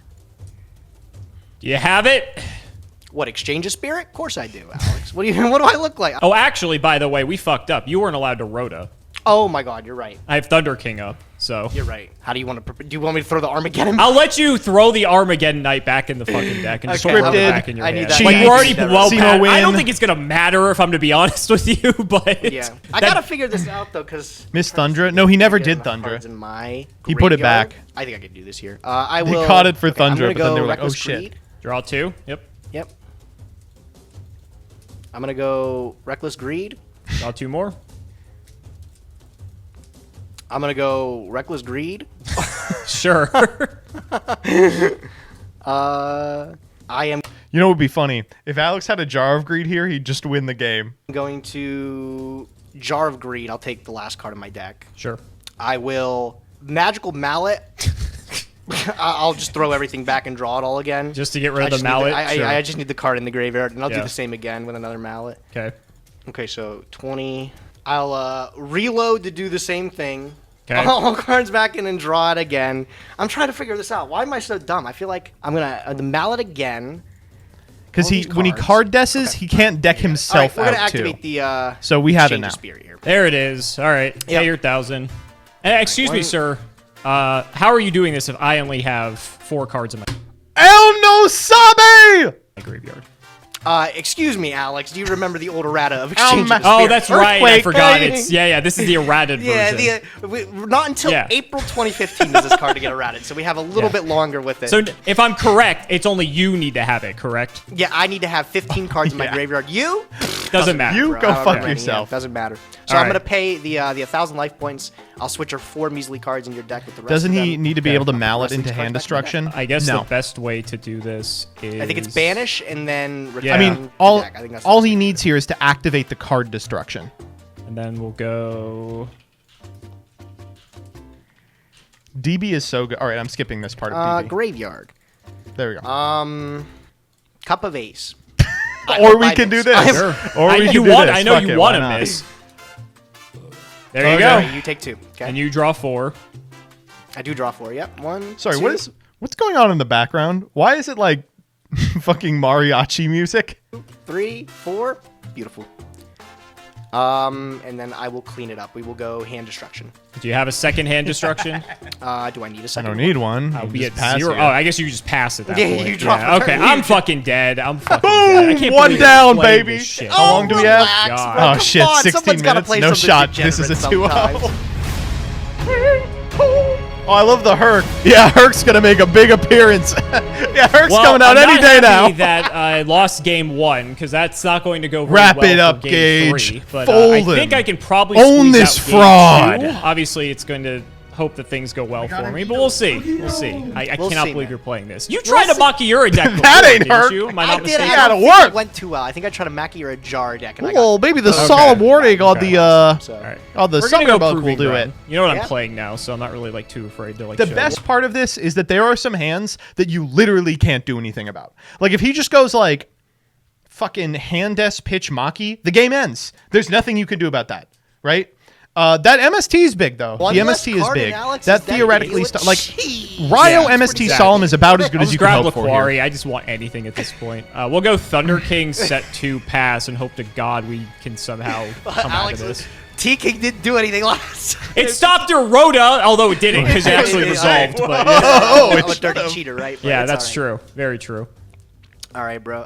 Do you have it? What, exchange a spirit? Of course I do, Alex. What do I look like? Oh, actually, by the way, we fucked up. You weren't allowed to Rhoda. Oh my god, you're right. I have Thunder King up, so... You're right. How do you want to... Do you want me to throw the Armageddon? I'll let you throw the Armageddon Knight back in the fucking deck and just Okay, throw it scripted. back in your I need hand. that. Like, we're already Cheat. well Simo past... I don't win. think it's going to matter if I'm to be honest with you, but... Yeah. I that- gotta figure this out, though, because... Miss Thundra? No, he never did Thundra. In my He put it graveyard. back. I think I can do this here. I They will... caught it for okay, I'm Thundra, gonna but then they go were like, oh, Reckless shit. Greed. Draw 2? Yep. Yep. I'm gonna go Reckless Greed. Draw 2 more. I'm gonna go Reckless Greed. Sure. I am You know what would be funny? If Alex had a Jar of Greed here, he'd just win the game. going to Jar of Greed. I'll take the last card of my deck. Sure. I will Magical Mallet. I'll just throw everything back and draw it all again. Just to get rid of the mallet? Sure. I just need the card in the graveyard, and I'll do Yeah. the same again with another mallet. Okay. Okay, so 20. I'll reload to do the same thing. Okay. All cards back in and draw it again. I'm trying to figure this out. Why am I so dumb? I feel like I'm gonna the mallet again. Because when he card desses, he can't deck himself All right, we're gonna out activate too. the. So we have it Change now. of Spirit here. There it is. All right. Yeah, your 1,000. Excuse me, sir. How are you doing this if I only have 4 cards in my El no sabe! graveyard? Excuse me, Alex. Do you remember the old errata of exchange? of the Oh, Spirit? that's right. I Earthquake. forgot. It's this is the errated version. Not until April 2015 does this card to get errated, so we have a little bit longer with it. So if I'm correct, it's only you need to have it, correct? Yeah, I need to have 15 cards in my graveyard. You? Doesn't matter. You bro. go I don't fuck have any. yourself. Yeah, doesn't matter. So All I'm right. gonna pay the 1,000 life points. I'll switch your 4 measly cards in your deck with the rest Doesn't of he them. need to be able to mallet Rest of into these hand cards back in destruction? I guess no. the best way to do this is... I think it's banish and then return. Yeah. I mean, the all deck. I think that's all he needs here is to activate the card destruction. And then we'll go... DB is so good. All right, I'm skipping this part of DB. Graveyard. There we go. Cup of Ace. Or we can do this. Sure. Or we can do this. I know Fuck you it, want why to not? miss. There you Okay, go. you take 2. Okay. And you draw 4. I do draw 4. Yep. 1. Sorry, 2, what's going on in the background? Why is it like fucking mariachi music? 3, 4. Beautiful. And then I will clean it up. We will go hand destruction. Do you have a second hand destruction? Do I need a I second? don't need one. I'll You be just at pass 0. here. Oh, I guess you just pass at that Yeah, point. you draw for Okay, turn. I'm fucking dead. I'm fucking Boom! dead. I can't One believe down, we're playing baby. this shit. How long do we have? relax, God. bro. Oh Come shit, on, 16 someone's gotta minutes. play No something shot. This is a degenerate 2-0. sometimes. Oh, I love the Herc. Yeah, Herc's gonna make a big appearance. Yeah, Herc's Well, coming out I'm any not day now. happy that I lost game 1 because that's not going to go very Wrap well it for up, game Gage. 3. But Fold I him. think I can probably Own squeeze this out game fraud. 2. Obviously, it's going to hope that things go well for me, but we'll see. We'll see. I We'll cannot see, believe man. you're playing this. You tried We'll a Makiura deck before, That ain't didn't Herc. you? Am I I not did. mistaken? I gotta don't think work. it went too well. I think I tried to Mackie or a jar deck, and I Well, got. maybe the Okay. solemn warning on Okay. the All right. on the We're gonna summer go bug will Proving do Ground. it. You know what Yeah. I'm playing now, so I'm not really like too afraid to like The show best you. part of this is that there are some hands that you literally can't do anything about. Like if he just goes like fucking hand desk pitch Maki, the game ends. There's nothing you can do about that, right? That MST is big though. One the less MST is card in big. Alex's That deck, theoretically dude. like Jeez. Ryo Yeah, MST exactly. Solemn is about as good I'll as just you can grab hope for Laquari. here. I just want anything at this point. We'll go Thunder King set 2 pass and hope to God we can somehow come out of this. T-King didn't do anything last. It stopped your Rhoda, although it didn't because it actually resolved. But Oh, I'm it a dirty should've. cheater, right? But yeah, it's that's all right. true. Very true. All right, bro.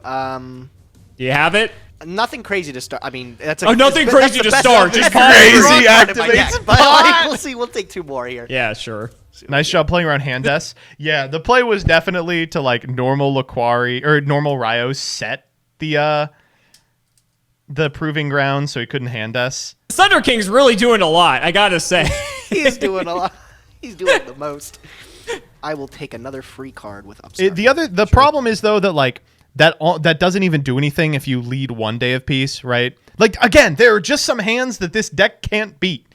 Do you have it? Nothing crazy to start. I mean, that's a, Oh, nothing that's crazy the to best- start, just that's the pause. best Crazy card in my activates deck. But like, we'll see. We'll take 2 more here. Yeah, sure. Nice job playing around hand desk. Yeah, the play was definitely to like normal Laquari or normal Ryo set the proving ground so he couldn't hand desk. Thunder King's really doing a lot, I gotta say. He's doing a lot. He's doing the most. I will take another free card with upstart. The problem is though that like that doesn't even do anything if you lead 1 day of peace, right? Like again, there are just some hands that this deck can't beat.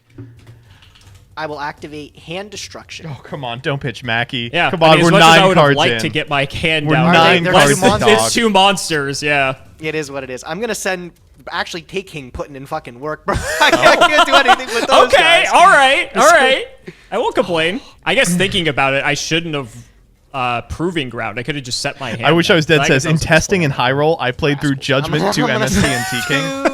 I will activate hand destruction. Oh come on, don't pitch Mackie. Yeah, come on, I mean, we're as much as I 9 would have cards liked in. to get my hand We're down. 9 They're cards two in, monsters. dog. It's 2 monsters, yeah. It is what it is. I'm gonna send actually T-King putting in fucking work, bro. I can't do anything with those Okay, guys. all right. I won't complain. I guess thinking about it, I shouldn't have proving ground. I could have just set my hand. I wish I was dead. guess Says I in was testing and high roll, I played through Judgment to I'm gonna MST and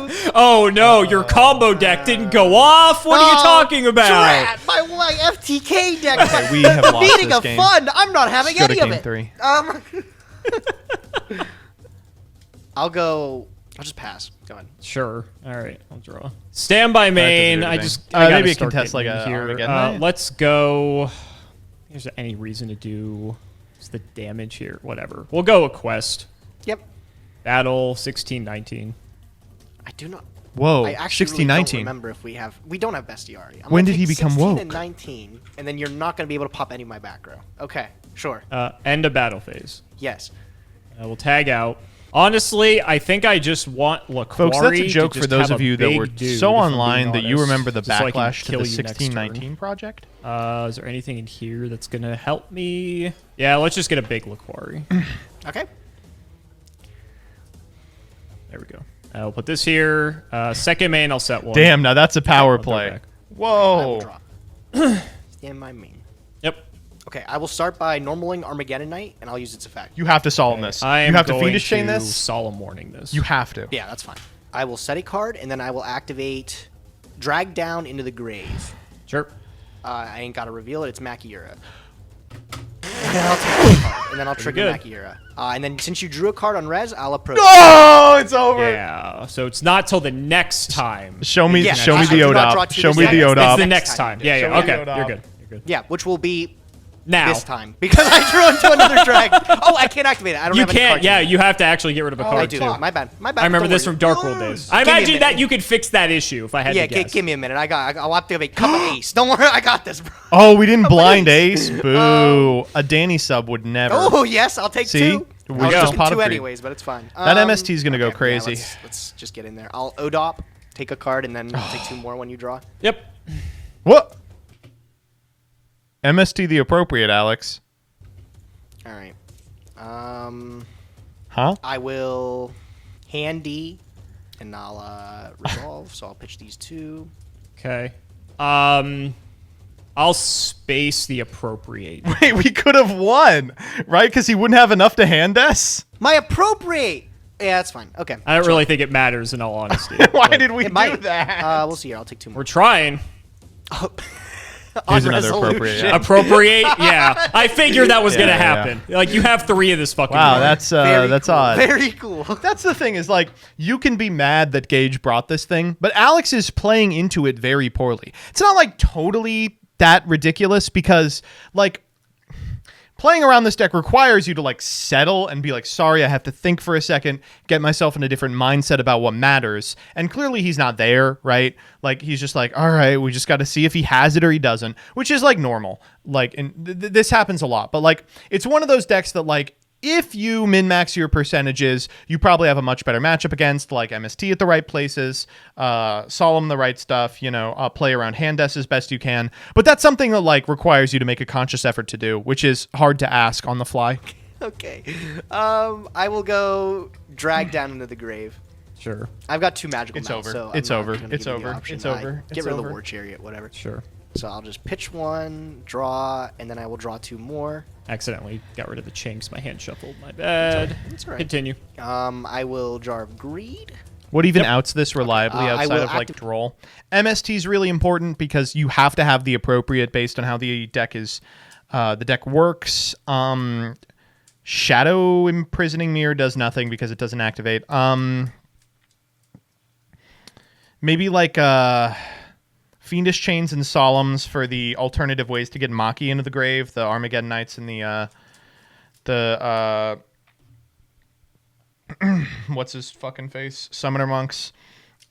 T-King. Oh no, your combo deck didn't go off. What are you talking about? Drat, my FTK deck. Okay, we have lost Meeting this of game. fun. I'm not having Let's go any to of game it. 3. I'll just pass. Go ahead. Sure. All right, I'll draw. Stand by main. I just maybe gotta it can start test getting like in a here. Armageddon. Let's go. Is there any reason to do? What's the damage here? Whatever. We'll go a quest. Yep. Battle 1619. I do not. Whoa, I actually 16, really 19. don't remember if we have. We don't have bestiary. I'm When gonna did he take become 16 woke? and 19, and then you're not going to be able to pop any of my back row. Okay, sure. End of battle phase. Yes. We'll tag out. Honestly, I think I just want Laquari. Folks, that's a joke to for just those have of a you that big were dude, so if I'm being online that you honest, remember the just so I can backlash to kill the you next 1619 turn. project. Is there anything in here that's gonna help me? Yeah, let's just get a big Laquari. Okay. There we go. I'll put this here. Second main, I'll set one. Damn, now that's a power I'll throw play. back. Whoa. Stand my main. Yep. Okay, I will start by normaling Armageddon Knight, and I'll use its effect. You have to solemn this. I am You have to going Fiendish Chain to this. Solemn Warning this. You have to. Yeah, that's fine. I will set a card, and then I will activate Drag Down into the Grave. Sure. I ain't got to reveal it. It's Makiura. And then I'll take a card, and then I'll trigger good. Makiura. And then since you drew a card on Res, I'll approach. Oh, it's over. Yeah. So it's not till the next time. Show me, Yeah, show me I the do not draw ODOP. two Show this me time. the It's ODOP. It's the next time. Yeah, Show yeah. me Okay. the ODOP. You're good. You're good. Yeah, which will be Now. this time because I drew into another drag. Oh, I can't activate it. I don't You have any can't. cards Yeah, in it. you have to actually get rid of a card I do. too. My bad. My bad. I remember Don't this worry. from Dark World days. I Give me a imagine that minute. you could fix that issue if I had Yeah, to guess. give me a minute. I'll activate Cup of Ace. Don't worry, I got this, bro. Oh, we didn't blind ace. Boo. A Danny sub would never. Oh yes, I'll take See? two. We I was just taking pot two of greed. anyways, but it's fine. That MST is gonna go okay, crazy. Yeah, let's just get in there. I'll ODOP, take a card, and then take two more when you draw. Yep. What? MST the appropriate, Alex. All right. Huh? I will handy, and I'll resolve. So I'll pitch these two. Okay. I'll space the appropriate. Wait, we could have won, right? Because he wouldn't have enough to hand us. My appropriate. Yeah, that's fine. Okay. I don't really think it matters in all honesty. Why but did we It do might. that? We'll see here. I'll take two more. We're trying. Here's On another appropriate. resolution. Yeah. Appropriate? Yeah. I figured that was Yeah, gonna yeah, happen. Like you have 3 of this fucking. Wow, board. that's Very cool. odd. Very cool. That's the thing is like you can be mad that Gage brought this thing, but Alex is playing into it very poorly. It's not like totally that ridiculous because like playing around this deck requires you to like settle and be like, sorry, I have to think for a second, get myself in a different mindset about what matters. And clearly he's not there, right? Like he's just like, all right, we just got to see if he has it or he doesn't, which is like normal. Like, and this happens a lot, but like it's one of those decks that like if you min-max your percentages, you probably have a much better matchup against like MST at the right places, Solemn the right stuff, you know, play around hand desk as best you can. But that's something that like requires you to make a conscious effort to do, which is hard to ask on the fly. Okay. I will go Drag Down into the Grave. Sure. I've got 2 magical It's mouths, over. so It's I'm not over. gonna It's give you the over. option. It's I over. Get It's rid of over. the War Chariot, whatever. Sure. So I'll just pitch 1, draw, and then I will draw 2 more. Accidentally got rid of the chinks. My hand shuffled. My bad. That's all right. Continue. I will Jar of Greed. What even outs this reliably I outside will of like Droll? MST is really important because you have to have the appropriate based on how the deck is, the deck works. Shadow Imprisoning Mirror does nothing because it doesn't activate. Maybe like Fiendish Chains and Solemns for the alternative ways to get Maki into the grave, the Armageddon Knights and the what's his fucking face? Summoner Monks.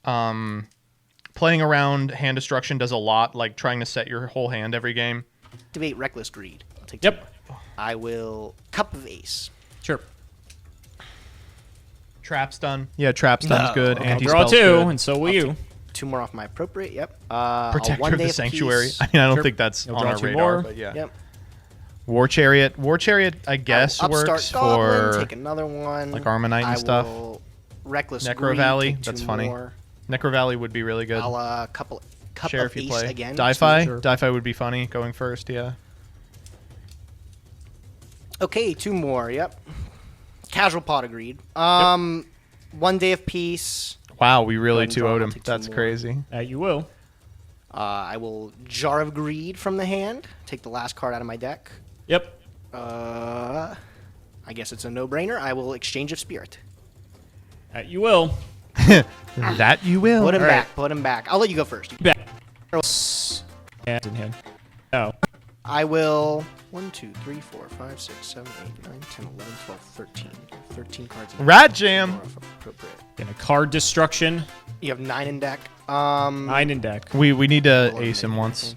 Playing around hand destruction does a lot, like trying to set your whole hand every game. Activate Reckless Greed. I'll take Yep. 2 more. I will Cup of Ace. Sure. Trap's done. Yeah, Trap's done's good. I'll Anti-spell's draw 2, good. and so will you. 2 more off my appropriate. Yep. Protector of the Sanctuary. I mean, I don't think that's You'll on draw our 2 radar, more. but yeah. Yep. War Chariot. War Chariot, I guess, Upstart works Goblin, for take another one. like Armanite and I stuff. will Reckless Necro Greed, Valley. take 2 That's funny. more. Necro Valley would be really good. I'll Cup Share of if you Ace play. again. Di-Fi. Sure. Di-Fi would be funny going first, yeah. Okay, 2 more. Yep. Casual Pot of Greed. 1 Day of Peace. Wow, we really Go ahead and 2-0'd draw. I'll him. take 2 That's more. crazy. You will. I will Jar of Greed from the hand. Take the last card out of my deck. Yep. I guess it's a no-brainer. I will Exchange of Spirit. You will. That you will. Put him All back. right. Put him back. I'll let you go first. Back. Hand in hand. Oh. I will 1, 2, 3, 4, 5, 6, 7, 8, 9, 10, 11, 12, 13. 13 cards. In Rat deck. Jam. More off of appropriate. And a card destruction. You have 9 in deck. 9 in deck. We need to I'll ace him eliminate once.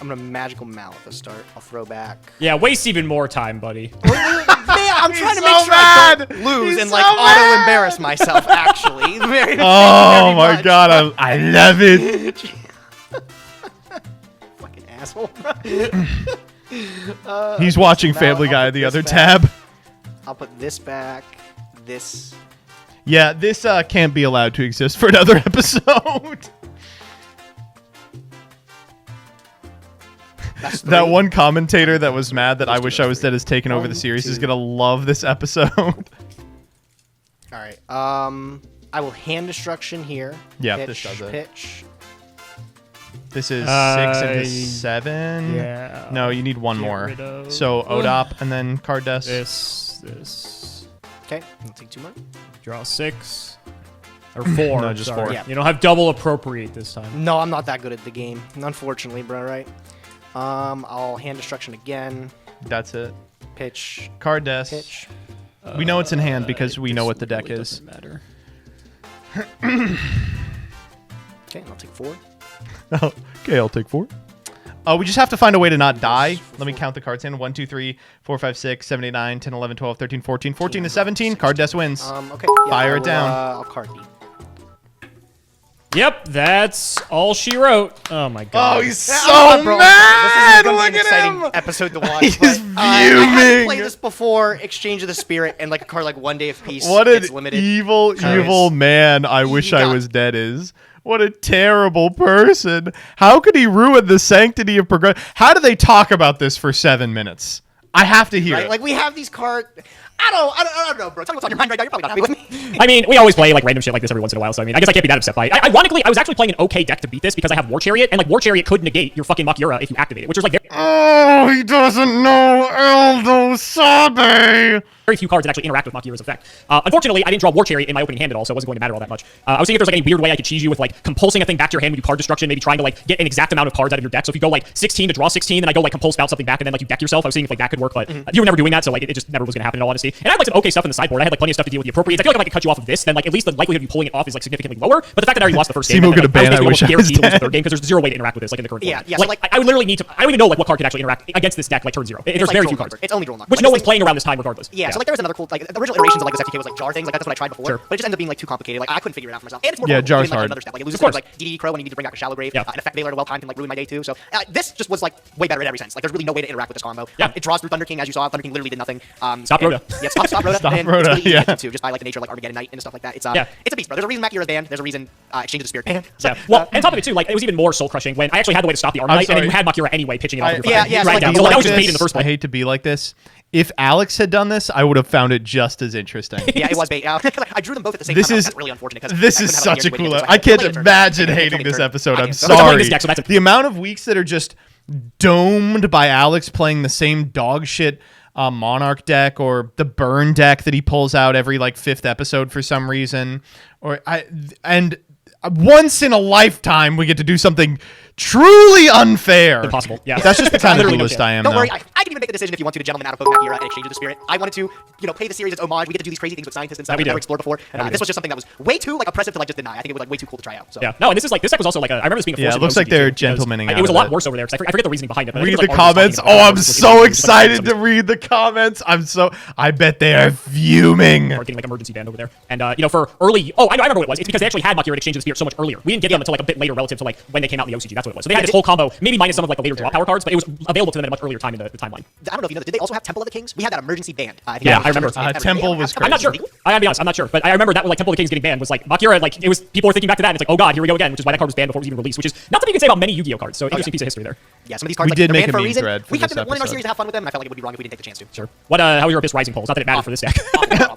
I'm gonna Magical Mouth to start. I'll throw back. Yeah, waste even more time, buddy. Man, I'm trying to so make sure I don't lose and like auto-embarrass myself. Actually, Oh my god, I love it. Fucking asshole. He's watching Family Guy, the other tab. I'll put this back. This. Yeah, this can't be allowed to exist for another episode. That one commentator that was mad that I Wish I Was Dead has taken over the series is gonna love this episode. All right. I will hand destruction here. Yeah, pitch, this does it. Pitch. This is 6 into 7. Yeah. No, you need one Get more. rid of- So Odop and then card desk. This. Okay, I'll take 2 more. Draw 6. Or 4. No, just sorry. 4. Yeah. You don't have double appropriate this time. No, I'm not that good at the game, unfortunately, bro. Right? I'll hand destruction again. That's it. Pitch. Card desk. Pitch. We know it's in hand because we know what the deck is. Matter. Okay, I'll take 4. Okay, I'll take 4. We just have to find a way to not die. Let me count the cards in. 1, 2, 3, 4, 5, 6, 7, 8, 9, 10, 11, 12, 13, 14. 14 to 17. Card desk wins. Okay. Yeah, Fire it down. I'll card B. Yep, that's all she wrote. Oh my god. Oh, he's so Bro, mad! This is gonna Look be an at exciting him! episode to watch. He's but, I had to play fuming. this before Exchange of the Spirit and like a card like 1 Day of Peace. What an gets limited. evil man I Wish I Was Dead is. What a terrible person. How could he ruin the sanctity of progression? How do they talk about this for 7 minutes? I have to hear Right? it. Like we have these cards. I don't know, bro. Tell me what's on your mind right now. You're probably not happy with me. I mean, we always play like random shit like this every once in a while, so I mean, I guess I can't be that upset by it. Ironically, I was actually playing an okay deck to beat this because I have War Chariot, and like War Chariot could negate your fucking Makura if you activate it, which is like Oh, he doesn't know Eldo Sabe. very few cards that actually interact with Makura's effect. Unfortunately, I didn't draw War Chariot in my opening hand at all, so it wasn't going to matter all that much. I was seeing if there's like any weird way I could cheese you with like compulsing a thing back to your hand when you card destruction, maybe trying to like get an exact amount of cards out of your deck. So if you go like 16 to draw 16, then I go like compulse out something back, and then like you deck yourself. I was seeing if like that could work, but you were never doing that, so like it just never was going to happen in all honesty. And I had like some okay stuff in the sideboard. I had like plenty of stuff to deal with the appropriates. I feel like if I could cut you off of this, then like at least the likelihood of you pulling it off is like significantly lower. But the fact that I already lost the first game, Simo and, gonna ban I Wish I Was guaranteed to lose the Dead. third game because there's zero way to interact with this like in the current Yeah, format. yeah, so, Like I would literally need to. I don't even know like what card could actually interact against this deck like turn 0. There's like very Droll few Knocker. cards. It's only Droll Knocker. Which Like, no this one's thing- playing around this time regardless. Yeah, so like there was another cool like the original iterations of like this FTK was like jar things. Like that's what I tried before. Sure. But it just ended up being like too complicated. Like I couldn't figure it out for myself. And it's more Yeah, difficult jar's doing, like, hard. another step. Like it loses Of course. things like DDD Crow when you need to bring back a Shallow Grave. Yeah. An effect Veiler at a well time can like ruin my day too. So this just was like way better in every sense. Like there's really no way to interact with this combo. Yeah. It draws through Thunder King as you saw. Thunder King literally did nothing. Stop and- Rhoda. Yeah, stop Rhoda. Stop and Rhoda, it's really easy to yeah. get to too, just by like the nature of like Armageddon Knight and stuff like that. It's Yeah. it's a beast, bro. There's a reason Makira's banned. There's a reason Exchange of the Spirit banned. So, Yeah. Well, and on top of it too, like it was even more soul crushing when I actually had the way to stop the Armor Knight, and then you had Makura anyway pitching it off of your yeah, fucking yeah, drag so, down. like, So be that like was just this, bait in the first I place. hate to be like this. If Alex had done this, I would have found it just as interesting. yeah, it was bait. I drew them both at the same This time. is That's really unfortunate. 'Cause this I is couldn't have, like, such a the cool. energy to I do it, so can't later turn. imagine Can't hating be this turn. episode. I I'm can't. So- But they're playing sorry. this deck, so that's a- The amount of weeks that are just domed by Alex playing the same dog shit Monarch deck or the burn deck that he pulls out every like 5th episode for some reason, and once in a lifetime we get to do something truly unfair. Impossible. Yeah. That's just the kind of Literally no duelist chance. I am. Don't now. worry, I can even make the decision if you want to gentleman out of Pokemon Makira and Exchange of the Spirit. I wanted to, pay the series as homage. We get to do these crazy things with scientists and stuff we we've never do. explored before. And we this do. was just something that was way too like oppressive to like just deny. I think it was like way too cool to try out. So Yeah. No, and this deck was also like I remember this being a Yeah, force it of looks like OCD they're too, because gentlemening it out was a of lot it. worse over there because I forget the reasoning behind it. But I Read think the it was, like, Argus comments. talking Oh, about I'm it was so like, excited to read the comments. I bet they are fuming. Getting like emergency banned over there, and for early. Oh, I remember what it was. It's because they actually had Makira Exchange of the Spirit so much earlier. We didn't get them until like a bit later relative to like when they came out in the OCG. That's what it was. So they had this whole combo, maybe minus some of like the later draw power cards, but it was available to them at a much earlier time in the timeline. I don't know if you know this. Did they also have Temple of the Kings? We had that emergency banned. I think Yeah, that I was remember. emergency banned. Temple was I'm not sure. I gotta be honest, I'm not sure, but I remember that like Temple of the Kings getting banned was like Makira. Like it was people were thinking back to that, and it's like, oh god, here we go again, which is why that card was banned before it was even released. Which is not something you can say about many Yu-Gi-Oh cards. So interesting piece of history there. Yeah, some of these cards We like, did they're make banned a for a meme reason. thread for We kept this them in one in our episode. series to have fun with them, and I felt like it would be wrong if we didn't take the chance to. Sure. What? How was your Abyss Rising polls? Not that it mattered for this deck.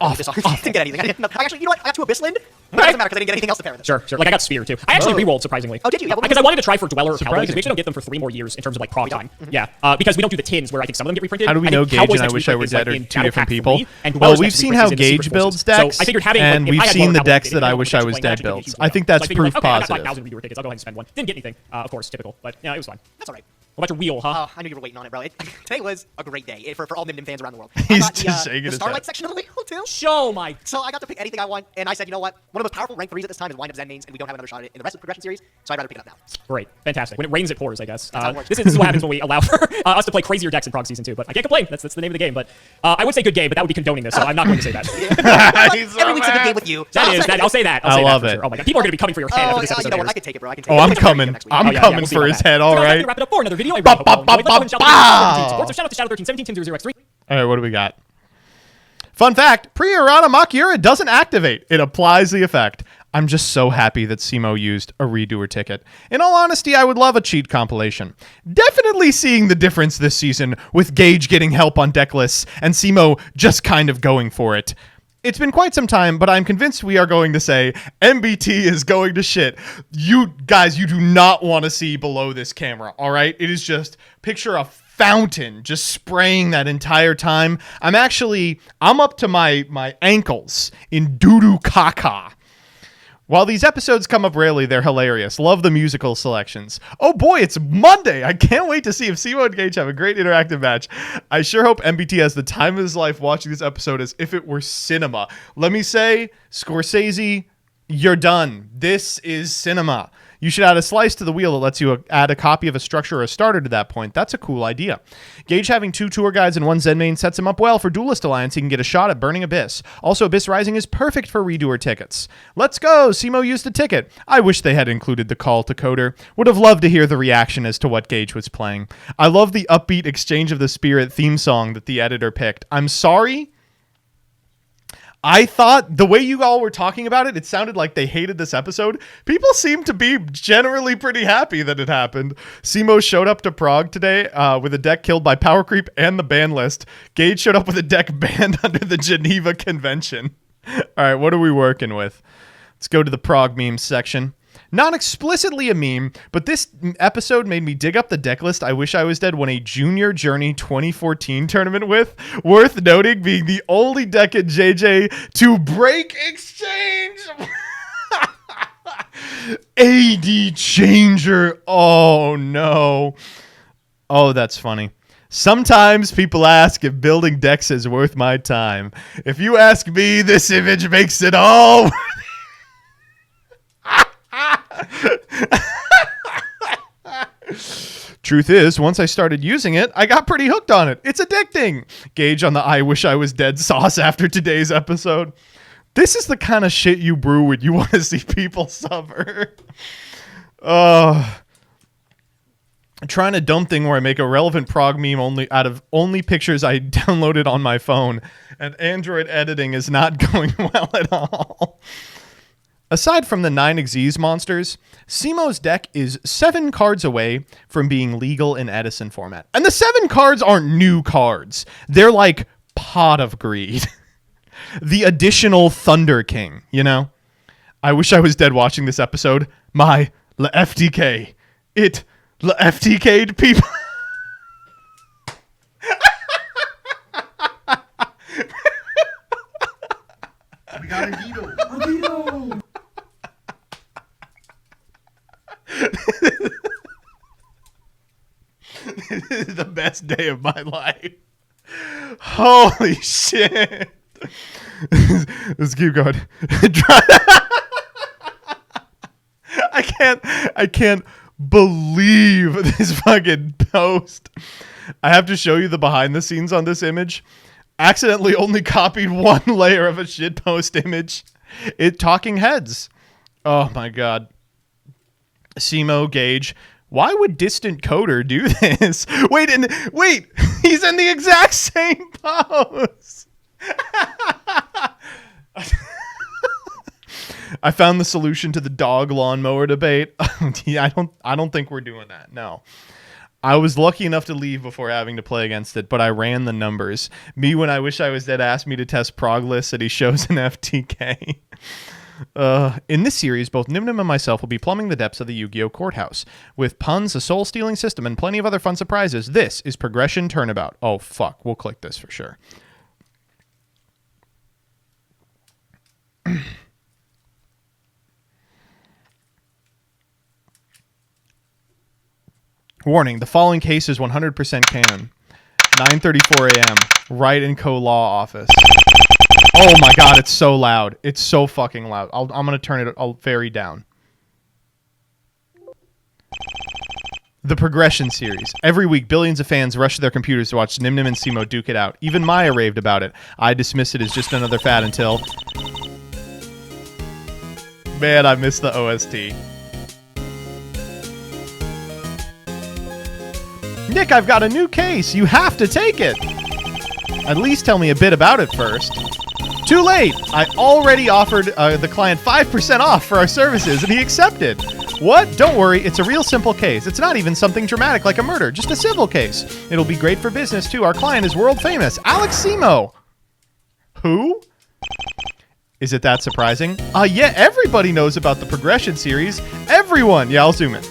I didn't get anything. Actually, you know what? I got 2 Abyss Lind. But it doesn't matter because I didn't get anything else to pair with it. Sure. Like I got Spear too. I actually re-rolled surprisingly. Oh, did you? Yeah, Because I wanted to try for Dweller or Cowboy because Surprising. we actually don't get them for 3 more years in terms of like prog time. Yeah. Because we don't do the tins where I think some of them get reprinted. How do we I know think Gage Cowboy's and I next Wish I reprint Were is, like, Dead are in 2 Battle different Pack people? 3, and Well, Dweller's we've next seen reprint how is in the Gage Secret builds Forces. decks, So I figured having and if we've I had seen one the Cowboy decks Cowboy, that I maybe Wish I'll I just Was play Dead Magic and builds. Huge I think War. that's So I figured, proof okay, I got positive. 5,000 rework tickets. I'll go ahead and spend one. Didn't get anything, of course, typical. But yeah, it was fine. That's all right. What about your wheel, huh? Oh, I knew you were waiting on it, bro. Today was a great day for all Nim Nim fans around the world. He's I got just shaking the his Starlight head. section of the wheel, too. Show my... So I got to pick anything I want, and I said, you know what? One of the most powerful rank 3s at this time is wind-up Zen mains, and we don't have another shot at it in the rest of the progression series, so I'd rather pick it up now. Great. Fantastic. When it rains, it pours, I guess. That's how it works. This is what happens when we allow for us to play crazier decks in Prog Season 2, but I can't complain. That's the name of the game. But I would say good game, but that would be condoning this, so I'm not going to say that. Every week's a good game with you. I'll say that. I love for it. Sure. Oh my god, people are going to be coming for your head after this episode You know what? airs. I can take it, bro. I can take it. Oh, I'm coming. I'm coming for his head, all So guys, that's right. gonna wrap it up for another video. I really hope you all enjoyed. Let's go ahead and shout out to Sports, or shout out to Shadow13171000X3. All right, what do we got? Fun fact, pre-Errata Makura doesn't activate. It applies the effect. I'm just so happy that Simo used a redoer ticket. In all honesty, I would love a cheat compilation. Definitely seeing the difference this season with Gage getting help on deck lists and Simo just kind of going for it. It's been quite some time, but I'm convinced we are going to say MBT is going to shit. You guys, you do not want to see below this camera, all right? It is just, picture a fountain just spraying that entire time. I'm up to my ankles in doo-doo caca. While these episodes come up rarely, they're hilarious. Love the musical selections. Oh boy, it's Monday. I can't wait to see if Simo and Gage have a great interactive match. I sure hope MBT has the time of his life watching this episode as if it were cinema. Let me say, Scorsese, you're done. This is cinema. You should add a slice to the wheel that lets you add a copy of a structure or a starter to that point. That's a cool idea. Gage having 2 tour guides and 1 Zen main sets him up well for Duelist Alliance. He can get a shot at Burning Abyss. Also, Abyss Rising is perfect for redoer tickets. Let's go! Simo used a ticket. I wish they had included the call to Coder. Would have loved to hear the reaction as to what Gage was playing. I love the upbeat Exchange of the Spirit theme song that the editor picked. I'm sorry? I thought the way you all were talking about it, it sounded like they hated this episode. People seem to be generally pretty happy that it happened. Simo showed up to Prague today with a deck killed by Power Creep and the ban list. Gage showed up with a deck banned under the Geneva Convention. All right, what are we working with? Let's go to the Prague memes section. Not explicitly a meme, but this episode made me dig up the deck list I Wish I Was Dead won a Junior Journey 2014 tournament with. Worth noting being the only deck in JJ to break exchange. AD Changer. Oh, no. Oh, that's funny. Sometimes people ask if building decks is worth my time. If you ask me, this image makes it all worth it. Truth is, once I started using it, I got pretty hooked on it. It's addicting. Gage on the I Wish I Was Dead sauce after today's episode. This is the kind of shit you brew when you want to see people suffer. Trying a dumb thing where I make a relevant prog meme out of only pictures I downloaded on my phone, and Android editing is not going well at all. Aside from the 9 Xyz monsters, Simo's deck is 7 cards away from being legal in Edison format. And the 7 cards aren't new cards. They're like Pot of Greed. The additional Thunder King, you know? I wish I was dead watching this episode. My FTK. It FTK'd people. We got a Guido. This is the best day of my life. Holy shit. Let's keep going. I can't believe this fucking post. I have to show you the behind the scenes on this image. Accidentally only copied 1 layer of a shitpost image. It talking heads. Oh my god. Simo, Gage. Why would Distant Coder do this? Wait, he's in the exact same pose. I found the solution to the dog lawnmower debate. Yeah, I don't think we're doing that. No. I was lucky enough to leave before having to play against it, but I ran the numbers. Me, when I Wish I Was Dead, asked me to test prog lists, and he shows an FTK. In this series, both Nimnim and myself will be plumbing the depths of the Yu-Gi-Oh! Courthouse. With puns, a soul-stealing system, and plenty of other fun surprises, this is Progression Turnabout. Oh, fuck. We'll click this for sure. Warning, the following case is 100% canon. 9:34 a.m. Wright & Co. Law Office. Oh my god, it's so loud. It's so fucking loud. I'm going to turn it very down. The Progression Series. Every week, billions of fans rush to their computers to watch Nim Nim and Simo duke it out. Even Maya raved about it. I dismissed it as just another fad until... Man, I miss the OST. Nick, I've got a new case. You have to take it. At least tell me a bit about it first. Too late. I already offered the client 5% off for our services, and he accepted. What? Don't worry. It's a real simple case. It's not even something dramatic like a murder, just a civil case. It'll be great for business, too. Our client is world famous. Alex Simo. Who? Is it that surprising? Yeah, everybody knows about the Progression Series. Everyone. Yeah, I'll zoom in.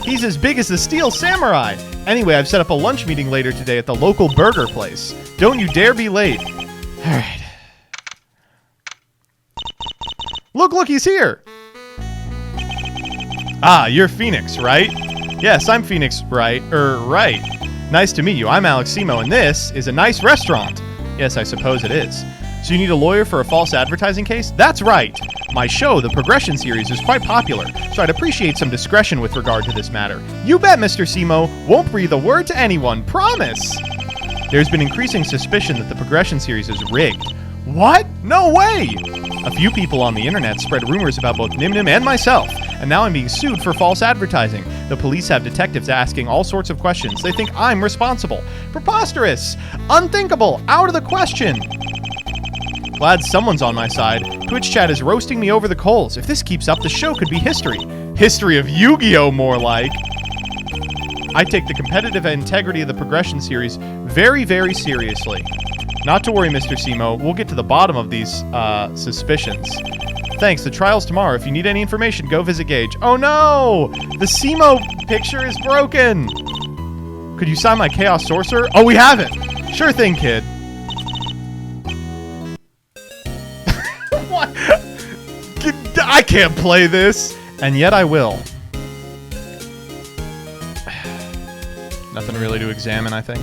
He's as big as the Steel Samurai. Anyway, I've set up a lunch meeting later today at the local burger place. Don't you dare be late. All right. Look, he's here. Ah, you're Phoenix, right? Yes, I'm Phoenix, right? Right. Nice to meet you. I'm Alex Simo, and this is a nice restaurant. Yes, I suppose it is. So you need a lawyer for a false advertising case? That's right. My show, the Progression Series, is quite popular, so I'd appreciate some discretion with regard to this matter. You bet, Mr. Simo. Won't breathe a word to anyone. Promise. There's been increasing suspicion that the Progression Series is rigged. What? No way! A few people on the internet spread rumors about both Nim Nim and myself, and now I'm being sued for false advertising. The police have detectives asking all sorts of questions. They think I'm responsible. Preposterous! Unthinkable! Out of the question! Glad someone's on my side. Twitch chat is roasting me over the coals. If this keeps up, the show could be history. History of Yu-Gi-Oh! More like. I take the competitive integrity of the Progression Series very, very seriously. Not to worry, Mr. Simo. We'll get to the bottom of these suspicions. Thanks. The trial's tomorrow. If you need any information, go visit Gage. Oh no! The Simo picture is broken! Could you sign my Chaos Sorcerer? Oh, we have it! Sure thing, kid. What? I can't play this! And yet I will. Nothing really to examine, I think.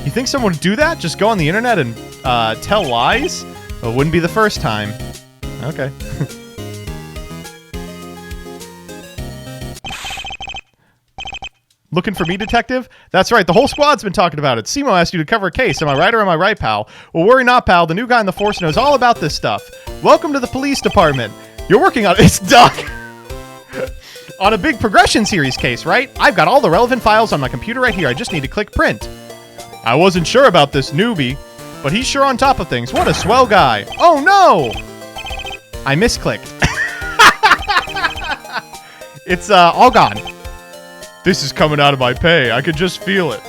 You think someone would do that? Just go on the internet and tell lies? Well, it wouldn't be the first time. Okay. Looking for me, detective? That's right, the whole squad's been talking about it. Simo asked you to cover a case. Am I right or am I right, pal? Well, worry not, pal. The new guy in the force knows all about this stuff. Welcome to the police department. You're working on... It's Duck! On a big Progression Series case, right? I've got all the relevant files on my computer right here. I just need to click print. I wasn't sure about this newbie, but he's sure on top of things. What a swell guy. Oh, no! I misclicked. It's all gone. This is coming out of my pay. I could just feel it.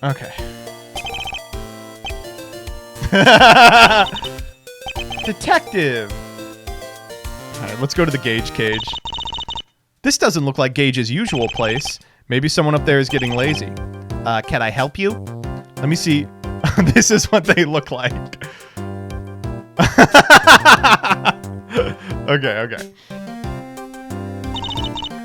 Okay. Detective! Alright, let's go to the Gage cage. This doesn't look like Gage's usual place. Maybe someone up there is getting lazy. Can I help you? Let me see. This is what they look like. Okay.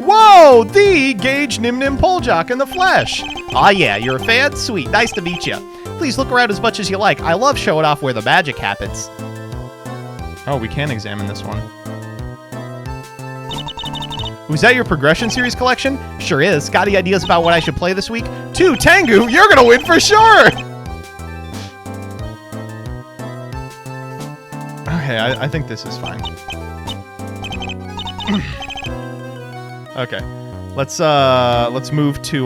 Whoa! The Gage Nim Nim Poljock in the flesh. Aw, yeah, you're a fan? Sweet. Nice to meet you. Please look around as much as you like. I love showing off where the magic happens. Oh, we can examine this one. Was that your Progression Series collection? Sure is. Got any ideas about what I should play this week? 2 Tengu, you're gonna win for sure! Okay, I think this is fine. Okay. Let's move to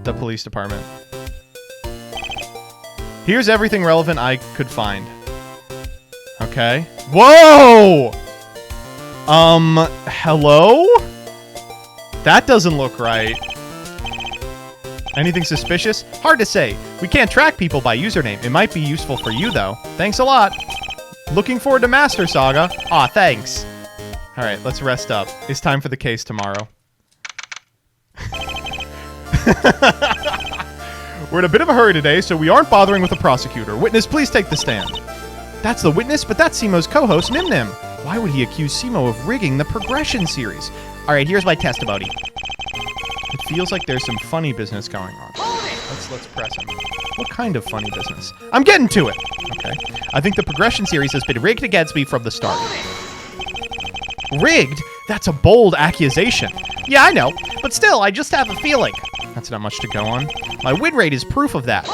the police department. Here's everything relevant I could find. Okay. Whoa! Hello? That doesn't look right. Anything suspicious? Hard to say. We can't track people by username. It might be useful for you, though. Thanks a lot. Looking forward to Master Saga. Aw, thanks. Alright, let's rest up. It's time for the case tomorrow. We're in a bit of a hurry today, so we aren't bothering with the prosecutor. Witness, please take the stand. That's the witness, but that's Simo's co-host, Nim Nim. Why would he accuse Simo of rigging the progression series? All right, here's my testimony. It feels like there's some funny business going on. Let's press him. What kind of funny business? I'm getting to it. Okay. I think the progression series has been rigged against me from the start. Rigged? That's a bold accusation. Yeah, I know. But still, I just have a feeling. That's not much to go on. My win rate is proof of that.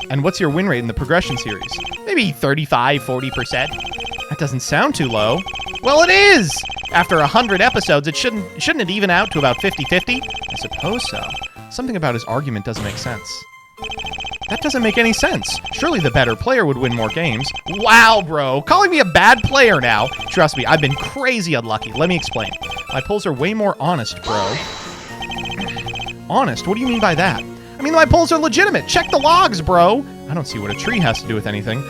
And what's your win rate in the progression series? Maybe 35, 40%. That doesn't sound too low. Well, it is! After 100 episodes, shouldn't it even out to about 50-50? I suppose so. Something about his argument doesn't make sense. That doesn't make any sense. Surely the better player would win more games. Wow, bro. Calling me a bad player now. Trust me, I've been crazy unlucky. Let me explain. My polls are way more honest, bro. Honest? What do you mean by that? I mean, my polls are legitimate. Check the logs, bro. I don't see what a tree has to do with anything.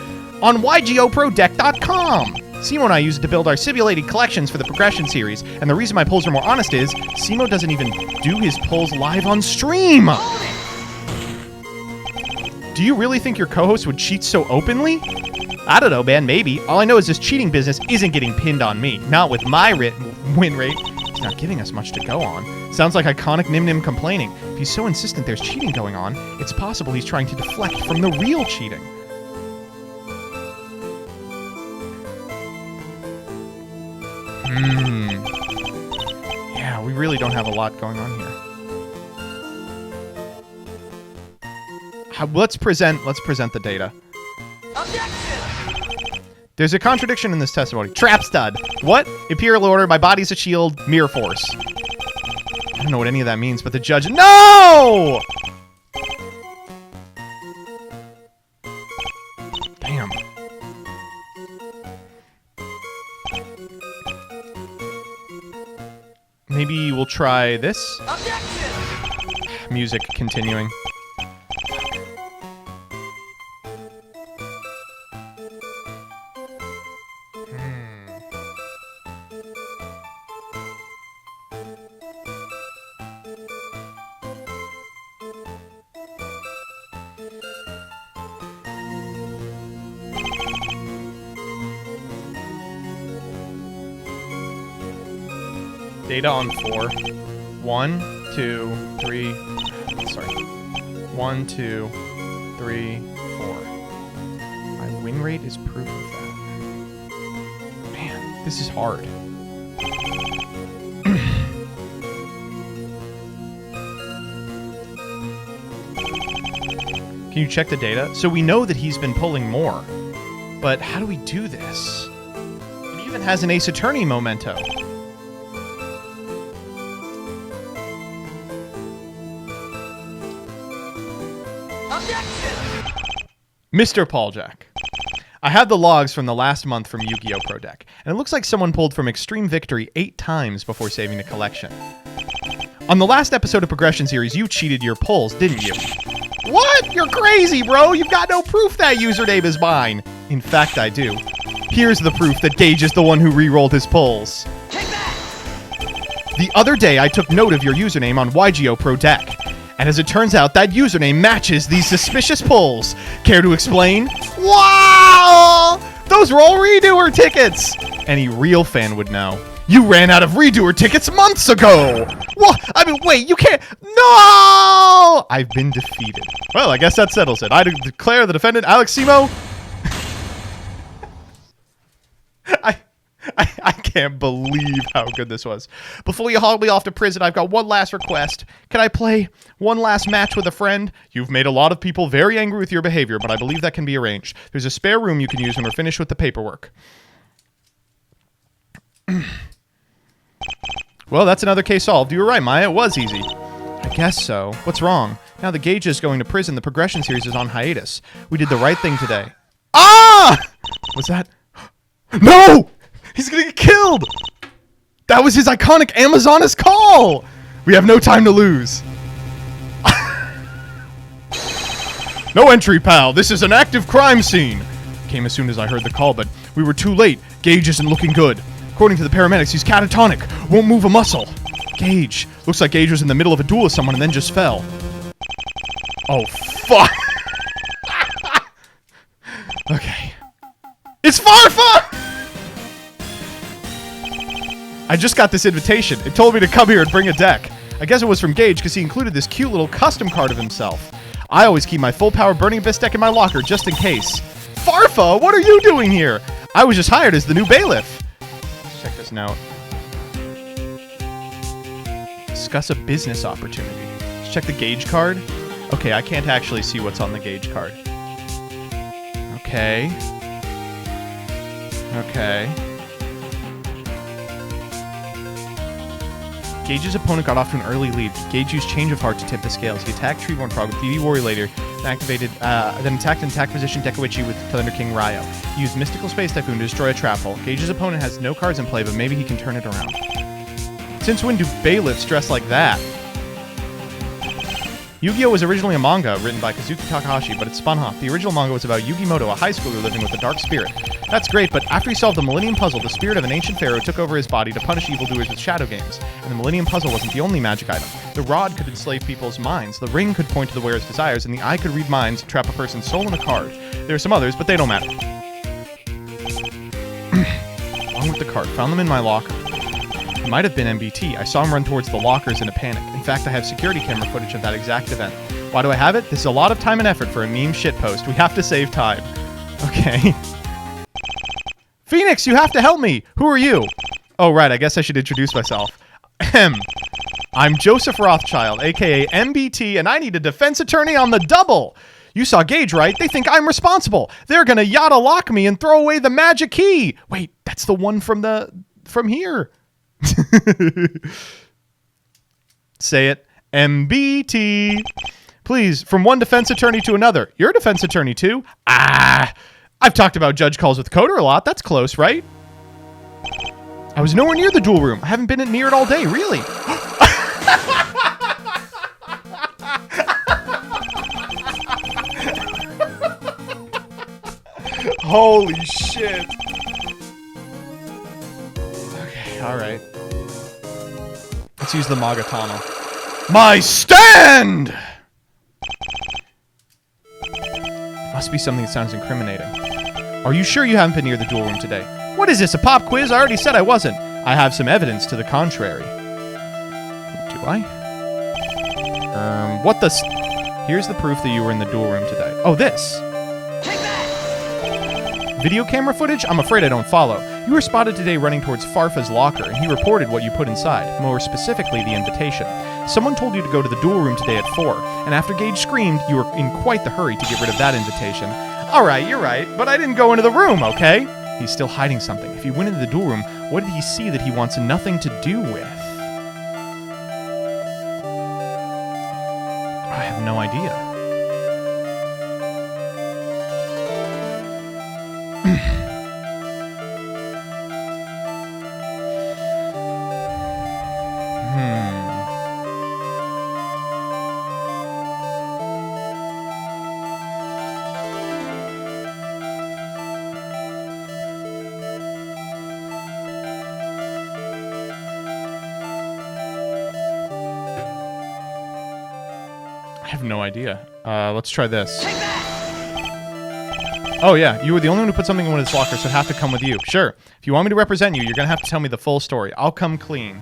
On YGOProDeck.com. Simo and I use it to build our simulated collections for the progression series, and the reason my polls are more honest is Simo doesn't even do his polls live on stream. Do you really think your co-host would cheat so openly? I don't know, man, maybe. All I know is this cheating business isn't getting pinned on me. Not with my win rate. He's not giving us much to go on. Sounds like iconic Nim Nim complaining. If he's so insistent there's cheating going on, it's possible he's trying to deflect from the real cheating. Yeah, we really don't have a lot going on here. Let's present the data. Objection! There's a contradiction in this testimony. Trap stud. What? Imperial order, my body's a shield, mirror force. I don't know what any of that means, but the judge... No! Damn. Maybe we'll try this? Objection! Music continuing. Data on 4. 1, 2, 3. Sorry. 1, 2, 3, 4. My win rate is proof of that. Man, this is hard. Can you check the data? So we know that he's been pulling more. But how do we do this? It even has an Ace Attorney memento. Mr. Pauljack. I have the logs from the last month from Yu-Gi-Oh! Pro Deck, and it looks like someone pulled from Extreme Victory 8 times before saving the collection. On the last episode of Progression Series, you cheated your pulls, didn't you? What? You're crazy, bro! You've got no proof that username is mine! In fact, I do. Here's the proof that Gage is the one who re-rolled his pulls. The other day, I took note of your username on YGO Pro Deck. And as it turns out, that username matches these suspicious pulls. Care to explain? Wow! Those were all Redoer tickets! Any real fan would know. You ran out of Redoer tickets months ago! What? I mean, wait, you can't... No! I've been defeated. Well, I guess that settles it. I declare the defendant, Alex Simo... I can't believe how good this was. Before you haul me off to prison, I've got one last request. Can I play one last match with a friend? You've made a lot of people very angry with your behavior, but I believe that can be arranged. There's a spare room you can use when we're finished with the paperwork. Well, that's another case solved. You were right, Maya. It was easy. I guess so. What's wrong? Now that Gage is going to prison, the progression series is on hiatus. We did the right thing today. Ah! Was that... No! He's gonna get killed! That was his iconic Amazoness call! We have no time to lose. No entry, pal. This is an active crime scene. Came as soon as I heard the call, but we were too late. Gage isn't looking good. According to the paramedics, he's catatonic. Won't move a muscle. Gage. Looks like Gage was in the middle of a duel with someone and then just fell. Oh, fuck. Okay. It's Farfa! I just got this invitation. It told me to come here and bring a deck. I guess it was from Gage because he included this cute little custom card of himself. I always keep my full power Burning Abyss deck in my locker just in case. Farfa, what are you doing here? I was just hired as the new bailiff. Let's check this note. Discuss a business opportunity. Let's check the Gage card. Okay, I can't actually see what's on the Gage card. Okay. Okay. Gage's opponent got off to an early lead. Gage used Change of Heart to tip the scales. He attacked Treeborn Prog with DD Warrior later, then attacked in attack position Dekawichi with Thunder King Ryo. He used Mystical Space Typhoon to destroy a trap hole. Gage's opponent has no cards in play, but maybe he can turn it around. Since when do bailiffs dress like that? Yu-Gi-Oh! Was originally a manga written by Kazuki Takahashi, but it spun off. The original manga was about Yugi Moto, a high schooler living with a dark spirit. That's great, but after he solved the Millennium Puzzle, the spirit of an ancient pharaoh took over his body to punish evildoers with shadow games. And the Millennium Puzzle wasn't the only magic item. The rod could enslave people's minds, the ring could point to the wearer's desires, and the eye could read minds to trap a person's soul in a card. There are some others, but they don't matter. Along with the card, found them in my locker. It might have been MBT. I saw him run towards the lockers in a panic. In fact, I have security camera footage of that exact event. Why do I have it? This is a lot of time and effort for a meme shitpost. We have to save time. Okay. Phoenix, you have to help me! Who are you? Oh, right, I guess I should introduce myself. I'm Joseph Rothschild, aka MBT, and I need a defense attorney on the double! You saw Gage, right? They think I'm responsible. They're gonna yada lock me and throw away the magic key! Wait, that's the one from here. Say it. MBT. Please, from one defense attorney to another. You're a defense attorney too? Ah! I've talked about judge calls with Coder a lot. That's close, right? I was nowhere near the duel room. I haven't been near it all day, really. Holy shit. Okay, alright. Let's use the Magatama. My stand! Must be something that sounds incriminating. Are you sure you haven't been near the duel room today? What is this, a pop quiz? I already said I wasn't. I have some evidence to the contrary. Do I? What the... Here's the proof that you were in the duel room today. Oh, this! Video camera footage? I'm afraid I don't follow. You were spotted today running towards Farfa's locker, and he reported what you put inside, more specifically the invitation. Someone told you to go to the duel room today at 4, and after Gage screamed, you were in quite the hurry to get rid of that invitation. Alright, you're right, but I didn't go into the room, okay? He's still hiding something. If he went into the duel room, what did he see that he wants nothing to do with? I have no idea. I have no idea. Let's try this. Oh yeah, you were the only one who put something in one of his lockers, so I have to come with you. Sure. If you want me to represent you, you're gonna have to tell me the full story. I'll come clean.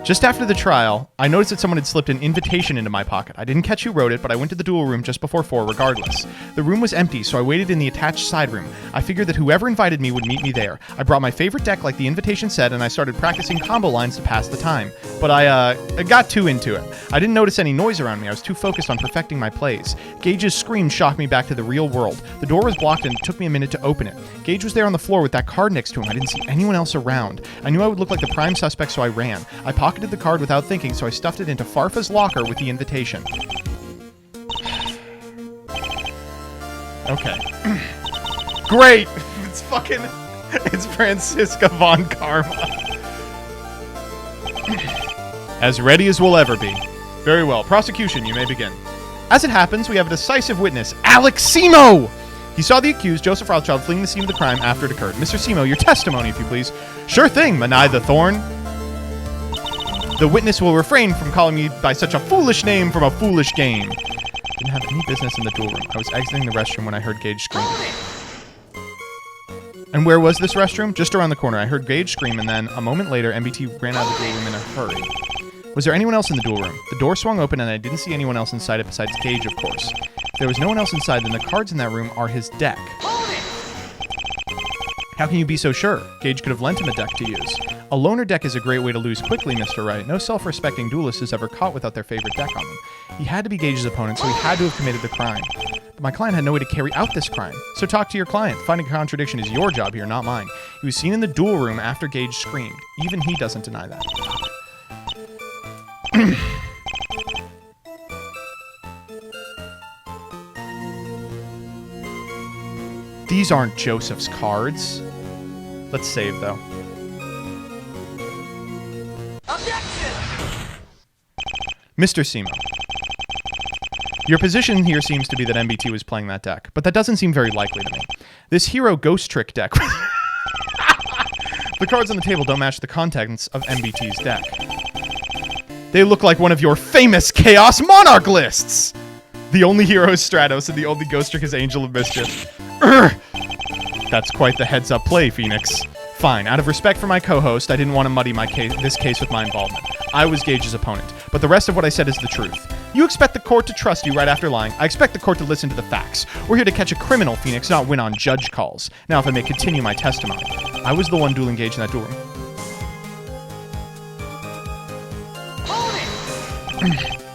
Just after the trial, I noticed that someone had slipped an invitation into my pocket. I didn't catch who wrote it, but I went to the duel room just before 4 regardless. The room was empty, so I waited in the attached side room. I figured that whoever invited me would meet me there. I brought my favorite deck like the invitation said, and I started practicing combo lines to pass the time. But I got too into it. I didn't notice any noise around me. I was too focused on perfecting my plays. Gage's scream shocked me back to the real world. The door was blocked and it took me a minute to open it. Gage was there on the floor with that card next to him. I didn't see anyone else around. I knew I would look like the prime suspect, so I ran. I pocketed the card without thinking, so I stuffed it into Farfa's locker with the invitation. Okay. Great! It's Franziska von Karma. As ready as we'll ever be. Very well. Prosecution, you may begin. As it happens, we have a decisive witness, Alex Simo! He saw the accused, Joseph Rothschild, fleeing the scene of the crime after it occurred. Mr. Simo, your testimony, if you please. Sure thing, Manai the Thorn. The witness will refrain from calling me by such a foolish name from a foolish game. Didn't have any business in the duel room. I was exiting the restroom when I heard Gage scream. And where was this restroom? Just around the corner. I heard Gage scream, and then a moment later, MBT ran out of the duel room in a hurry. Was there anyone else in the duel room? The door swung open, and I didn't see anyone else inside it besides Gage, of course. If there was no one else inside, then the cards in that room are his deck. How can you be so sure? Gage could have lent him a deck to use. A loner deck is a great way to lose quickly, Mr. Wright. No self-respecting duelist is ever caught without their favorite deck on them. He had to be Gage's opponent, so he had to have committed the crime. But my client had no way to carry out this crime. So talk to your client. Finding a contradiction is your job here, not mine. He was seen in the duel room after Gage screamed. Even he doesn't deny that. These aren't Joseph's cards. Let's save, though. Mr. Simo. Your position here seems to be that MBT was playing that deck, but that doesn't seem very likely to me. This hero ghost trick deck... The cards on the table don't match the contents of MBT's deck. They look like one of your famous Chaos Monarch lists! The only hero is Stratos, and the only ghost trick is Angel of Mischief. That's quite the heads-up play, Phoenix. Fine, out of respect for my co-host, I didn't want to muddy this case with my involvement. I was Gage's opponent, but the rest of what I said is the truth. You expect the court to trust you right after lying. I expect the court to listen to the facts. We're here to catch a criminal, Phoenix, not win on judge calls. Now, if I may continue my testimony. I was the one dueling Gage in that duel room.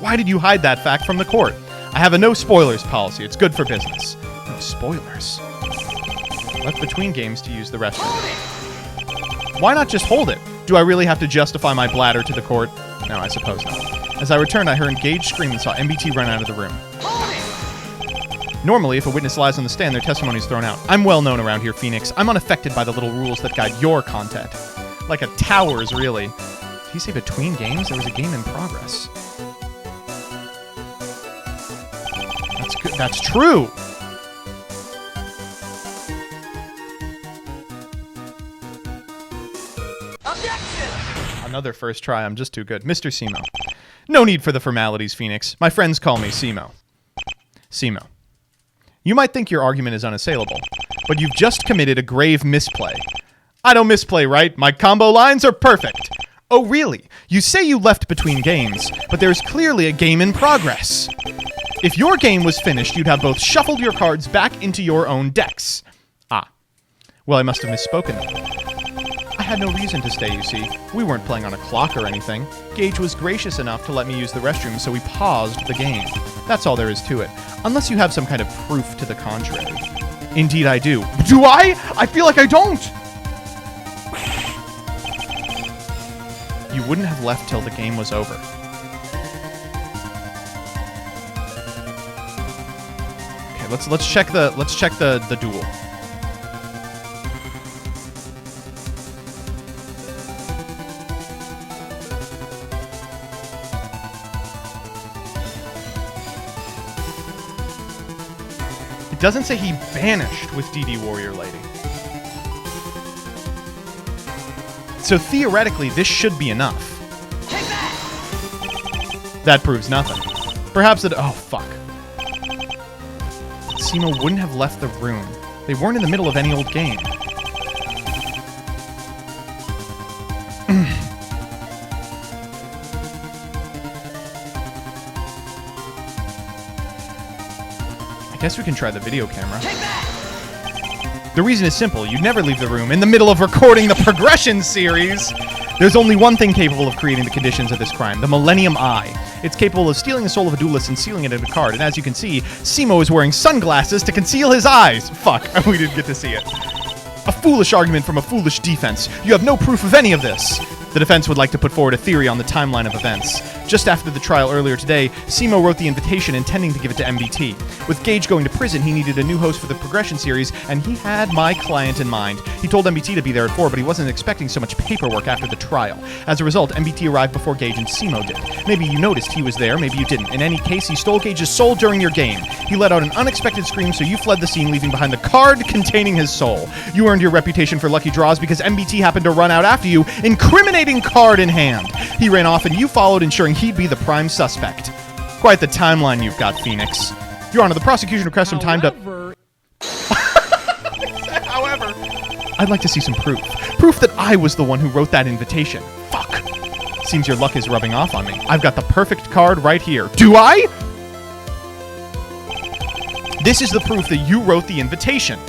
Why did you hide that fact from the court? I have a no spoilers policy. It's good for business. No spoilers. Left between games to use the restroom. Why not just hold it? Do I really have to justify my bladder to the court? No, I suppose not. As I returned, I heard Gage scream and saw MBT run out of the room. Normally, if a witness lies on the stand, their testimony is thrown out. I'm well known around here, Phoenix. I'm unaffected by the little rules that guide your content. Like a Towers, really. Did he say between games? There was a game in progress. That's good. That's true! Another first try. I'm just too good. Mr. Simo. No need for the formalities, Phoenix. My friends call me Simo. Simo. You might think your argument is unassailable, but you've just committed a grave misplay. I don't misplay, right? My combo lines are perfect. Oh, really? You say you left between games, but there's clearly a game in progress. If your game was finished, you'd have both shuffled your cards back into your own decks. Ah. Well, I must have misspoken. I had no reason to stay, you see. We weren't playing on a clock or anything. Gage was gracious enough to let me use the restroom, so we paused the game. That's all there is to it. Unless you have some kind of proof to the contrary. Indeed I do. Do I? I feel like I don't! You wouldn't have left till the game was over. Okay, let's check the duel. Doesn't say he banished with DD Warrior Lady. So theoretically, this should be enough. Take that! That proves nothing. Perhaps it... Oh, fuck. Simo wouldn't have left the room. They weren't in the middle of any old game. I guess we can try the video camera. The reason is simple. You'd never leave the room in the middle of recording the progression series. There's only one thing capable of creating the conditions of this crime, the Millennium Eye. It's capable of stealing the soul of a duelist and sealing it in a card, and as you can see, Simo is wearing sunglasses to conceal his eyes. Fuck, we didn't get to see it. A foolish argument from a foolish defense. You have no proof of any of this. The defense would like to put forward a theory on the timeline of events. Just after the trial earlier today, Simo wrote the invitation intending to give it to MBT. With Gage going to prison, he needed a new host for the progression series, and he had my client in mind. He told MBT to be there at 4, but he wasn't expecting so much paperwork after the trial. As a result, MBT arrived before Gage and Simo did. Maybe you noticed he was there, maybe you didn't. In any case, he stole Gage's soul during your game. He let out an unexpected scream, so you fled the scene, leaving behind the card containing his soul. You earned your reputation for lucky draws because MBT happened to run out after you, incriminating card in hand. He ran off and you followed, ensuring he'd be the prime suspect. Quite the timeline you've got, Phoenix. Your Honor, the prosecution requests some time to... However, I'd like to see some proof. Proof that I was the one who wrote that invitation. Fuck. Seems your luck is rubbing off on me. I've got the perfect card right here. Do I? This is the proof that you wrote the invitation.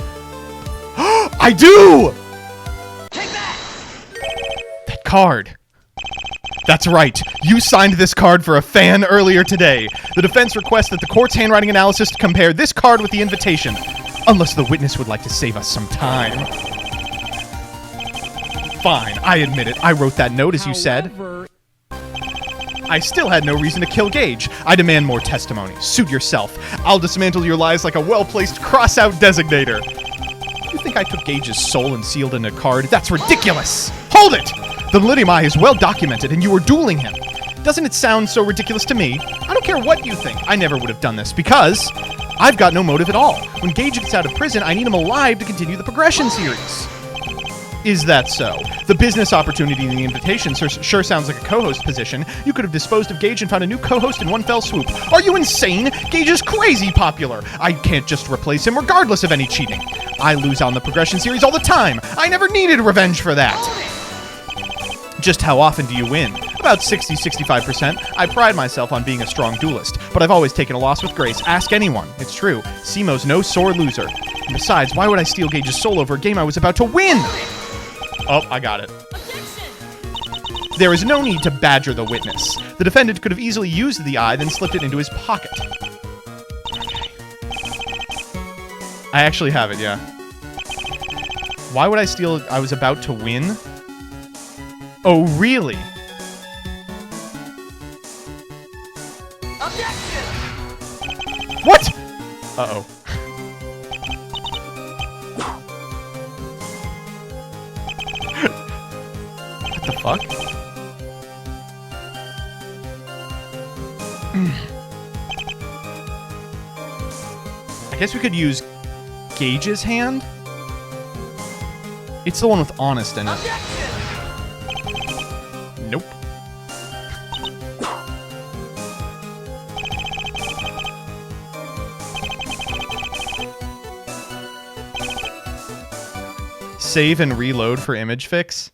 I do! Take that! That card. That's right. You signed this card for a fan earlier today. The defense requests that the court's handwriting analysis compare this card with the invitation. Unless the witness would like to save us some time. Fine, I admit it. I wrote that note, as you said. I still had no reason to kill Gage. I demand more testimony. Suit yourself. I'll dismantle your lies like a well-placed cross-out designator. You think I took Gage's soul and sealed in a card? That's ridiculous! Hold it! The Millennium Eye is well documented, and you were dueling him. Doesn't it sound so ridiculous to me? I don't care what you think. I never would have done this, because I've got no motive at all. When Gage gets out of prison, I need him alive to continue the progression series. Is that so? The business opportunity in the invitation sure sounds like a co-host position. You could have disposed of Gage and found a new co-host in one fell swoop. Are you insane? Gage is crazy popular. I can't just replace him regardless of any cheating. I lose out on the progression series all the time. I never needed revenge for that. Just how often do you win? About 60-65%. I pride myself on being a strong duelist, but I've always taken a loss with grace. Ask anyone. It's true. Simo's no sore loser. And besides, why would I steal Gage's soul over a game I was about to win? Oh, I got it. There is no need to badger the witness. The defendant could have easily used the eye, then slipped it into his pocket. Okay. I actually have it, yeah. Why would I steal I was about to win? Oh, really? Objection! What? Uh-oh. What the fuck? I guess we could use Gage's hand? It's the one with honest in it. Nope. Save and reload for image fix.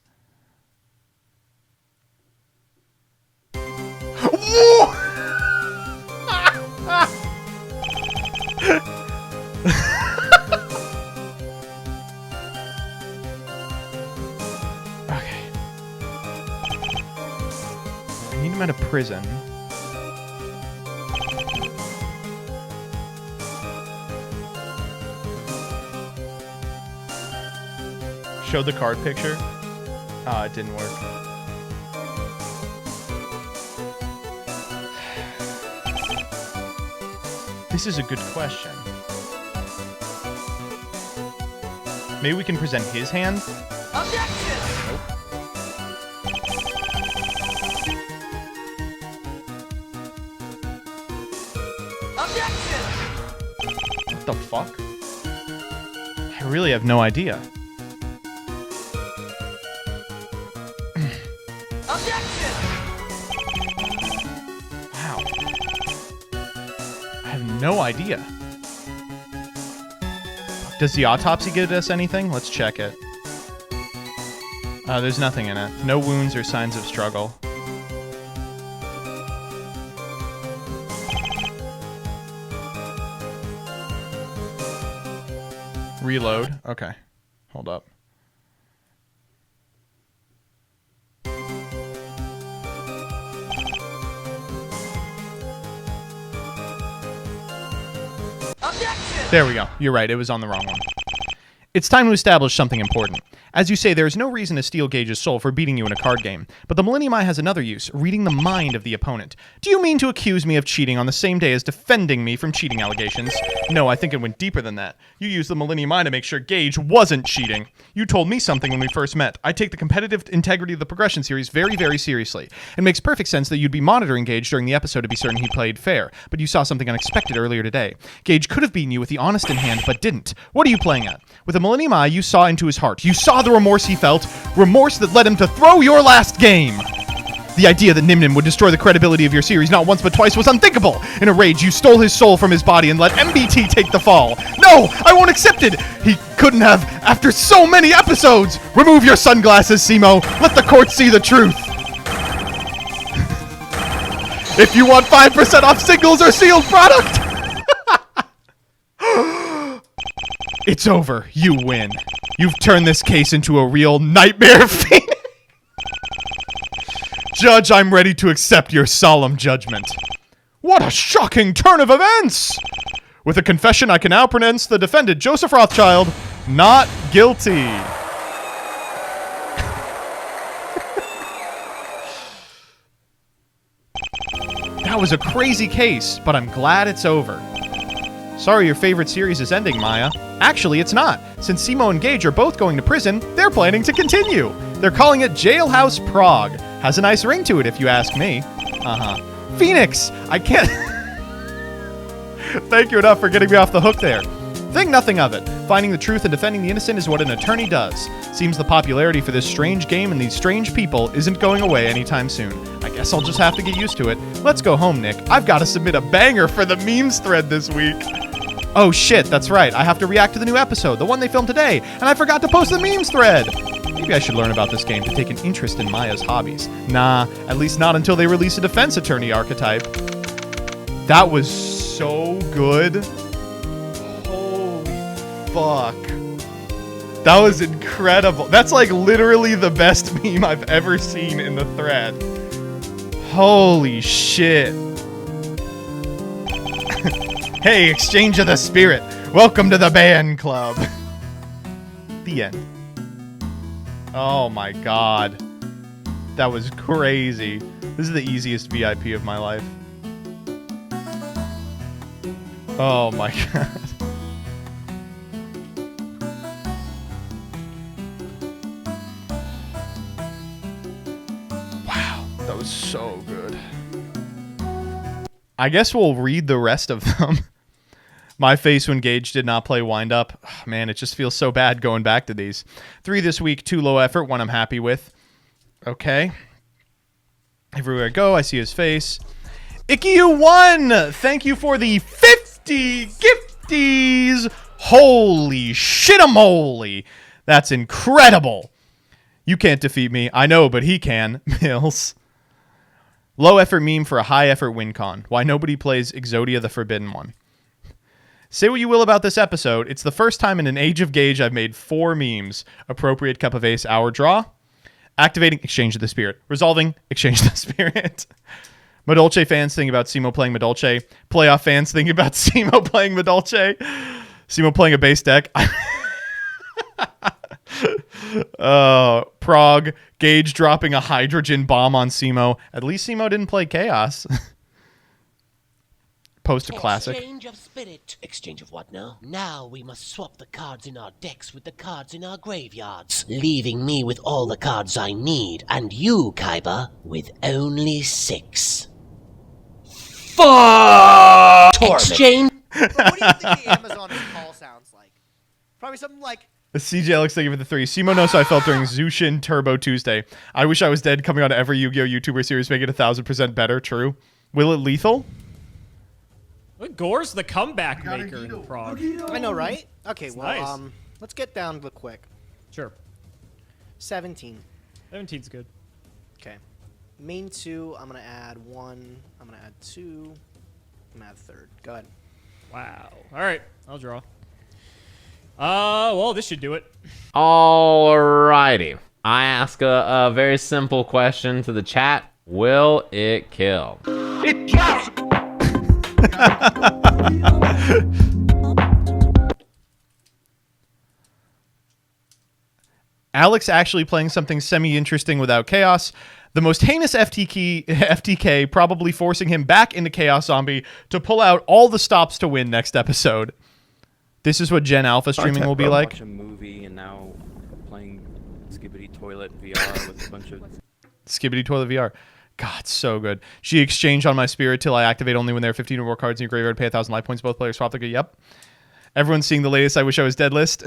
Out of prison. Show the card picture. Ah, it didn't work. This is a good question. Maybe we can present his hand? Objection! Nope. What the fuck? I really have no idea. Objection! Wow. I have no idea. Does the autopsy give us anything? Let's check it. There's nothing in it. No wounds or signs of struggle. Reload. Okay. Hold up. Objection! There we go. You're right. It was on the wrong one. It's time to establish something important. As you say, there is no reason to steal Gage's soul for beating you in a card game, but the Millennium Eye has another use, reading the mind of the opponent. Do you mean to accuse me of cheating on the same day as defending me from cheating allegations? No, I think it went deeper than that. You used the Millennium Eye to make sure Gage wasn't cheating. You told me something when we first met. I take the competitive integrity of the progression series very, very seriously. It makes perfect sense that you'd be monitoring Gage during the episode to be certain he played fair, but you saw something unexpected earlier today. Gage could have beaten you with the honest in hand, but didn't. What are you playing at? With the Millennium Eye, you saw into his heart. You saw the remorse he felt, remorse that led him to throw your last game. The idea that Nimnim would destroy the credibility of your series not once but twice was unthinkable. In a rage, you stole his soul from his body and let MBT take the fall. No! No, I won't accept it. He couldn't have after so many episodes. Remove your sunglasses, Simo. Let the court see the truth. If you want 5% off singles or sealed product. It's over. You win. You've turned this case into a real nightmare fiend. Judge, I'm ready to accept your solemn judgment. What a shocking turn of events! With a confession, I can now pronounce the defendant, Joseph Rothschild, not guilty. That was a crazy case, but I'm glad it's over. Sorry your favorite series is ending, Maya. Actually, it's not. Since Simo and Gage are both going to prison, they're planning to continue. They're calling it Jailhouse Prog. Has a nice ring to it, if you ask me. Uh-huh. Phoenix! I can't... Thank you enough for getting me off the hook there. Think nothing of it. Finding the truth and defending the innocent is what an attorney does. Seems the popularity for this strange game and these strange people isn't going away anytime soon. I guess I'll just have to get used to it. Let's go home, Nick. I've got to submit a banger for the memes thread this week. Oh shit, that's right. I have to react to the new episode, the one they filmed today, and I forgot to post the memes thread. Maybe I should learn about this game to take an interest in Maya's hobbies. Nah, at least not until they release a defense attorney archetype. That was so good. Holy fuck. That was incredible. That's like literally the best meme I've ever seen in the thread. Holy shit. Hey, Exchange of the Spirit. Welcome to the band club. The end. Oh my god. That was crazy. This is the easiest VIP of my life. Oh my god. Wow, that was so good. I guess we'll read the rest of them. My face when Gage did not play Wind Up. Oh, man, it just feels so bad going back to these. 3 this week, 2 low effort, 1 I'm happy with. Okay. Everywhere I go, I see his face. Icky1! Thank you for the 50 gifties! Holy shit-a-moly! That's incredible! You can't defeat me. I know, but he can. Mills. Low effort meme for a high effort win con. Why nobody plays Exodia the Forbidden One. Say what you will about this episode, it's the first time in an Age of Gage I've made 4 memes. Appropriate Cup of Ace hour draw. Activating Exchange of the Spirit. Resolving Exchange of the Spirit. Madolche fans thinking about Simo playing Madolche. Playoff fans thinking about Simo playing Madolche. Simo playing a base deck. Prog. Gage dropping a hydrogen bomb on Simo. At least Simo didn't play Chaos. Post a classic. Exchange of spirit. Exchange of what now? Now we must swap the cards in our decks with the cards in our graveyards, leaving me with all the cards I need, and you, Kaiba, with only 6. Fuck! Exchange. But what do you think the Amazon call sounds like? Probably something like... The CJ Alex, thank you for the 3. Simo knows how I felt during Zushin Turbo Tuesday. I wish I was dead coming on every Yu-Gi-Oh! YouTuber series, make it 1,000% better. True. Will it lethal? Look, Gore's the comeback maker in Prog. I know, right? Okay, well, nice. Let's get down to the quick. Sure. 17. 17's good. Okay. Main 2, I'm going to add 1. I'm going to add 2. I'm going to add 3rd. Go ahead. Wow. All right, I'll draw. Well, this should do it. Alrighty. I ask a very simple question to the chat. Will it kill? It kills! Alex actually playing something semi-interesting without Chaos. The most heinous FTK probably forcing him back into Chaos Zombie to pull out all the stops to win next episode. This is what Gen Alpha streaming will be like. Watch a movie and now playing Skibbity Toilet VR with a bunch of... Skibbity Toilet VR. God, so good. She exchanged on my spirit till I activate only when there are 15 or more cards in your graveyard. Pay 1,000 life points. Both players swap the good. Yep. Everyone's seeing the latest I Wish I Was Dead list.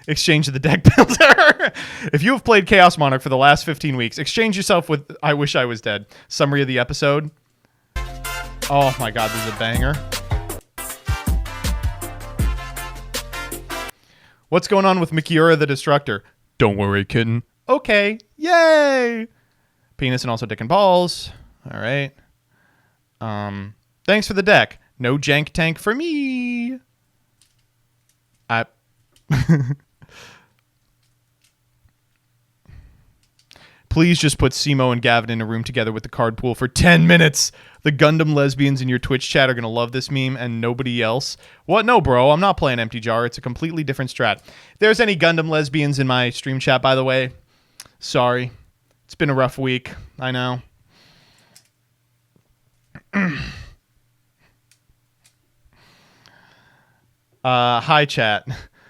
Exchange the deck builder. If you have played Chaos Monarch for the last 15 weeks, exchange yourself with I Wish I Was Dead. Summary of the episode. Oh my god, this is a banger. What's going on with Mikiura the Destructor? Don't worry, kitten. Okay. Yay! Penis and also dick and balls. All right. Thanks for the deck. No jank tank for me. Please just put Simo and Gavin in a room together with the card pool for 10 minutes. The Gundam lesbians in your Twitch chat are going to love this meme and nobody else. What? No, bro. I'm not playing Empty Jar. It's a completely different strat. If there's any Gundam lesbians in my stream chat, by the way, sorry. It's been a rough week. I know. Hi, chat.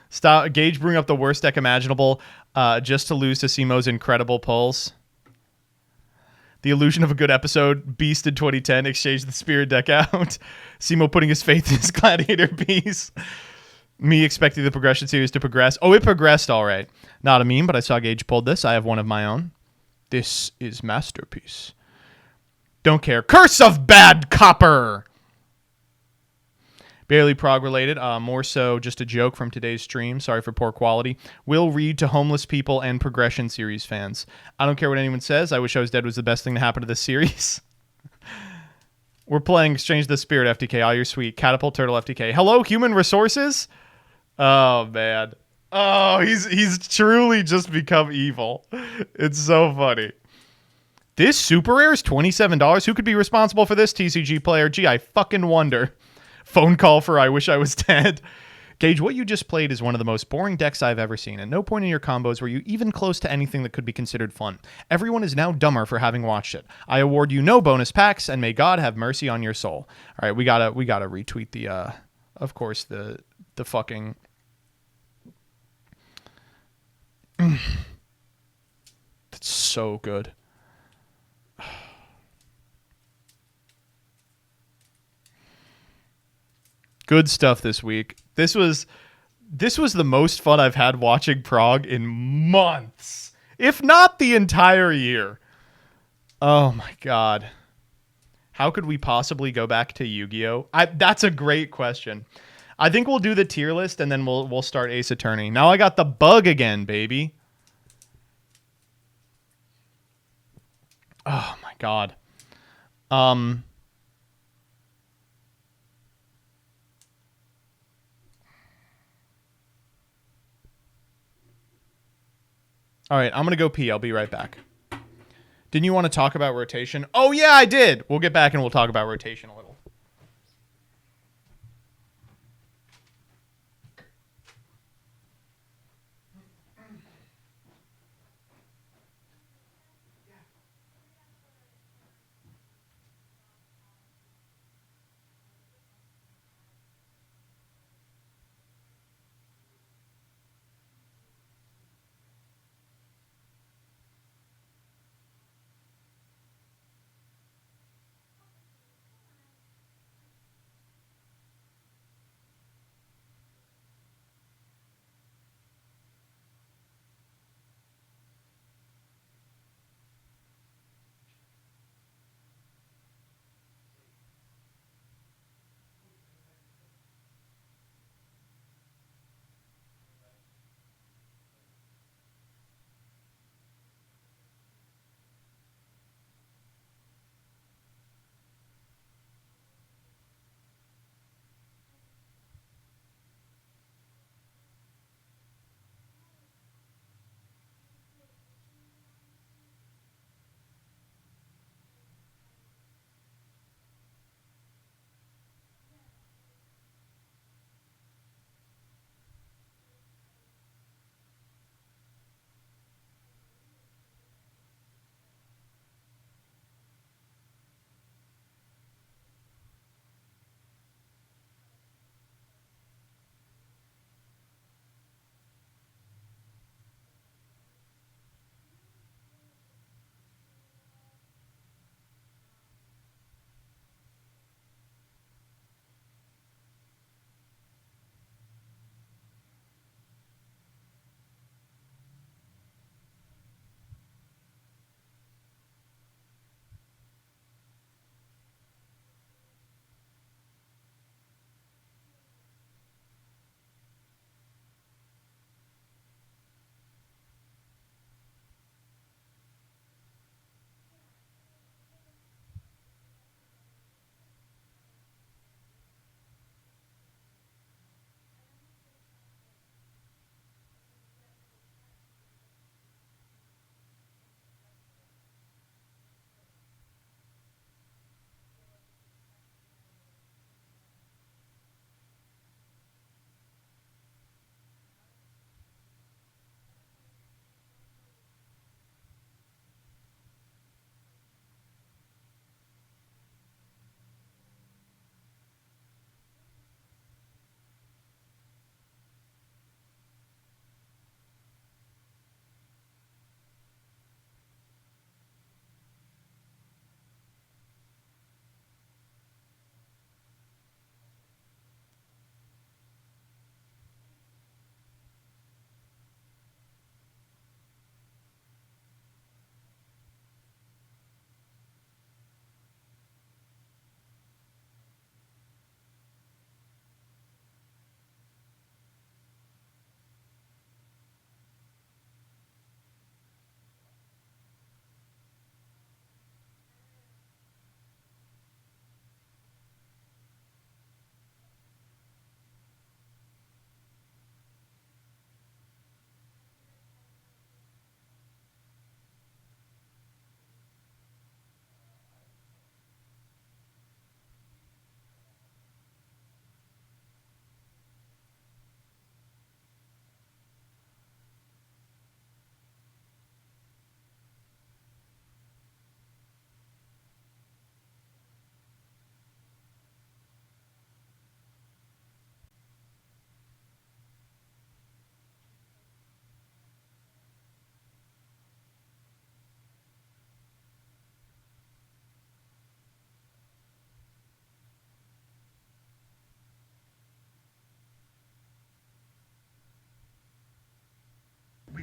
Stop. Gage bring up the worst deck imaginable just to lose to Simo's incredible pulls. The illusion of a good episode. Beast in 2010. Exchange the spirit deck out. Simo putting his faith in his gladiator piece. Me expecting the progression series to progress. Oh, it progressed all right. Not a meme, but I saw Gage pulled this. I have one of my own. This is masterpiece. Don't care. Curse of Bad Copper. Barely prog related, more so just a joke from today's stream. Sorry for poor quality. Will read to homeless people and progression series fans. I don't care what anyone says. I wish I was dead was the best thing to happen to this series. We're playing Exchange the Spirit FTK. All you're sweet. Catapult Turtle FTK. Hello, human resources? Oh, man. Oh, he's truly just become evil. It's so funny. This super rare is $27. Who could be responsible for this, TCG player? Gee, I fucking wonder. Phone call for I wish I was dead. Gage, what you just played is one of the most boring decks I've ever seen. At no point in your combos were you even close to anything that could be considered fun. Everyone is now dumber for having watched it. I award you no bonus packs, and may God have mercy on your soul. All right, we gotta retweet the, of course, the fucking. That's so good. Good stuff this week. This was the most fun I've had watching prog in months, if not the entire year. Oh my god. How could we possibly go back to Yu-Gi-Oh? That's a great question. I think we'll do the tier list and then we'll start Ace Attorney. Now I got the bug again, baby. Oh my god. All right, I'm going to go pee. I'll be right back. Didn't you want to talk about rotation? Oh, yeah, I did. We'll get back and we'll talk about rotation a little.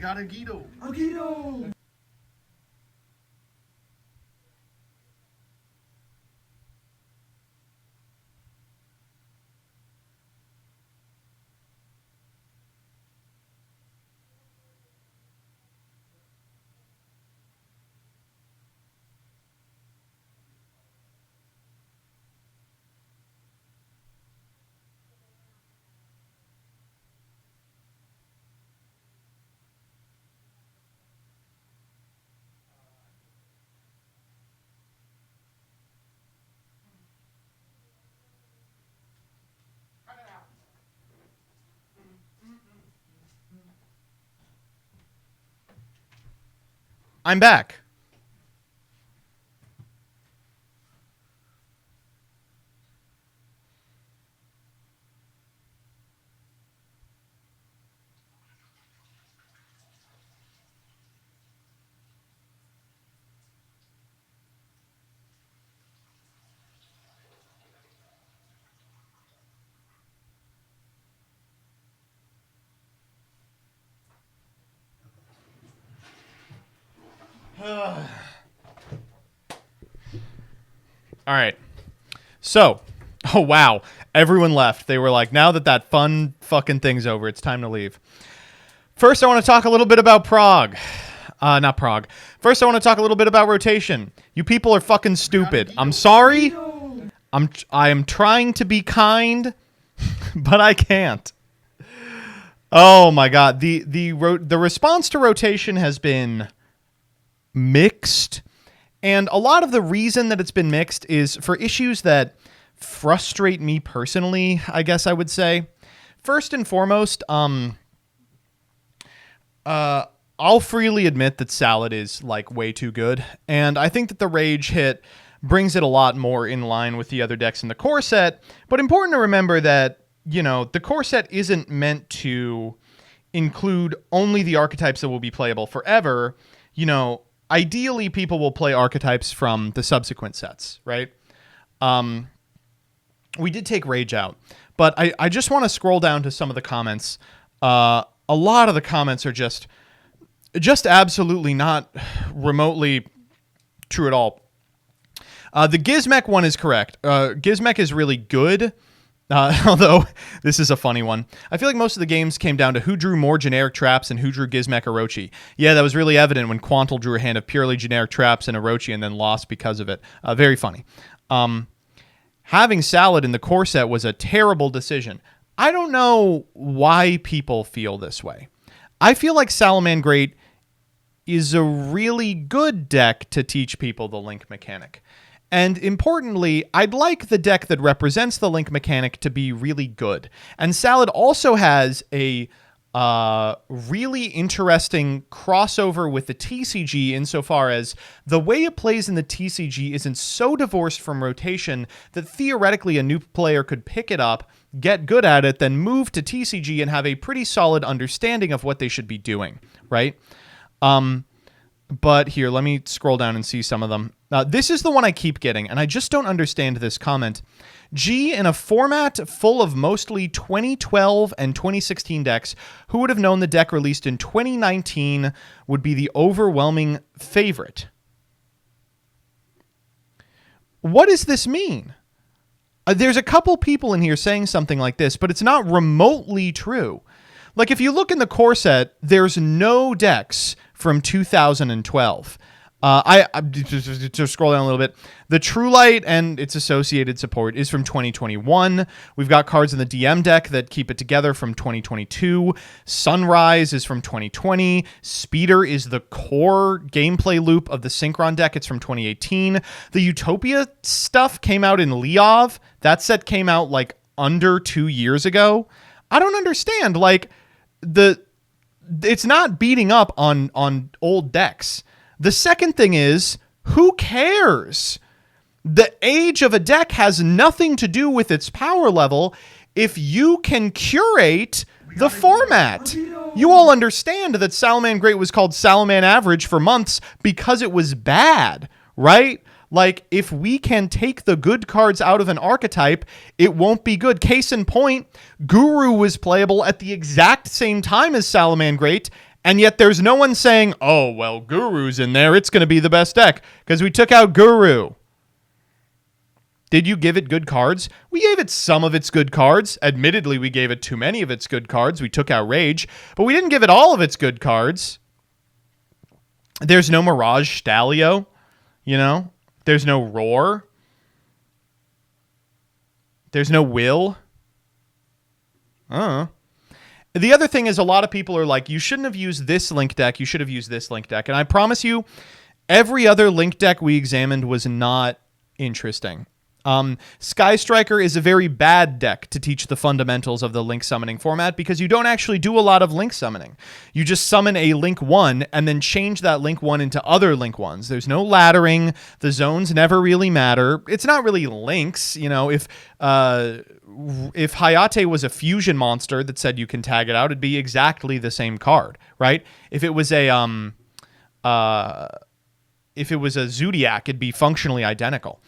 got a Guido. I'm back. All right. So, oh wow, everyone left. They were like, now that fun fucking thing's over, it's time to leave. First, I want to talk a little bit about prog. Not prog. First, I want to talk a little bit about rotation. You people are fucking stupid. I'm sorry. I am trying to be kind, but I can't. Oh my god, the response to rotation has been mixed. And a lot of the reason that it's been mixed is for issues that frustrate me personally, I guess I would say. First and foremost, I'll freely admit that Salad is like way too good. And I think that the Rage hit brings it a lot more in line with the other decks in the core set. But important to remember that, you know, the core set isn't meant to include only the archetypes that will be playable forever. You know, ideally, people will play archetypes from the subsequent sets, right? We did take Rage out, but I just want to scroll down to some of the comments. A lot of the comments are just absolutely not remotely true at all. The Gizmek one is correct. Gizmek is really good, although this is a funny one. I feel like most of the games came down to who drew more generic traps and who drew Gizmek Orochi. Yeah, that was really evident when Quantal drew a hand of purely generic traps and Orochi and then lost because of it. Very funny. Having Salad in the core set was a terrible decision. I don't know why people feel this way. I feel like Salamangreat is a really good deck to teach people the link mechanic. And importantly, I'd like the deck that represents the link mechanic to be really good. And Salad also has a really interesting crossover with the TCG insofar as the way it plays in the TCG isn't so divorced from rotation that theoretically a new player could pick it up, get good at it, then move to TCG and have a pretty solid understanding of what they should be doing, right? But here, let me scroll down and see some of them. This is the one I keep getting, and I just don't understand this comment. G, in a format full of mostly 2012 and 2016 decks, who would have known the deck released in 2019 would be the overwhelming favorite? What does this mean? There's a couple people in here saying something like this, but it's not remotely true. Like, if you look in the core set, there's no decks from 2012. I just scroll down a little bit. The True Light and its associated support is from 2021. We've got cards in the DM deck that keep it together from 2022. Sunrise is from 2020. Speeder is the core gameplay loop of the Synchron deck. It's from 2018. The Utopia stuff came out in Leov. That set came out like under 2 years ago. I don't understand. Like, it's not beating up on old decks. The second thing is, who cares? The age of a deck has nothing to do with its power level if you can curate the format. You all understand that Salamangreat was called Salaman Average for months because it was bad, right? Like, if we can take the good cards out of an archetype, it won't be good. Case in point, Guru was playable at the exact same time as Salamangreat, And yet there's no one saying, oh, well, Guru's in there. It's going to be the best deck because we took out Guru. Did you give it good cards? We gave it some of its good cards. Admittedly, we gave it too many of its good cards. We took out Rage, but we didn't give it all of its good cards. There's no Mirage Stalio, you know? There's no Roar. There's no Will. The other thing is a lot of people are like, you shouldn't have used this Link deck. You should have used this Link deck. And I promise you, every other Link deck we examined was not interesting. Sky Striker is a very bad deck to teach the fundamentals of the Link summoning format because you don't actually do a lot of Link summoning. You just summon a Link 1 and then change that Link 1 into other Link 1s. There's no laddering. The zones never really matter. It's not really Links. You know, if Hayate was a fusion monster that said you can tag it out, it'd be exactly the same card, right? If it was a Zodiac, it'd be functionally identical.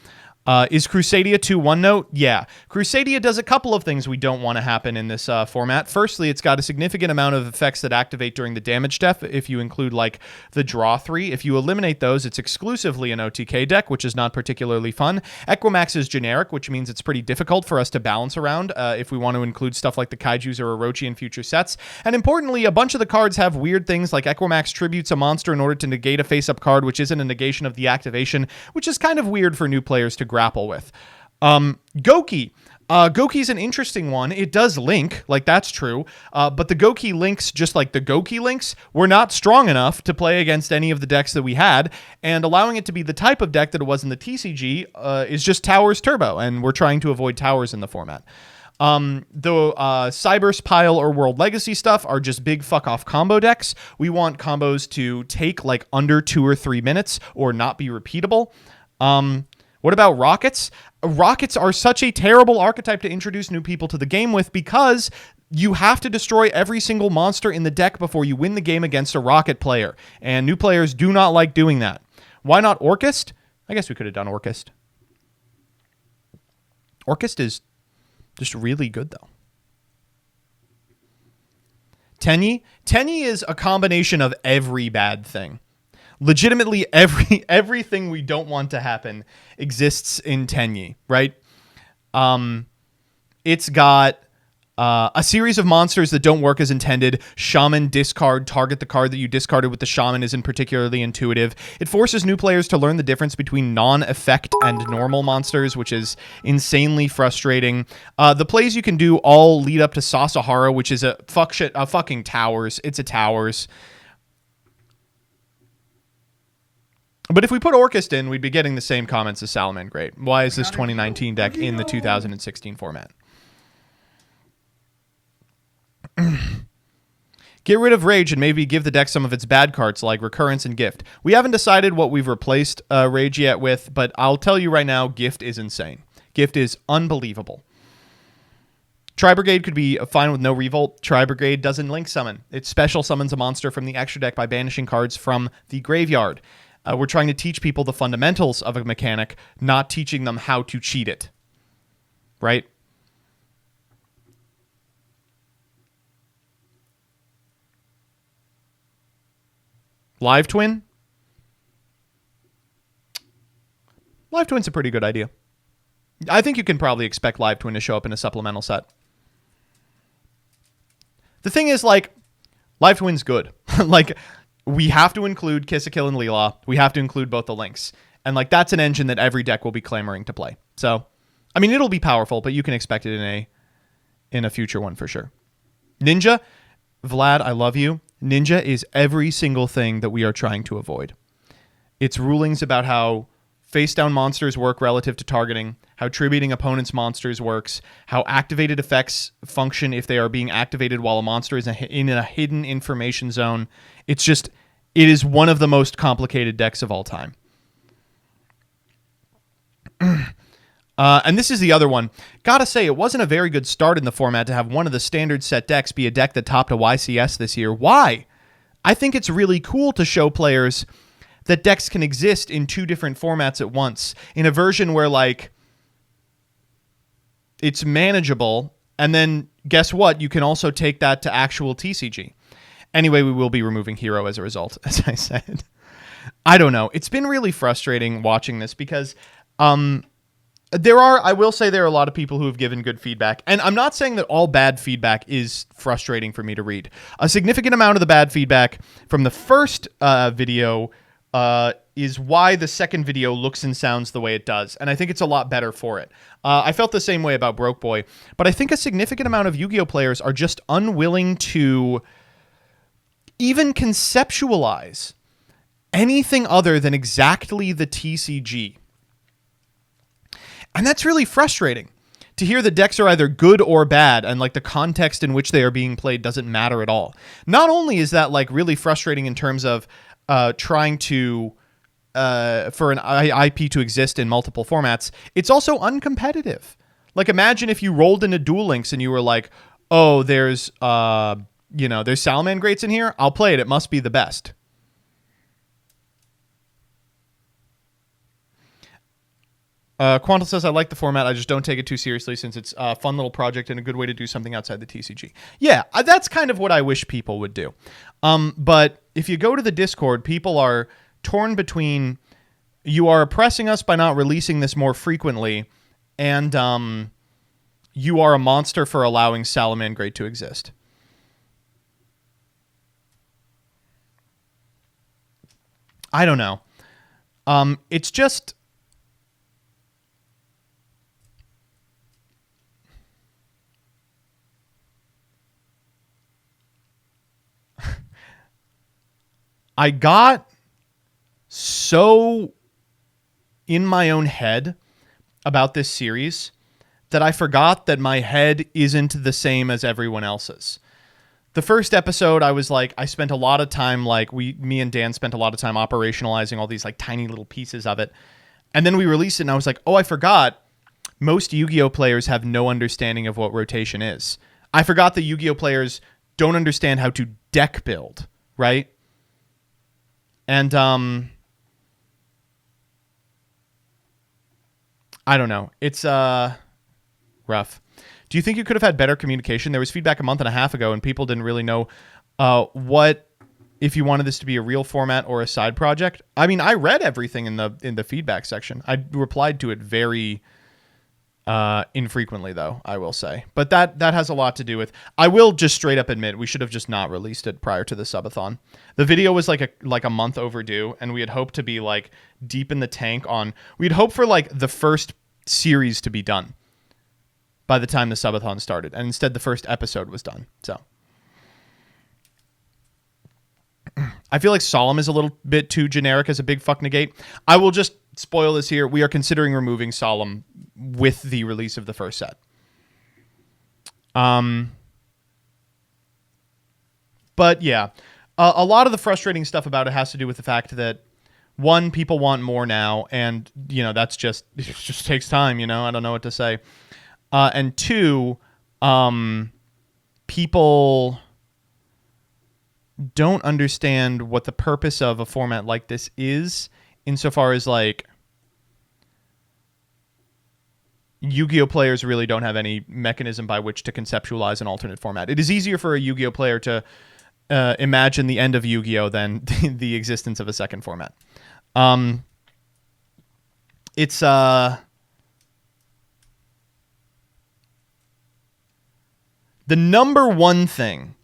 Is Crusadia 2 one note? Yeah. Crusadia does a couple of things we don't want to happen in this format. Firstly, it's got a significant amount of effects that activate during the damage step if you include like the draw 3. If you eliminate those, it's exclusively an OTK deck, which is not particularly fun. Equimax is generic, which means it's pretty difficult for us to balance around if we want to include stuff like the Kaijus or Orochi in future sets. And importantly, a bunch of the cards have weird things like Equimax tributes a monster in order to negate a face-up card, which isn't a negation of the activation, which is kind of weird for new players to grapple with. Goki. Goki's an interesting one. It does link, like that's true, but the Goki links, just like the Goki links, were not strong enough to play against any of the decks that we had, and allowing it to be the type of deck that it was in the TCG is just Towers Turbo, and we're trying to avoid Towers in the format. The Cyberse Pile or World Legacy stuff are just big fuck off combo decks. We want combos to take like under 2 or 3 minutes or not be repeatable. What about Rockets? Rockets are such a terrible archetype to introduce new people to the game with because you have to destroy every single monster in the deck before you win the game against a Rocket player. And new players do not like doing that. Why not Orchest? I guess we could have done Orchest. Orchest is just really good, though. Tenyi? Tenyi is a combination of every bad thing. Legitimately, everything we don't want to happen exists in Tenyi, right? It's got a series of monsters that don't work as intended. Shaman, discard, target the card that you discarded with the Shaman isn't particularly intuitive. It forces new players to learn the difference between non-effect and normal monsters, which is insanely frustrating. The plays you can do all lead up to Sasahara, which is a fucking Towers. It's a Towers. But if we put Orchest in, we'd be getting the same comments as Salamangreat. Why is this 2019 deck in the 2016 format? Get rid of Rage and maybe give the deck some of its bad cards like Recurrence and Gift. We haven't decided what we've replaced Rage yet with, but I'll tell you right now, Gift is insane. Gift is unbelievable. Tri-Brigade could be fine with no Revolt. Tri-Brigade doesn't link summon. It special summons a monster from the extra deck by banishing cards from the graveyard. We're trying to teach people the fundamentals of a mechanic, not teaching them how to cheat it. Right? Live Twin? Live Twin's a pretty good idea. I think you can probably expect Live Twin to show up in a supplemental set. The thing is, like, Live Twin's good. Like, we have to include Kiss-a-Kill and Leela. We have to include both the links. And, like, that's an engine that every deck will be clamoring to play. So, I mean, it'll be powerful, but you can expect it in a future one for sure. Ninja, Vlad, I love you. Ninja is every single thing that we are trying to avoid. Its rulings about how face-down monsters work relative to targeting, how tributing opponents' monsters works, how activated effects function if they are being activated while a monster is in a hidden information zone. It is one of the most complicated decks of all time. And this is the other one. Gotta say, it wasn't a very good start in the format to have one of the standard set decks be a deck that topped a YCS this year. Why? I think it's really cool to show players that decks can exist in 2 different formats at once. In a version where, like, it's manageable, and then guess what? You can also take that to actual TCG. Anyway, we will be removing Hero as a result, as I said. I don't know. It's been really frustrating watching this because I will say there are a lot of people who have given good feedback. And I'm not saying that all bad feedback is frustrating for me to read. A significant amount of the bad feedback from the first video is why the second video looks and sounds the way it does. And I think it's a lot better for it. I felt the same way about Broke Boy. But I think a significant amount of Yu-Gi-Oh! Players are just unwilling to even conceptualize anything other than exactly the TCG. And that's really frustrating to hear the decks are either good or bad and like the context in which they are being played doesn't matter at all. Not only is that like really frustrating in terms of trying to for an IP to exist in multiple formats, it's also uncompetitive. Like imagine if you rolled into Duel Links and you were like, oh, there's there's Salamangrates in here. I'll play it. It must be the best. Quantal says, I like the format. I just don't take it too seriously since it's a fun little project and a good way to do something outside the TCG. Yeah, that's kind of what I wish people would do. But if you go to the Discord, people are torn between you are oppressing us by not releasing this more frequently and you are a monster for allowing Salamangrate to exist. I don't know. It's just... I got so in my own head about this series that I forgot that my head isn't the same as everyone else's. The first episode, I was like, I spent a lot of time, like me and Dan spent a lot of time operationalizing all these like tiny little pieces of it. And then we released it and I was like, oh, I forgot most Yu-Gi-Oh players have no understanding of what rotation is. I forgot that Yu-Gi-Oh players don't understand how to deck build, right? And I don't know. It's rough. Do you think you could have had better communication? There was feedback a month and a half ago, and people didn't really know what if you wanted this to be a real format or a side project. I mean, I read everything in the feedback section. I replied to it very infrequently, though, I will say. But that has a lot to do with... I will just straight up admit we should have just not released it prior to the subathon. The video was like a month overdue, and we had hoped to be like deep in the tank on... We'd hoped for like the first series to be done by the time the subathon started, and instead the first episode was done. So I feel like Solemn is a little bit too generic as a big fuck negate. I will just spoil this here. We are considering removing Solemn with the release of the first set. But yeah, a lot of the frustrating stuff about it has to do with the fact that one, people want more now, and it just takes time. I don't know what to say. And two, people don't understand what the purpose of a format like this is, insofar as like Yu-Gi-Oh players really don't have any mechanism by which to conceptualize an alternate format. It is easier for a Yu-Gi-Oh player to imagine the end of Yu-Gi-Oh than the existence of a second format. It's the number one thing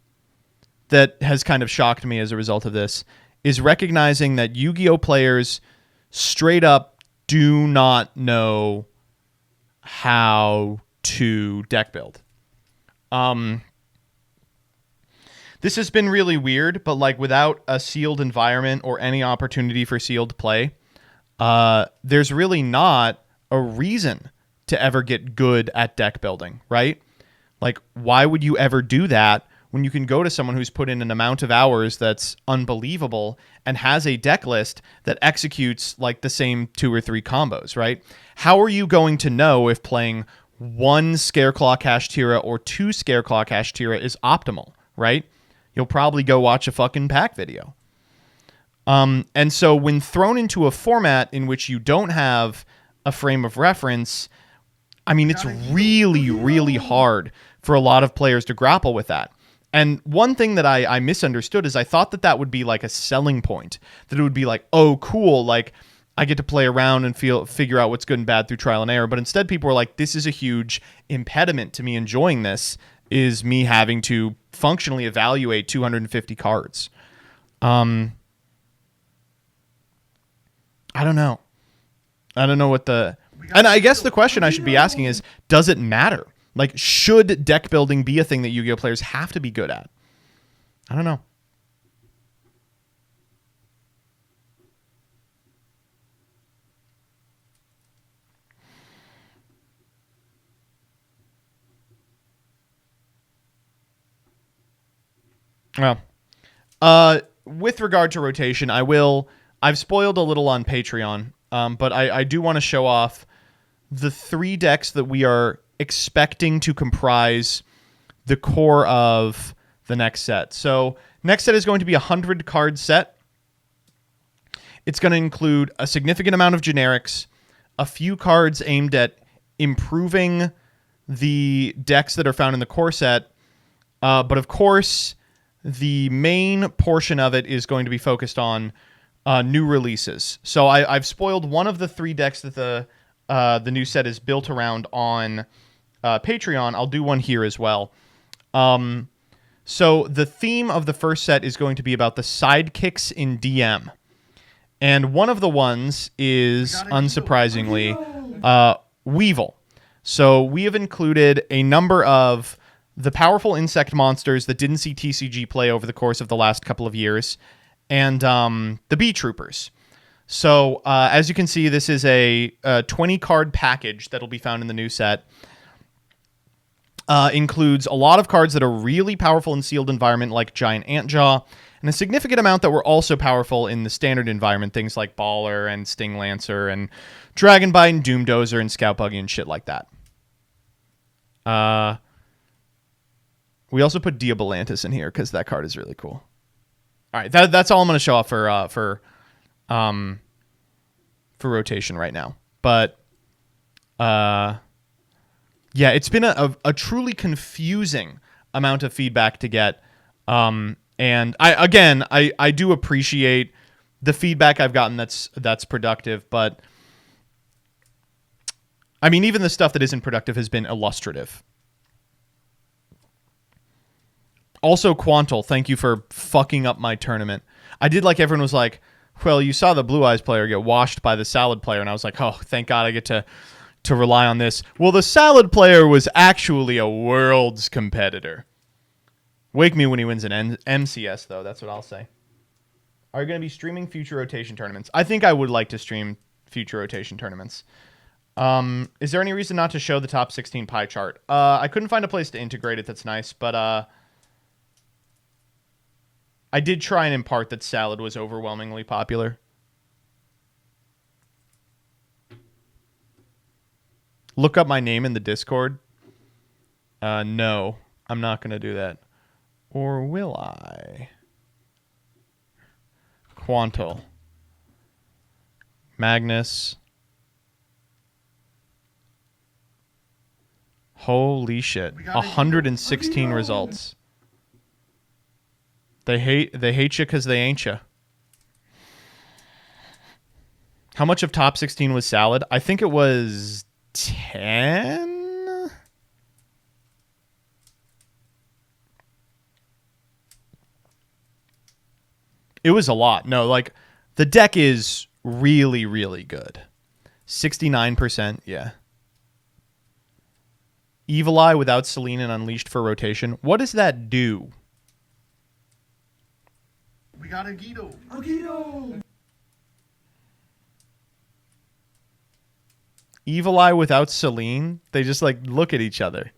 that has kind of shocked me as a result of this is recognizing that Yu-Gi-Oh players straight up do not know how to deck build. This has been really weird, but like without a sealed environment or any opportunity for sealed play, there's really not a reason to ever get good at deck building, right? Like, why would you ever do that when you can go to someone who's put in an amount of hours that's unbelievable and has a deck list that executes like the same 2 or 3 combos, right? How are you going to know if playing 1 Scareclaw Kashtira or 2 Scareclaw Kashtira is optimal, right? You'll probably go watch a fucking pack video. And so when thrown into a format in which you don't have a frame of reference, I mean, it's really, really hard for a lot of players to grapple with that. And one thing that I misunderstood is I thought that would be like a selling point. That it would be like, oh, cool, like I get to play around and figure out what's good and bad through trial and error. But instead people were like, this is a huge impediment to me enjoying this, is me having to functionally evaluate 250 cards. I don't know. I don't know what the... And I guess the question I should be asking is, does it matter? Like, should deck building be a thing that Yu-Gi-Oh! Players have to be good at? I don't know. Well, with regard to rotation, I've spoiled a little on Patreon, but I do want to show off the 3 decks that we are expecting to comprise the core of the next set. So next set is going to be a 100 card set. It's going to include a significant amount of generics, a few cards aimed at improving the decks that are found in the core set, but of course the main portion of it is going to be focused on new releases. So I've spoiled one of the 3 decks that the new set is built around on Patreon. I'll do one here as well. So the theme of the first set is going to be about the sidekicks in DM. And one of the ones is, unsurprisingly, Weevil. So we have included a number of the powerful insect monsters that didn't see TCG play over the course of the last couple of years, and the Bee Troopers. So as you can see, this is a 20-card package that'll be found in the new set. Includes a lot of cards that are really powerful in sealed environment, like Giant Antjaw, and a significant amount that were also powerful in the standard environment, things like Baller and Sting Lancer and Dragonbite and Doomdozer and Scout Buggy and shit like that. We also put Diabolantis in here because that card is really cool. All right, that's all I'm going to show off for rotation right now. But yeah, it's been a truly confusing amount of feedback to get. And I do appreciate the feedback I've gotten that's productive, but I mean, even the stuff that isn't productive has been illustrative. Also, Quantal, thank you for fucking up my tournament. I did like everyone was like, well, you saw the Blue Eyes player get washed by the Salad player, and I was like, oh, thank God I get to rely on this. Well, the Salad player was actually a Worlds competitor. Wake me when he wins an MCS, though. That's what I'll say. Are you going to be streaming future rotation tournaments? I think I would like to stream future rotation tournaments. Is there any reason not to show the top 16 pie chart? I couldn't find a place to integrate it that's nice, but I did try and impart that Salad was overwhelmingly popular. Look up my name in the Discord. No, I'm not going to do that. Or will I? Quantal. Magnus. Holy shit. 116 results. They hate you because they ain't you. How much of top 16 was Salad? I think it was 10? It was a lot. No, like, the deck is really, really good. 69%, yeah. Evil Eye without Selene and Unleashed for rotation. What does that do? We got a Guido. A Guido. Evil Eye without Selene? They just, like, look at each other.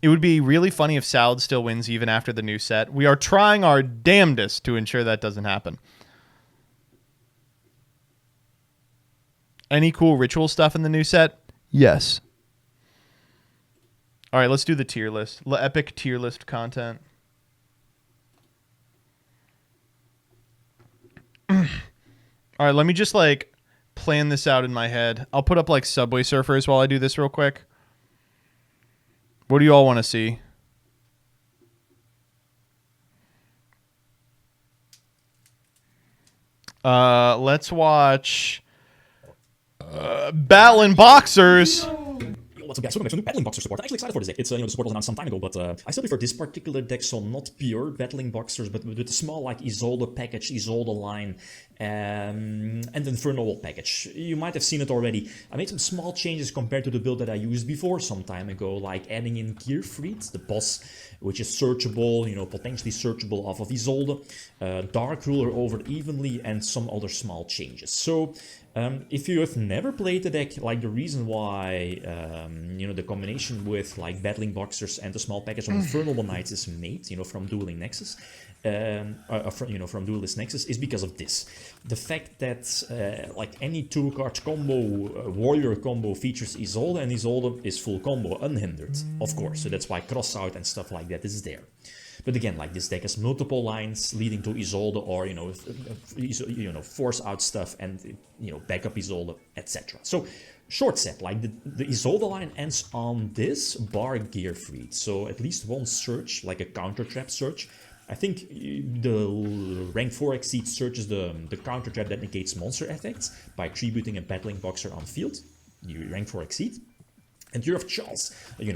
It would be really funny if Salad still wins even after the new set. We are trying our damnedest to ensure that doesn't happen. Any cool ritual stuff in the new set? Yes. All right, let's do the tier list. Epic tier list content. All right, let me just, like, plan this out in my head. I'll put up, like, Subway Surfers while I do this real quick. What do you all want to see? Let's watch Battling Boxers. What's up, guys? Welcome back to new Battling Boxer support. I'm actually excited for this deck. It's, the support was announced some time ago, but I still prefer this particular deck, so not pure Battling Boxers, but with a small, like, Isolde package, Isolde line, and Infernal Wall package. You might have seen it already. I made some small changes compared to the build that I used before some time ago, like adding in Gearfried, the boss, which is searchable, potentially searchable off of Isolde, Dark Ruler over evenly, and some other small changes. So, if you have never played the deck, like the reason why, the combination with like Battling Boxers and the small package of Infernal Knights is made, from Dueling Nexus, from Duelist Nexus, is because of this. The fact that, like any 2-card combo, warrior combo features Isolde, and Isolde is full combo, unhindered, of course. So that's why Crossout and stuff like that is there. But again, like this deck has multiple lines leading to Isolde, or force out stuff and backup Isolde, etc. So short set, like the Isolde line ends on this bar Gearfried. So at least one search, like a counter trap search. I think the rank 4 exceed search is the counter trap that negates monster effects by tributing a Battling Boxer on field. You rank 4 exceed. And you have Charles,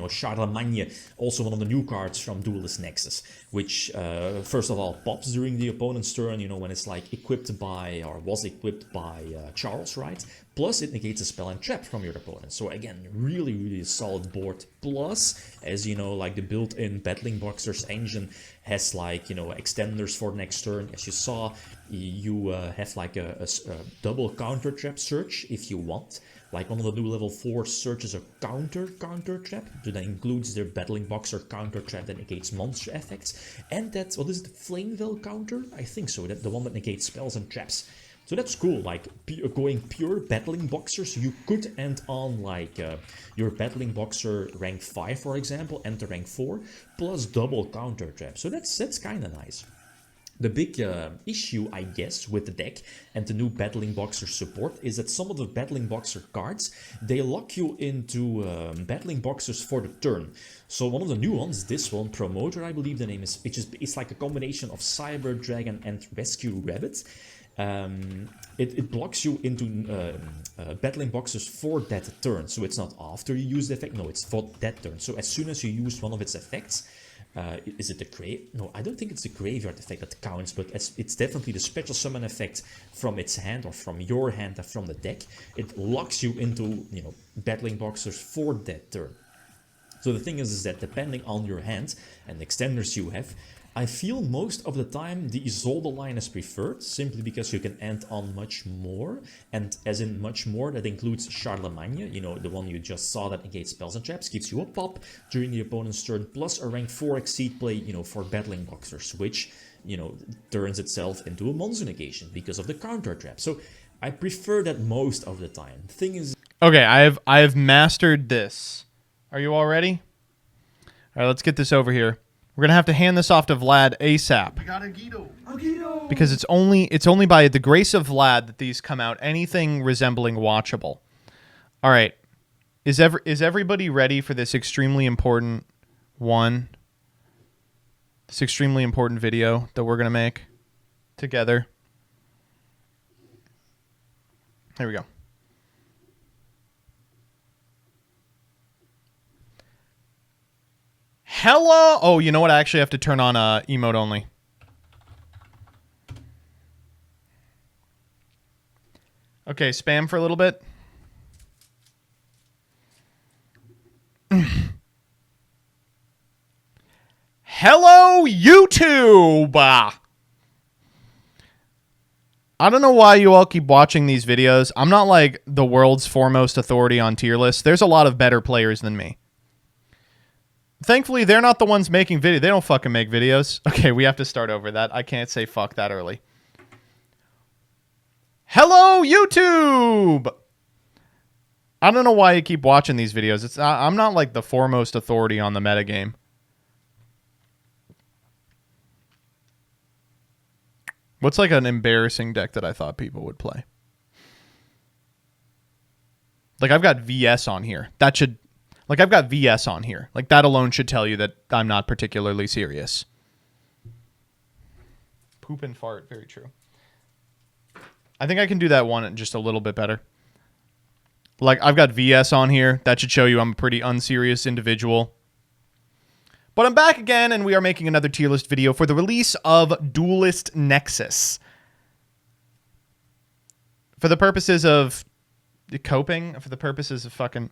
Charlemagne, also one of the new cards from Duelist Nexus, which first of all pops during the opponent's turn, when it's like equipped by, or was equipped by Charles, right? Plus it negates a spell and trap from your opponent. So again, really, really solid board. Plus, as you know, like the built-in Battling Boxers engine has like, extenders for next turn. As you saw, you have like a double counter trap search if you want. Like one of the new level 4 searches a counter trap, so that includes their Battling Boxer counter trap that negates monster effects. And that's, what is it, Flameville counter? I think so, that the one that negates spells and traps. So that's cool, like going pure Battling Boxers, you could end on like your Battling Boxer rank 5, for example, enter rank 4, plus double counter trap. So that's kind of nice. The big issue, I guess, with the deck and the new Battling Boxer support is that some of the Battling Boxer cards, they lock you into Battling Boxers for the turn. So one of the new ones, this one, Promoter, I believe the name is, it's like a combination of Cyber Dragon and Rescue Rabbit. It blocks you into Battling Boxers for that turn. So it's not after you use the effect, no, it's for that turn. So as soon as you use one of its effects, is it the grave? No, I don't think it's the graveyard effect that counts, but it's definitely the special summon effect from its hand, or from your hand, or from the deck. It locks you into, Battling Boxers for that turn. So the thing is that depending on your hand and the extenders you have, I feel most of the time the Isolde line is preferred, simply because you can end on much more, and as in much more, that includes Charlemagne, the one you just saw that negates spells and traps, gives you a pop during the opponent's turn, plus a rank 4 exceed play, for Battling Boxers, which, turns itself into a monster negation because of the counter trap. So I prefer that most of the time. The thing is... Okay, I have mastered this. Are you all ready? All right, let's get this over here. We're gonna have to hand this off to Vlad ASAP. We got a Guido. Because it's only by the grace of Vlad that these come out anything resembling watchable. All right, is everybody ready for this extremely important this extremely important video that we're gonna make together? Here we go. Hello. Oh, you know what? I actually have to turn on emote only. Okay, spam for a little bit. Hello, YouTube. I don't know why you all keep watching these videos. I'm not like the world's foremost authority on tier lists. There's a lot of better players than me. Thankfully, they're not the ones making videos. They don't fucking make videos. Okay, we have to start over that. I can't say fuck that early. Hello, YouTube! I don't know why you keep watching these videos. I'm not like the foremost authority on the metagame. What's like an embarrassing deck that I thought people would play? Like, I've got VS on here. That should... Like, I've got VS on here. Like, that alone should tell you that I'm not particularly serious. Poop and fart. Very true. I think I can do that one just a little bit better. Like, I've got VS on here. That should show you I'm a pretty unserious individual. But I'm back again, and we are making another tier list video for the release of Duelist Nexus. For the purposes of coping, for the purposes of fucking...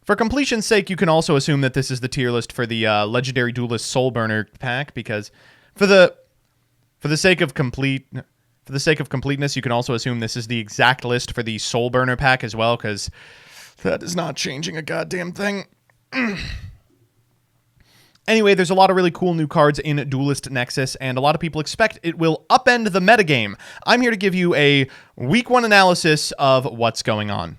For completion's sake, you can also assume that this is the tier list for the Legendary Duelist Soulburner pack, because for the sake of completeness, you can also assume this is the exact list for the Soulburner pack as well, because that is not changing a goddamn thing. Anyway, there's a lot of really cool new cards in Duelist Nexus, and a lot of people expect it will upend the metagame. I'm here to give you a Week 1 analysis of what's going on.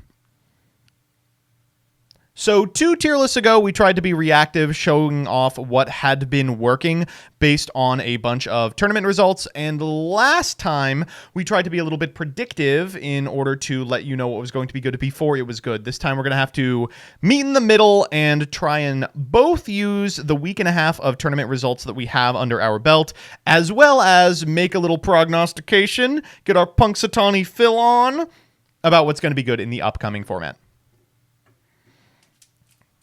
So 2 tier lists ago, we tried to be reactive, showing off what had been working based on a bunch of tournament results. And last time, we tried to be a little bit predictive in order to let you know what was going to be good before it was good. This time, we're going to have to meet in the middle and try and both use the week and a half of tournament results that we have under our belt, as well as make a little prognostication, get our Punxsutawney Phil on about what's going to be good in the upcoming format.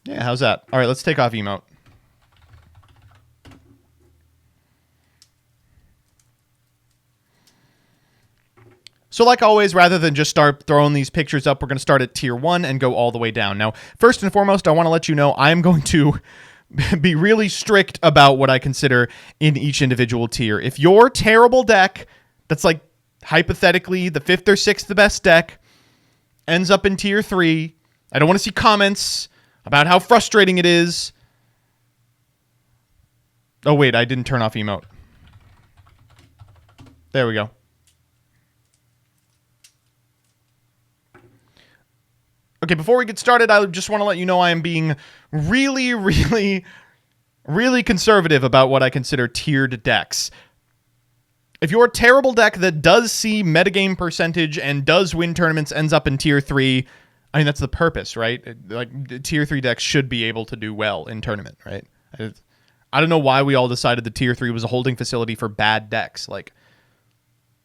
Yeah, how's that? All right, let's take off emote. So like always, rather than just start throwing these pictures up, we're going to start at tier 1 and go all the way down. Now, first and foremost, I want to let you know I'm going to be really strict about what I consider in each individual tier. If your terrible deck, that's like hypothetically the 5th or 6th the best deck, ends up in tier 3, I don't want to see comments about how frustrating it is. Oh, wait, I didn't turn off emote. There we go. Okay, before we get started, I just want to let you know I am being really, really, really conservative about what I consider tiered decks. If your terrible deck that does see metagame percentage and does win tournaments ends up in tier 3... I mean, that's the purpose, right? Like, tier 3 decks should be able to do well in tournament, right? I don't know why we all decided the tier 3 was a holding facility for bad decks. Like,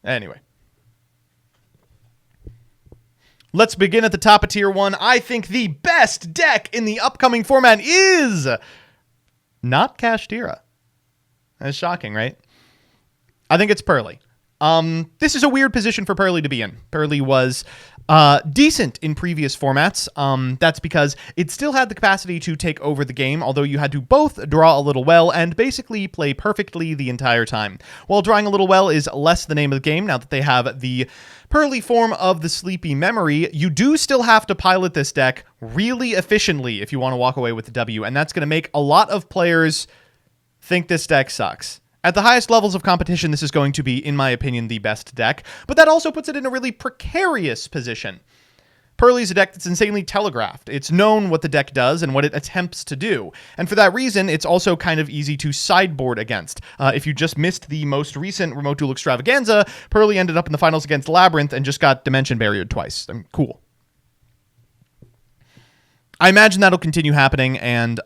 anyway. Let's begin at the top of tier 1. I think the best deck in the upcoming format is not Kashtira. That's shocking, right? I think it's Pearly. This is a weird position for Pearly to be in. Pearly was decent in previous formats. That's because it still had the capacity to take over the game, although you had to both draw a little well and basically play perfectly the entire time. While drawing a little well is less the name of the game, now that they have the Pearly form of the Sleepy Memory, you do still have to pilot this deck really efficiently if you want to walk away with the W, and that's going to make a lot of players think this deck sucks. At the highest levels of competition, this is going to be, in my opinion, the best deck, but that also puts it in a really precarious position. Pearly is a deck that's insanely telegraphed. It's known what the deck does and what it attempts to do, and for that reason, it's also kind of easy to sideboard against. If you just missed the most recent Remote Duel Extravaganza, Pearly ended up in the finals against Labyrinth and just got Dimension Barriered twice. Cool. I imagine that'll continue happening, and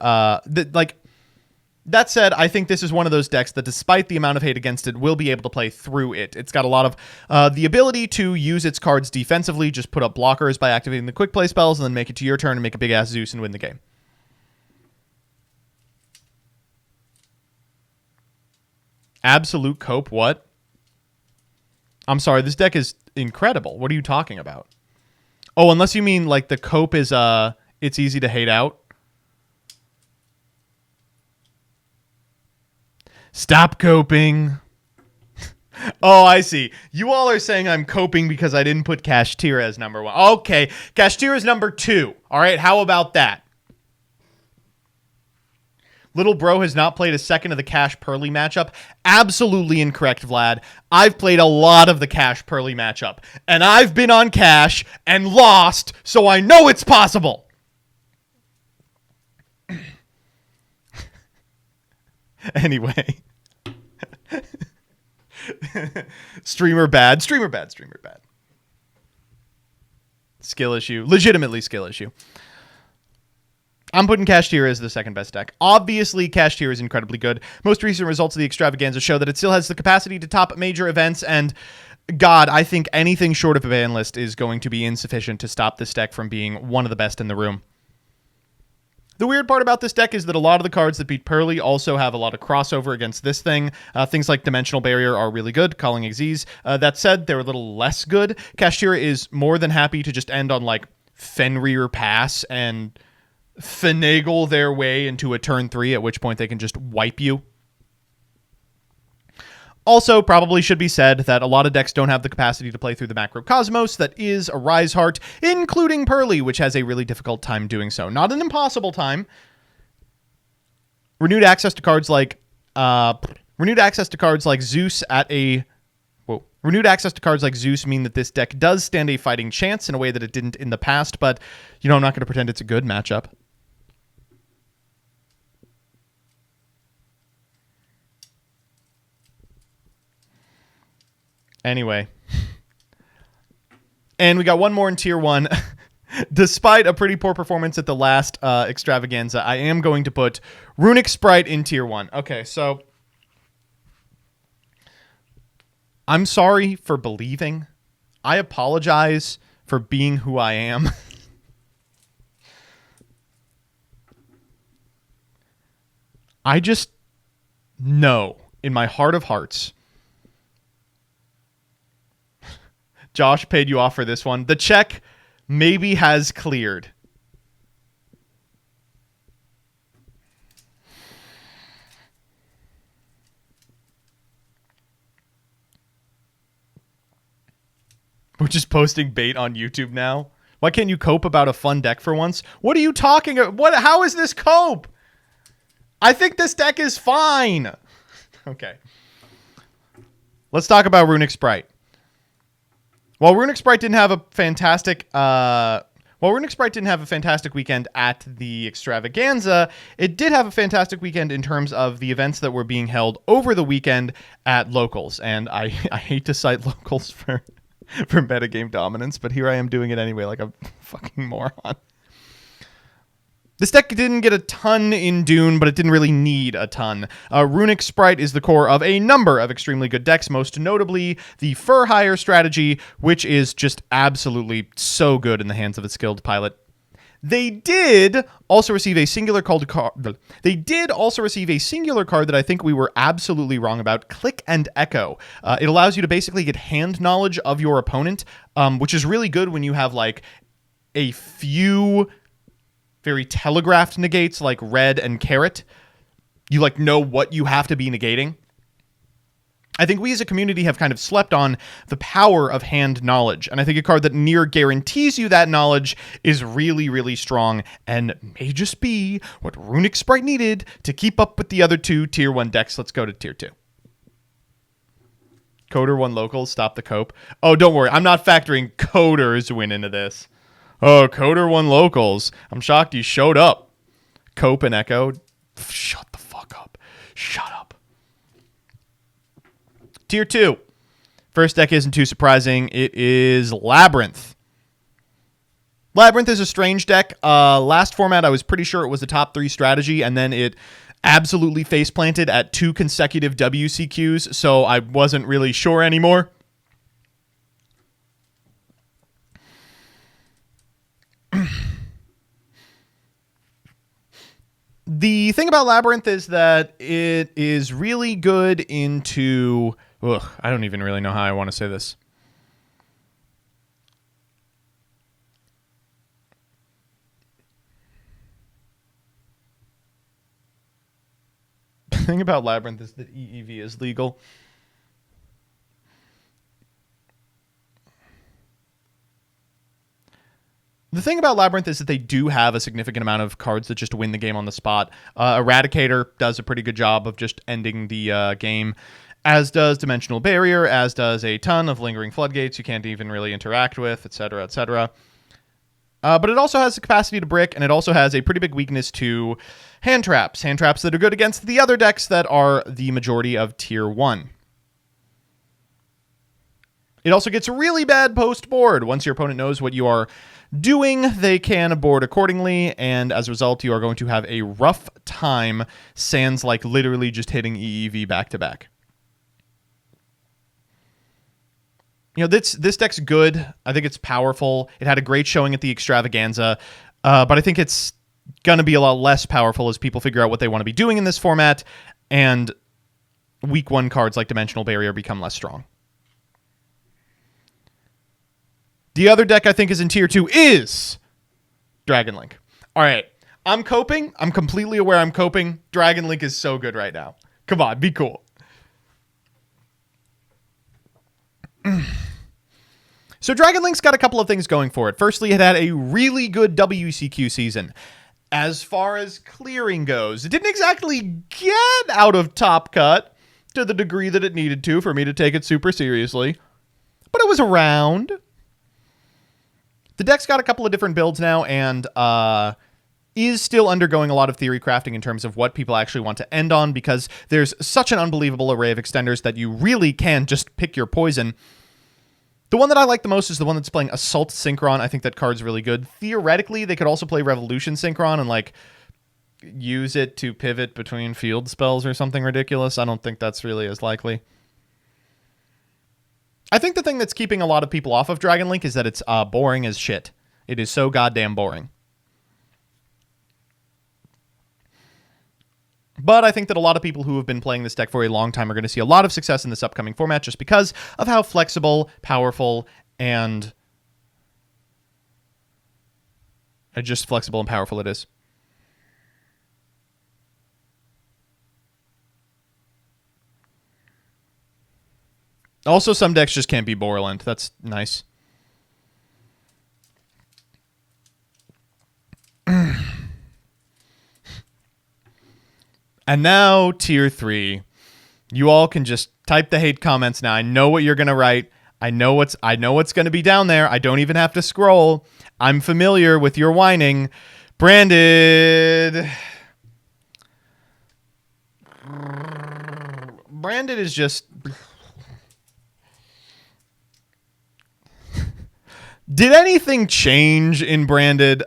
that said, I think this is one of those decks that, despite the amount of hate against it, will be able to play through it. It's got a lot of the ability to use its cards defensively, just put up blockers by activating the quick play spells, and then make it to your turn and make a big-ass Zeus and win the game. Absolute Cope, what? I'm sorry, this deck is incredible. What are you talking about? Oh, unless you mean, like, the Cope is, it's easy to hate out. Stop coping. Oh, I see. You all are saying I'm coping because I didn't put Kashtira as number 1. Okay, Kashtira is number 2. All right, how about that? Little bro has not played a second of the Cash Pearly matchup. Absolutely incorrect, Vlad. I've played a lot of the Cash Pearly matchup, and I've been on Cash and lost, so I know it's possible. Anyway. Streamer bad. Skill issue. Legitimately skill issue. I'm putting Kashtira as the second best deck. Obviously, Kashtira is incredibly good. Most recent results of the Extravaganza show that it still has the capacity to top major events, and God, I think anything short of a ban list is going to be insufficient to stop this deck from being one of the best in the room. The weird part about this deck is that a lot of the cards that beat Pearly also have a lot of crossover against this thing. Things like Dimensional Barrier are really good, Calling Exes. That said, they're a little less good. Kashtira is more than happy to just end on, like, Fenrir Pass and finagle their way into a turn 3, at which point they can just wipe you. Also, probably should be said that a lot of decks don't have the capacity to play through the Macrocosmos that is a Rise Heart, including Pearly, which has a really difficult time doing so. Not an impossible time. Renewed access to cards like Zeus at a... Whoa. Renewed access to cards like Zeus mean that this deck does stand a fighting chance in a way that it didn't in the past, but, you know, I'm not going to pretend it's a good matchup. Anyway. And we got one more in Tier 1. Despite a pretty poor performance at the last extravaganza, I am going to put Runic Sprite in Tier 1. Okay, so... I'm sorry for believing. I apologize for being who I am. I just know in my heart of hearts... Josh paid you off for this one. The check maybe has cleared. We're just posting bait on YouTube now. Why can't you cope about a fun deck for once? What are you talking about? How is this cope? I think this deck is fine. Okay. Let's talk about Runic Sprite. While Runic Sprite didn't have a fantastic weekend at the extravaganza, it did have a fantastic weekend in terms of the events that were being held over the weekend at locals. And I hate to cite locals for metagame dominance, but here I am doing it anyway like a fucking moron. This deck didn't get a ton in Dune, but it didn't really need a ton. Runic Sprite is the core of a number of extremely good decks, most notably the Fur Hire strategy, which is just absolutely so good in the hands of a skilled pilot. They did also receive a singular card that I think we were absolutely wrong about, Click and Echo. It allows you to basically get hand knowledge of your opponent, which is really good when you have like a few very telegraphed negates like red and carrot. You like know what you have to be negating. I think we as a community have kind of slept on the power of hand knowledge, and I think a card that near guarantees you that knowledge is really, really strong and may just be what Runic Sprite needed to keep up with the other two Tier 1 decks. Let's go to Tier 2. Coder 1 locals, stop the cope. Oh, don't worry. I'm not factoring Coder's win into this. Oh, Coder 1 locals. I'm shocked you showed up. Cope and Echo. Shut the fuck up. Shut up. Tier 2. First deck isn't too surprising. It is Labyrinth. Labyrinth is a strange deck. Last format, I was pretty sure it was the top 3 strategy, and then it absolutely face planted at 2 consecutive WCQs, so I wasn't really sure anymore. The thing about Labyrinth is that it is really good into... I don't even really know how I want to say this. The thing about Labyrinth is that EEV is legal. The thing about Labyrinth is that they do have a significant amount of cards that just win the game on the spot. Eradicator does a pretty good job of just ending the game, as does Dimensional Barrier, as does a ton of Lingering Floodgates you can't even really interact with, etc., etc. But it also has the capacity to brick, and it also has a pretty big weakness to hand traps. Hand traps that are good against the other decks that are the majority of Tier 1. It also gets really bad post-board. Once your opponent knows what you are doing, they can board accordingly, and as a result, you are going to have a rough time, sans like literally just hitting EEV back-to-back. this deck's good. I think it's powerful. It had a great showing at the Extravaganza, but I think it's going to be a lot less powerful as people figure out what they want to be doing in this format, and week 1 cards like Dimensional Barrier become less strong. The other deck I think is in Tier 2 is Dragon Link. All right, I'm coping. I'm completely aware I'm coping. Dragon Link is so good right now. Come on, be cool. So Dragon Link's got a couple of things going for it. Firstly, it had a really good WCQ season. As far as clearing goes, it didn't exactly get out of Top Cut to the degree that it needed to for me to take it super seriously, but it was around. The deck's got a couple of different builds now and is still undergoing a lot of theory crafting in terms of what people actually want to end on, because there's such an unbelievable array of extenders that you really can just pick your poison. The one that I like the most is the one that's playing Assault Synchron. I think that card's really good. Theoretically, they could also play Revolution Synchron and, like, use it to pivot between field spells or something ridiculous. I don't think that's really as likely. I think the thing that's keeping a lot of people off of Dragon Link is that it's boring as shit. It is so goddamn boring. But I think that a lot of people who have been playing this deck for a long time are going to see a lot of success in this upcoming format just because of how flexible, powerful, and just flexible and powerful it is. Also, some decks just can't be Borland. That's nice. And now, Tier 3. You all can just type the hate comments now. I know what you're going to write. I know what's going to be down there. I don't even have to scroll. I'm familiar with your whining. Branded. Branded is just... Did anything change in Branded?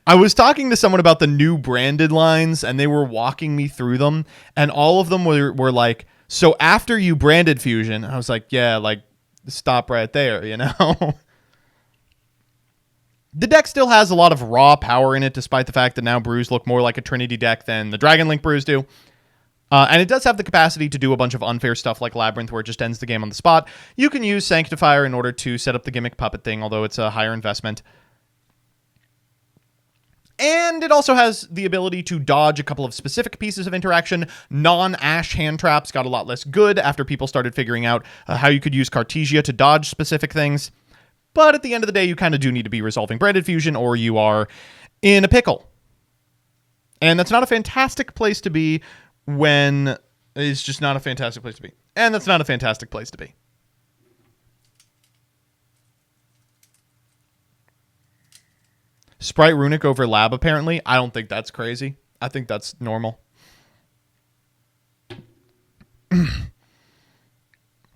I was talking to someone about the new Branded lines, and they were walking me through them, and all of them were like, so after you Branded Fusion, I was like, yeah, like, stop right there, you know? The deck still has a lot of raw power in it, despite the fact that now brews look more like a Trinity deck than the Dragon Link brews do. And it does have the capacity to do a bunch of unfair stuff like Labyrinth, where it just ends the game on the spot. You can use Sanctifier in order to set up the gimmick puppet thing, although it's a higher investment. And it also has the ability to dodge a couple of specific pieces of interaction. Non-Ash hand traps got a lot less good after people started figuring out how you could use Cartesia to dodge specific things. But at the end of the day, you kind of do need to be resolving Branded Fusion, or you are in a pickle. And that's not a fantastic place to be when... It's just not a fantastic place to be. And that's not a fantastic place to be. Sprite Runic over Lab, apparently. I don't think that's crazy. I think that's normal.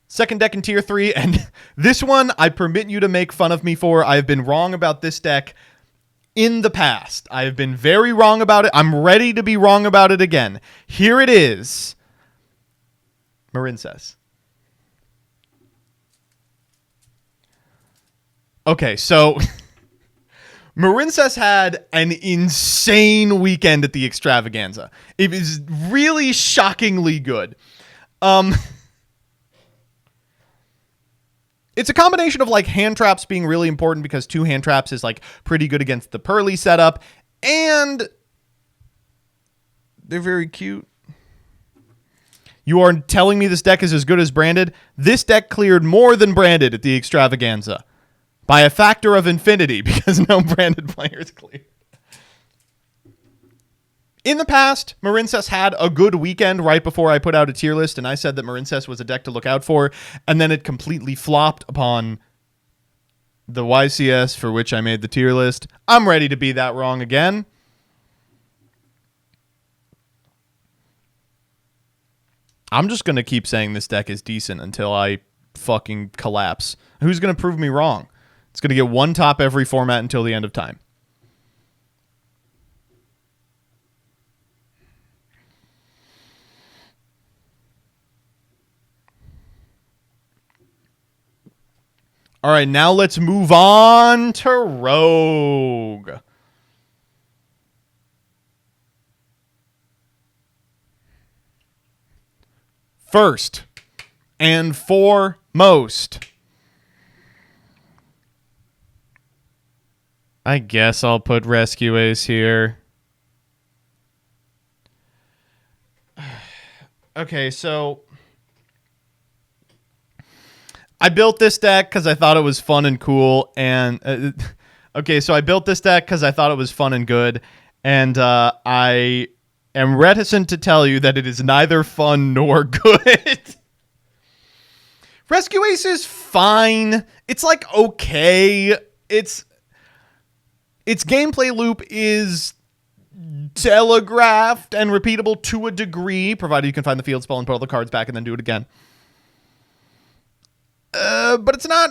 Second deck in Tier 3, and this one I permit you to make fun of me for. I have been wrong about this deck in the past. I have been very wrong about it. I'm ready to be wrong about it again. Here it is. Marincess. Okay, so... Marincess had an insane weekend at the Extravaganza. It was really shockingly good. It's a combination of like hand traps being really important because 2 hand traps is like pretty good against the Pearly setup, and they're very cute. You are telling me this deck is as good as Branded? This deck cleared more than Branded at the Extravaganza. By a factor of infinity, because no Branded players cleared. In the past, Marincess had a good weekend right before I put out a tier list, and I said that Marincess was a deck to look out for, and then it completely flopped upon the YCS for which I made the tier list. I'm ready to be that wrong again. I'm just going to keep saying this deck is decent until I fucking collapse. Who's going to prove me wrong? It's going to get one top every format until the end of time. All right, now let's move on to Rogue. First and foremost, I guess I'll put Rescue Ace here. Okay, so I built this deck because I thought it was fun and cool, and I built this deck because I thought it was fun and good, and I am reticent to tell you that it is neither fun nor good. Rescue Ace is fine. It's like okay. Its gameplay loop is telegraphed and repeatable to a degree, provided you can find the field spell and put all the cards back and then do it again. But it's not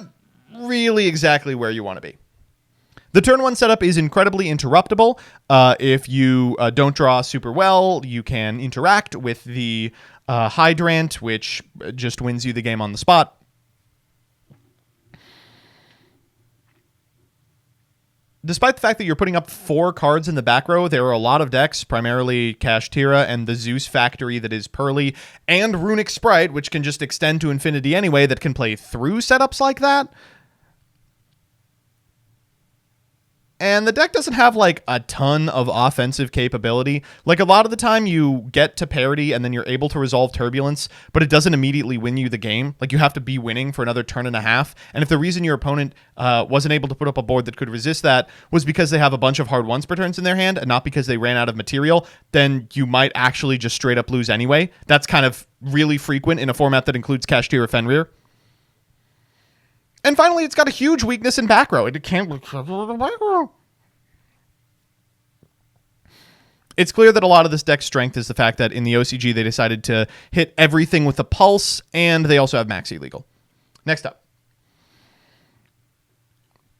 really exactly where you want to be. The turn 1 setup is incredibly interruptible. If you don't draw super well, you can interact with the Hydrant, which just wins you the game on the spot. Despite the fact that you're putting up 4 cards in the back row, there are a lot of decks, primarily Kashtira and the Zeus Factory that is Pearly, and Runic Sprite, which can just extend to infinity anyway, that can play through setups like that. And the deck doesn't have, like, a ton of offensive capability. Like, a lot of the time you get to parity and then you're able to resolve Turbulence, but it doesn't immediately win you the game. Like, you have to be winning for another turn and a half. And if the reason your opponent wasn't able to put up a board that could resist that was because they have a bunch of hard once per turns in their hand and not because they ran out of material, then you might actually just straight up lose anyway. That's kind of really frequent in a format that includes Kashtira Fenrir. And finally, it's got a huge weakness in back row. It can't look back row. It's clear that a lot of this deck's strength is the fact that in the OCG, they decided to hit everything with a pulse, and they also have Max Illegal. Next up.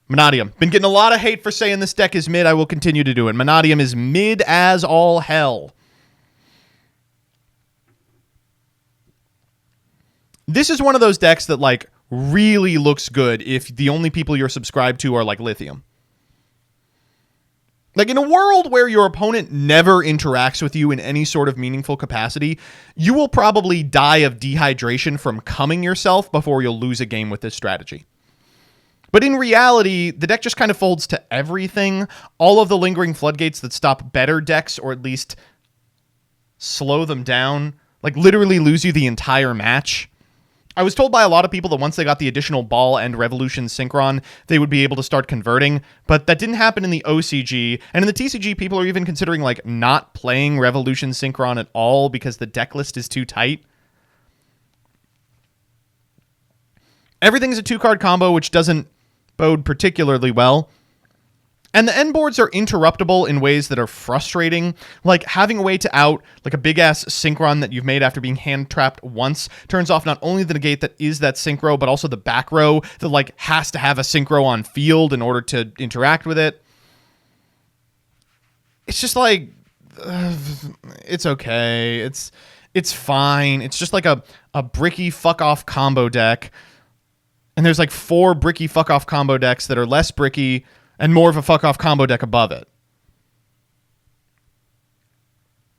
Monadium. Been getting a lot of hate for saying this deck is mid. I will continue to do it. Monadium is mid as all hell. This is one of those decks that, like, really looks good if the only people you're subscribed to are, like, Lithium. Like, in a world where your opponent never interacts with you in any sort of meaningful capacity, you will probably die of dehydration from cumming yourself before you'll lose a game with this strategy. But in reality, the deck just kind of folds to everything. All of the lingering floodgates that stop better decks, or at least slow them down, like literally lose you the entire match. I was told by a lot of people that once they got the additional ball and revolution synchron, they would be able to start converting, but that didn't happen in the OCG. And in the TCG, people are even considering like not playing revolution synchron at all because the deck list is too tight. Everything's a 2-card combo, which doesn't bode particularly well. And the end boards are interruptible in ways that are frustrating, like having a way to out like a big-ass synchron that you've made after being hand-trapped once turns off not only the negate that is that synchro, but also the back row that like has to have a synchro on field in order to interact with it. It's just like, it's okay. It's fine. It's just like a bricky fuck-off combo deck. And there's like 4 bricky fuck-off combo decks that are less bricky and more of a fuck-off combo deck above it.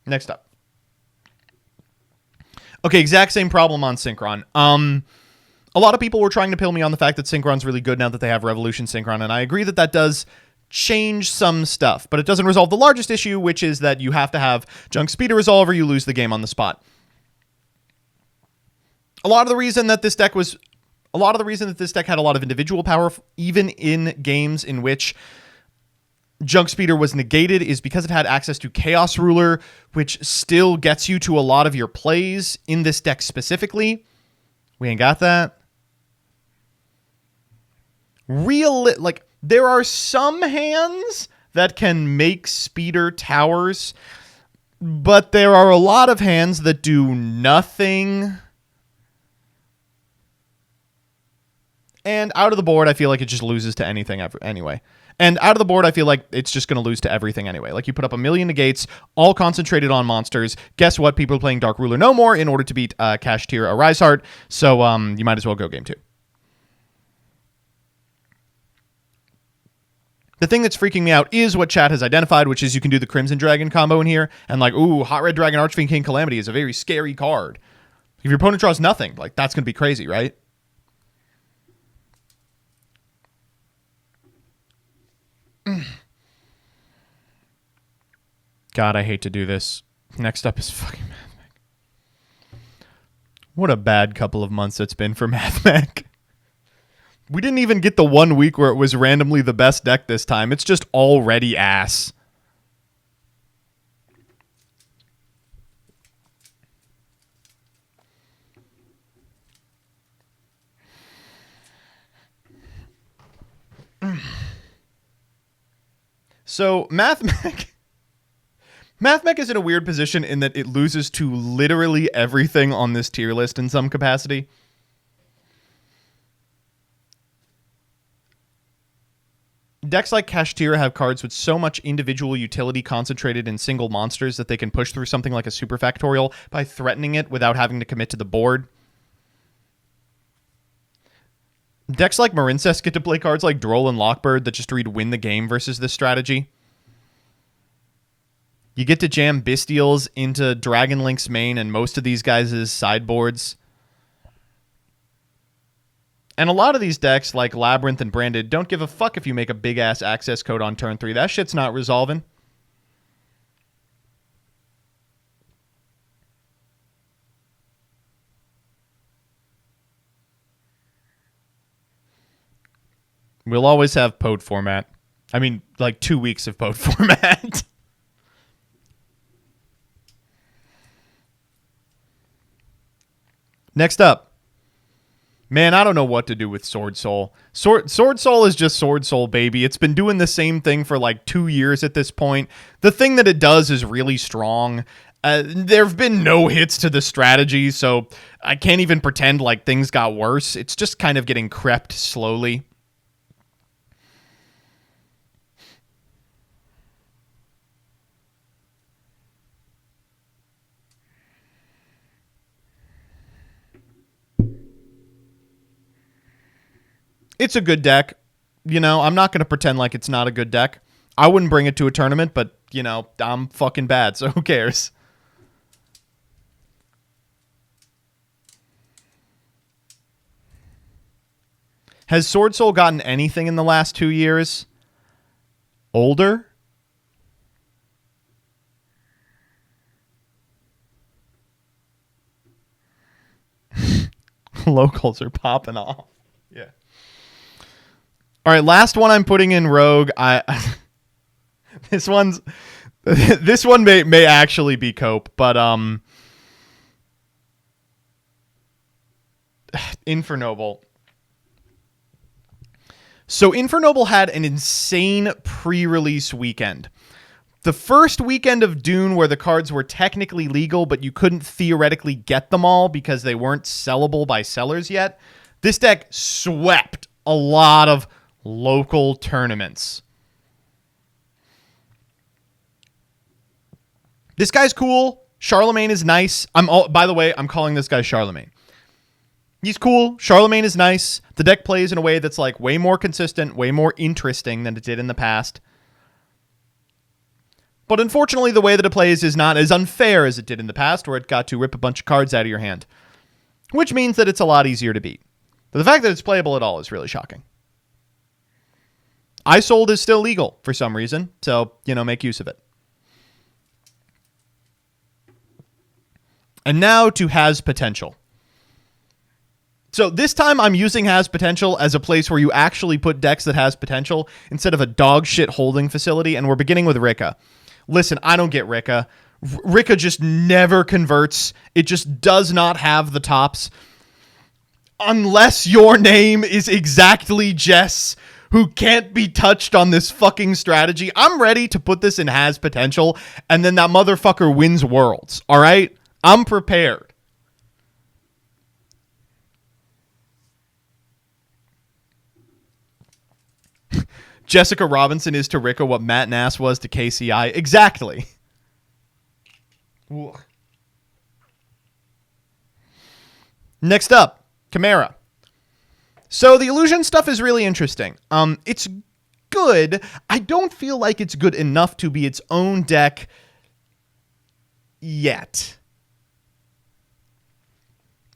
Next up. Okay, exact same problem on Synchron. A lot of people were trying to pill me on the fact that Synchron's really good now that they have Revolution Synchron, and I agree that that does change some stuff, but it doesn't resolve the largest issue, which is that you have to have Junk Speeder resolve or you lose the game on the spot. A lot of the reason that this deck had a lot of individual power, even in games in which Junk Speeder was negated, is because it had access to Chaos Ruler, which still gets you to a lot of your plays in this deck specifically. We ain't got that. There are some hands that can make Speeder towers, but there are a lot of hands that do nothing. And out of the board, I feel like it just loses to anything anyway. And out of the board, I feel like it's just going to lose to everything anyway. Like, you put up 1,000,000 negates, all concentrated on monsters. Guess what? People are playing Dark Ruler no more in order to beat Kashtira Arise Heart. So you might as well go game 2. The thing that's freaking me out is what chat has identified, which is you can do the Crimson Dragon combo in here, and like, ooh, Hot Red Dragon Archfiend King Calamity is a very scary card. If your opponent draws nothing, like, that's going to be crazy, right? God, I hate to do this. Next up is fucking MathMech. What a bad couple of months it's been for MathMech. We didn't even get the 1 week where it was randomly the best deck this time. It's just already ass. So, MathMech is in a weird position in that it loses to literally everything on this tier list in some capacity. Decks like Kashtira have cards with so much individual utility concentrated in single monsters that they can push through something like a Superfactorial by threatening it without having to commit to the board. Decks like Marincess get to play cards like Droll and Lockbird that just read win the game versus this strategy. You get to jam Bestials into Dragon Link's main and most of these guys' sideboards. And a lot of these decks, like Labyrinth and Branded, don't give a fuck if you make a big-ass access code on turn 3. That shit's not resolving. We'll always have POD format. I mean, like 2 weeks of POD format. Next up. Man, I don't know what to do with Sword Soul. Sword Soul is just Sword Soul, baby. It's been doing the same thing for like 2 years at this point. The thing that it does is really strong. There have been no hits to the strategy, so I can't even pretend like things got worse. It's just kind of getting crept slowly. It's a good deck. You know, I'm not going to pretend like it's not a good deck. I wouldn't bring it to a tournament, but, you know, I'm fucking bad, so who cares? Has Sword Soul gotten anything in the last 2 years? Older? Locals are popping off. Yeah. All right, last one I'm putting in Rogue. This one may actually be Cope, but Infernoble. So Infernoble had an insane pre-release weekend. The first weekend of Dune where the cards were technically legal, but you couldn't theoretically get them all because they weren't sellable by sellers yet. This deck swept a lot of local tournaments. This guy's cool. Charlemagne is nice. By the way, I'm calling this guy Charlemagne. He's cool. Charlemagne is nice. The deck plays in a way that's like way more consistent, way more interesting than it did in the past. But unfortunately, the way that it plays is not as unfair as it did in the past, where it got to rip a bunch of cards out of your hand. Which means that it's a lot easier to beat. But the fact that it's playable at all is really shocking. iSold is still legal for some reason, so, you know, make use of it. And now to Has Potential. So this time I'm using Has Potential as a place where you actually put decks that has potential instead of a dog shit holding facility, and we're beginning with Rika. Listen, I don't get Rika. Rika just never converts. It just does not have the tops. Unless your name is exactly Jess, who can't be touched on this fucking strategy. I'm ready to put this in Has Potential, and then that motherfucker wins Worlds, all right? I'm prepared. Jessica Robinson is to Rika what Matt Nass was to KCI. Exactly. Ugh. Next up, Chimera. So the illusion stuff is really interesting. It's good. I don't feel like it's good enough to be its own deck yet.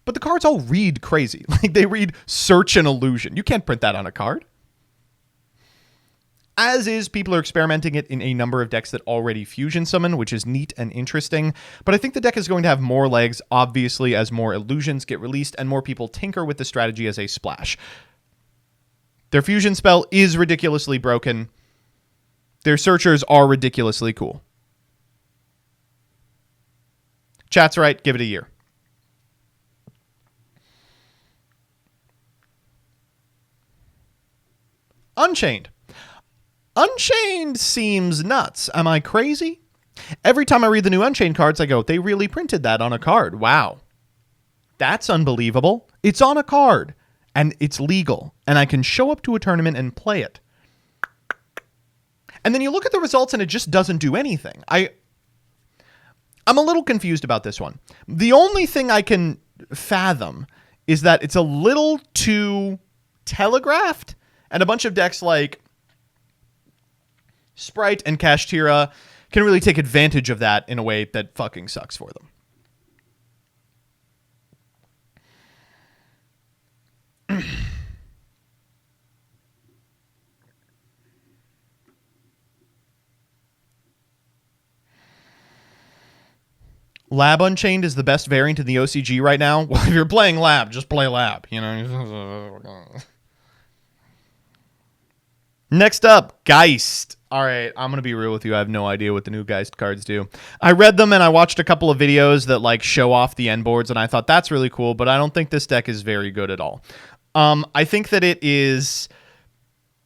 But the cards all read crazy. Like, they read Search and Illusion. You can't print that on a card. As is, people are experimenting it in a number of decks that already fusion summon, which is neat and interesting. But I think the deck is going to have more legs, obviously, as more illusions get released and more people tinker with the strategy as a splash. Their fusion spell is ridiculously broken. Their searchers are ridiculously cool. Chat's right, give it a year. Unchained. Unchained seems nuts. Am I crazy? Every time I read the new Unchained cards, I go, they really printed that on a card. Wow. That's unbelievable. It's on a card, and it's legal, and I can show up to a tournament and play it. And then you look at the results, and it just doesn't do anything. I'm a little confused about this one. The only thing I can fathom is that it's a little too telegraphed, and a bunch of decks like Sprite and Kashtira can really take advantage of that in a way that fucking sucks for them. Lab Unchained is the best variant in the OCG right now. Well, if you're playing Lab, just play Lab, you know. Next up, Geist. All right, I'm going to be real with you. I have no idea what the new Geist cards do. I read them and I watched a couple of videos that like show off the end boards, and I thought that's really cool, but I don't think this deck is very good at all. I think that it is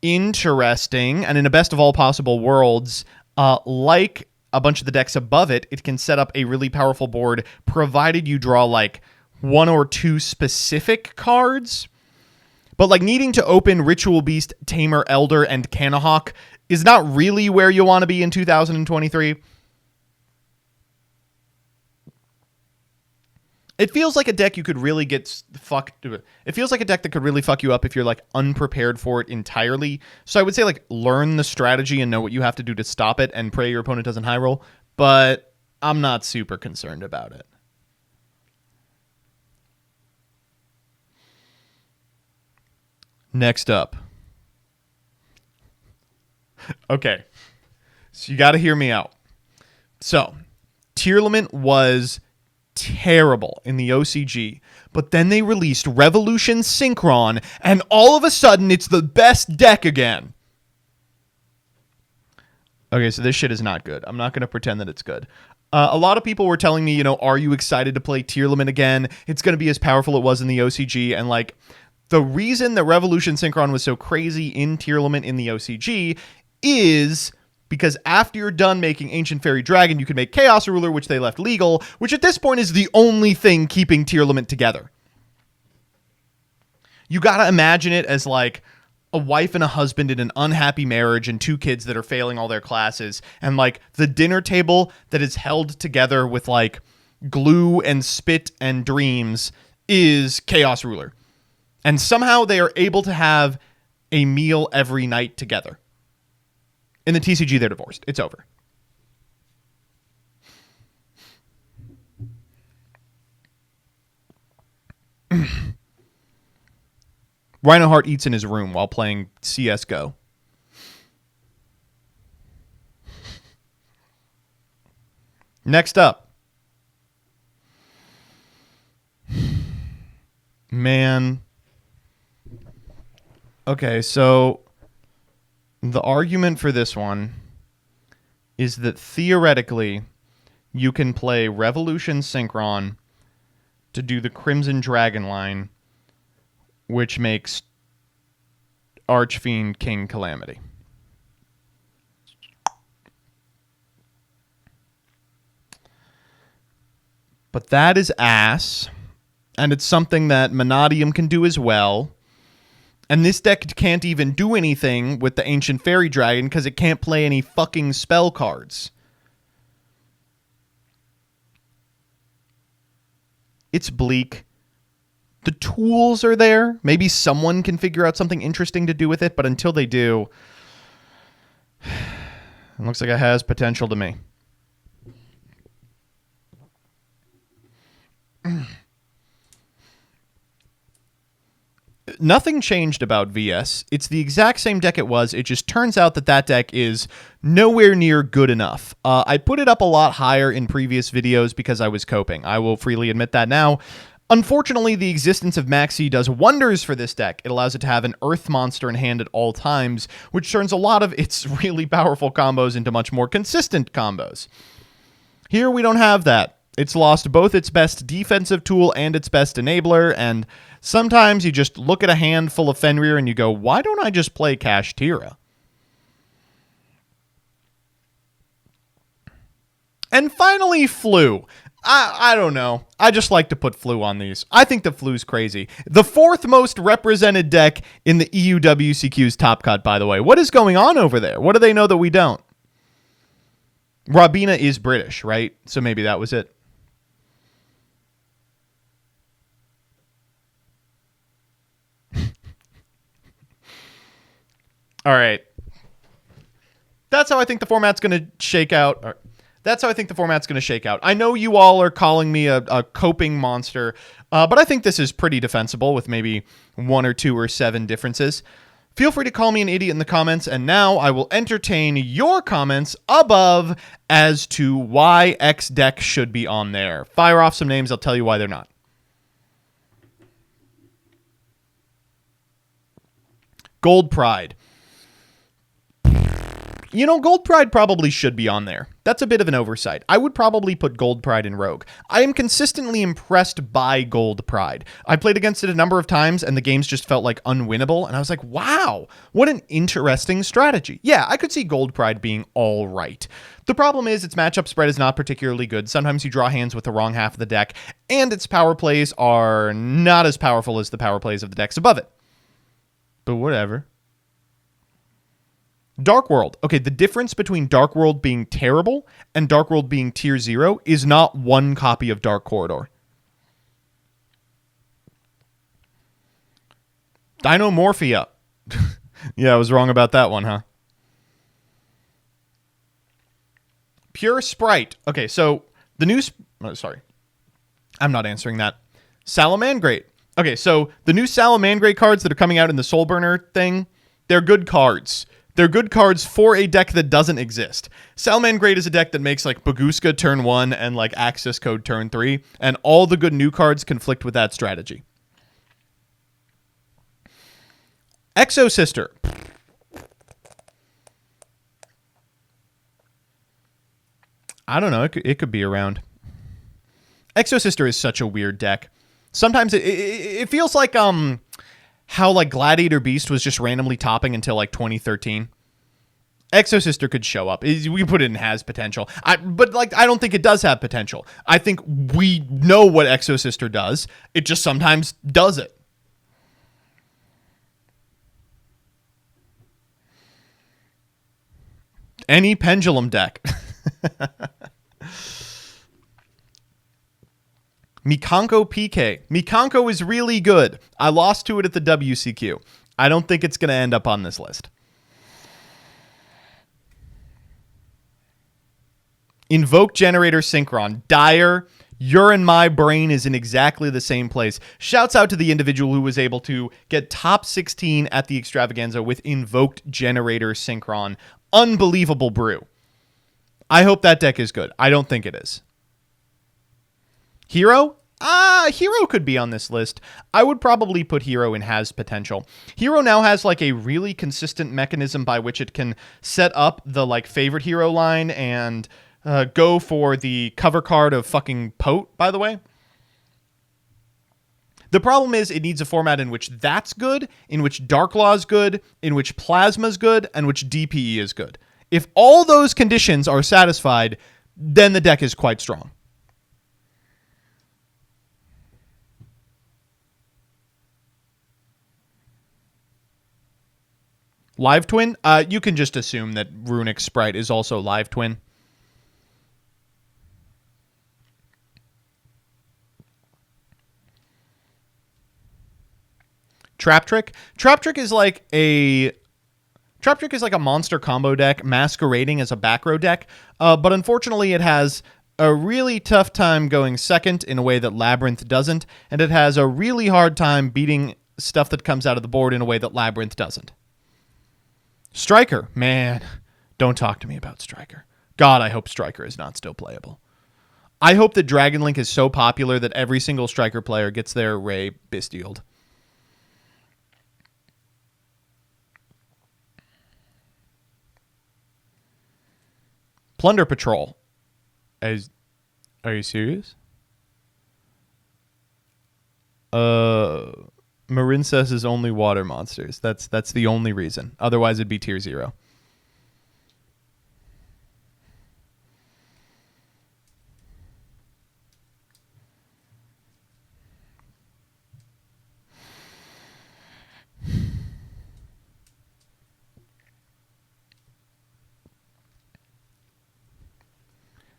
interesting, and in a best of all possible worlds, like a bunch of the decks above it, it can set up a really powerful board, provided you draw like one or two specific cards. But like needing to open Ritual Beast, Tamer, Elder, and Canahawk is not really where you want to be in 2023. It feels like a deck you could really get fucked. It feels like a deck that could really fuck you up if you're like unprepared for it entirely. So I would say like learn the strategy and know what you have to do to stop it and pray your opponent doesn't high roll. But I'm not super concerned about it. Next up. Okay. So you got to hear me out. So, Tierlament was terrible in the OCG, but then they released Revolution Synchron, and all of a sudden it's the best deck again. Okay, so this shit is not good. I'm not going to pretend that it's good. A lot of people were telling me, you know, are you excited to play Tierlament again? It's going to be as powerful as it was in the OCG, and like, the reason that Revolution Synchron was so crazy in Tierlament in the OCG is because after you're done making Ancient Fairy Dragon, you can make Chaos Ruler, which they left legal, which at this point is the only thing keeping Tierlament together. You gotta imagine it as like a wife and a husband in an unhappy marriage and two kids that are failing all their classes, and like the dinner table that is held together with like glue and spit and dreams is Chaos Ruler. And somehow they are able to have a meal every night together. In the TCG, they're divorced. It's over. Rhinoheart eats in his room while playing CSGO. Next up. Man. Okay, so the argument for this one is that theoretically you can play Revolution Synchron to do the Crimson Dragon line, which makes Archfiend King Calamity. But that is ass, and it's something that Manadium can do as well. And this deck can't even do anything with the Ancient Fairy Dragon because it can't play any fucking spell cards. It's bleak. The tools are there. Maybe someone can figure out something interesting to do with it, but until they do, It looks like it has potential to me. Nothing changed about VS. It's the exact same deck it was. It just turns out that that deck is nowhere near good enough. I put it up a lot higher in previous videos because I was coping. I will freely admit that now. Unfortunately, the existence of Maxi does wonders for this deck. It allows it to have an Earth monster in hand at all times, which turns a lot of its really powerful combos into much more consistent combos. Here, we don't have that. It's lost both its best defensive tool and its best enabler, and sometimes you just look at a hand full of Fenrir and you go, why don't I just play Kashtira? And finally, Flu. I don't know. I just like to put Flu on these. I think the Flu's crazy. The fourth most represented deck in the EU WCQ's Top Cut, by the way. What is going on over there? What do they know that we don't? Robina is British, right? So maybe that was it. All right. That's how I think the format's going to shake out. That's how I think the format's going to shake out. I know you all are calling me a coping monster, but I think this is pretty defensible with maybe 1 or 2 or 7 differences. Feel free to call me an idiot in the comments, and now I will entertain your comments above as to why X deck should be on there. Fire off some names. I'll tell you why they're not. Gold Pride. You know, Gold Pride probably should be on there. That's a bit of an oversight. I would probably put Gold Pride in Rogue. I am consistently impressed by Gold Pride. I played against it a number of times, and the games just felt like unwinnable, and I was like, wow, what an interesting strategy. Yeah, I could see Gold Pride being all right. The problem is its matchup spread is not particularly good. Sometimes you draw hands with the wrong half of the deck, and its power plays are not as powerful as the power plays of the decks above it. But whatever. Dark World. Okay, the difference between Dark World being terrible and Dark World being tier 0 is not one copy of Dark Corridor. Dinomorphia. Yeah, I was wrong about that one, huh? Pure Sprite. Okay, so the new... sorry. I'm not answering that. Salamandrate. Okay, so the new Salamandrate cards that are coming out in the Soulburner thing, they're good cards. They're good cards for a deck that doesn't exist. Salamandrate is a deck that makes like Baguska turn 1 and like Access Code turn 3, and all the good new cards conflict with that strategy. Exo Sister. I don't know. It could be around. Exo Sister is such a weird deck. Sometimes it feels like how like Gladiator Beast was just randomly topping until like 2013. Exo Sister could show up. We put it in has potential. But like I don't think it does have potential. I think we know what Exo Sister does. It just sometimes does it. Any Pendulum deck. Mikanko PK. Mikanko is really good. I lost to it at the WCQ. I don't think it's going to end up on this list. Invoke Generator Synchron. Dire. You're in my brain is in exactly the same place. Shouts out to the individual who was able to get top 16 at the extravaganza with Invoked Generator Synchron. Unbelievable brew. I hope that deck is good. I don't think it is. Hero? Hero could be on this list. I would probably put Hero in has potential. Hero now has like a really consistent mechanism by which it can set up the like favorite hero line and go for the cover card of fucking Pote, by the way. The problem is it needs a format in which that's good, in which Dark Law is good, in which Plasma is good, and which DPE is good. If all those conditions are satisfied, then the deck is quite strong. Live Twin? You can just assume that Runic Sprite is also Live Twin. Trap Trick? Trap Trick is like a Trap Trick is like a monster combo deck masquerading as a back row deck, but unfortunately it has a really tough time going second in a way that Labyrinth doesn't, and it has a really hard time beating stuff that comes out of the board in a way that Labyrinth doesn't. Striker, man, don't talk to me about Striker. God, I hope Striker is not still playable. I hope that Dragon Link is so popular that every single Striker player gets their Ray Bestialed. Plunder Patrol. Are you serious? Marin says is only water monsters. That's the only reason. Otherwise, it'd be tier 0.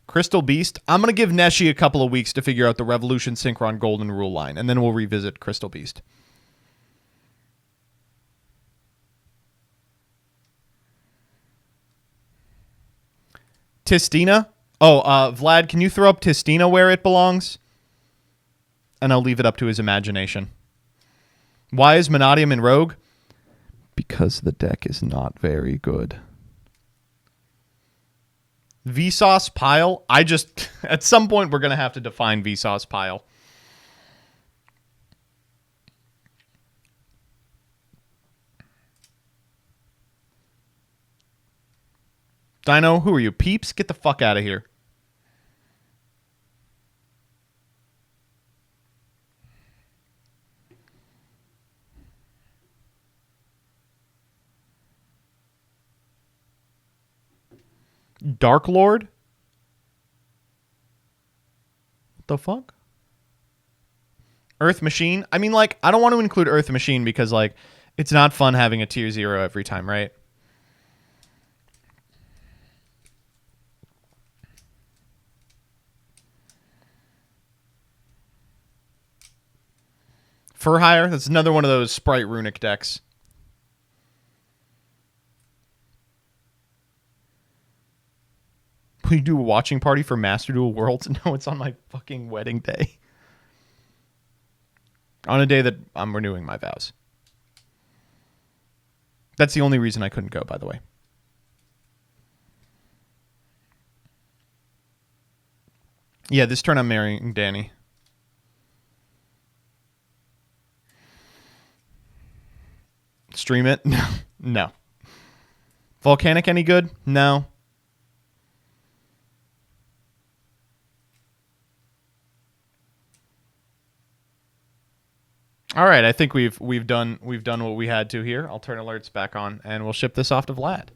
Crystal Beast. I'm going to give Neshi a couple of weeks to figure out the Revolution Synchron Golden Rule line, and then we'll revisit Crystal Beast. Tistina. Oh, Vlad, can you throw up Tistina where it belongs? And I'll leave it up to his imagination. Why is Monodium in Rogue? Because the deck is not very good. Vsauce Pile. At some point, we're going to have to define Vsauce Pile. Dino, who are you? Peeps? Get the fuck out of here. Dark Lord? What the fuck? Earth Machine? I mean, like, I don't want to include Earth Machine because, like, it's not fun having a tier 0 every time, right? Fur Hire? That's another one of those Sprite Runic decks. We do a watching party for Master Duel Worlds? No, it's on my fucking wedding day. On a day that I'm renewing my vows. That's the only reason I couldn't go, by the way. Yeah, this turn I'm marrying Danny. Stream it? No. No. Volcanic any good? No. All right, I think we've done what we had to here. I'll turn alerts back on and we'll ship this off to Vlad.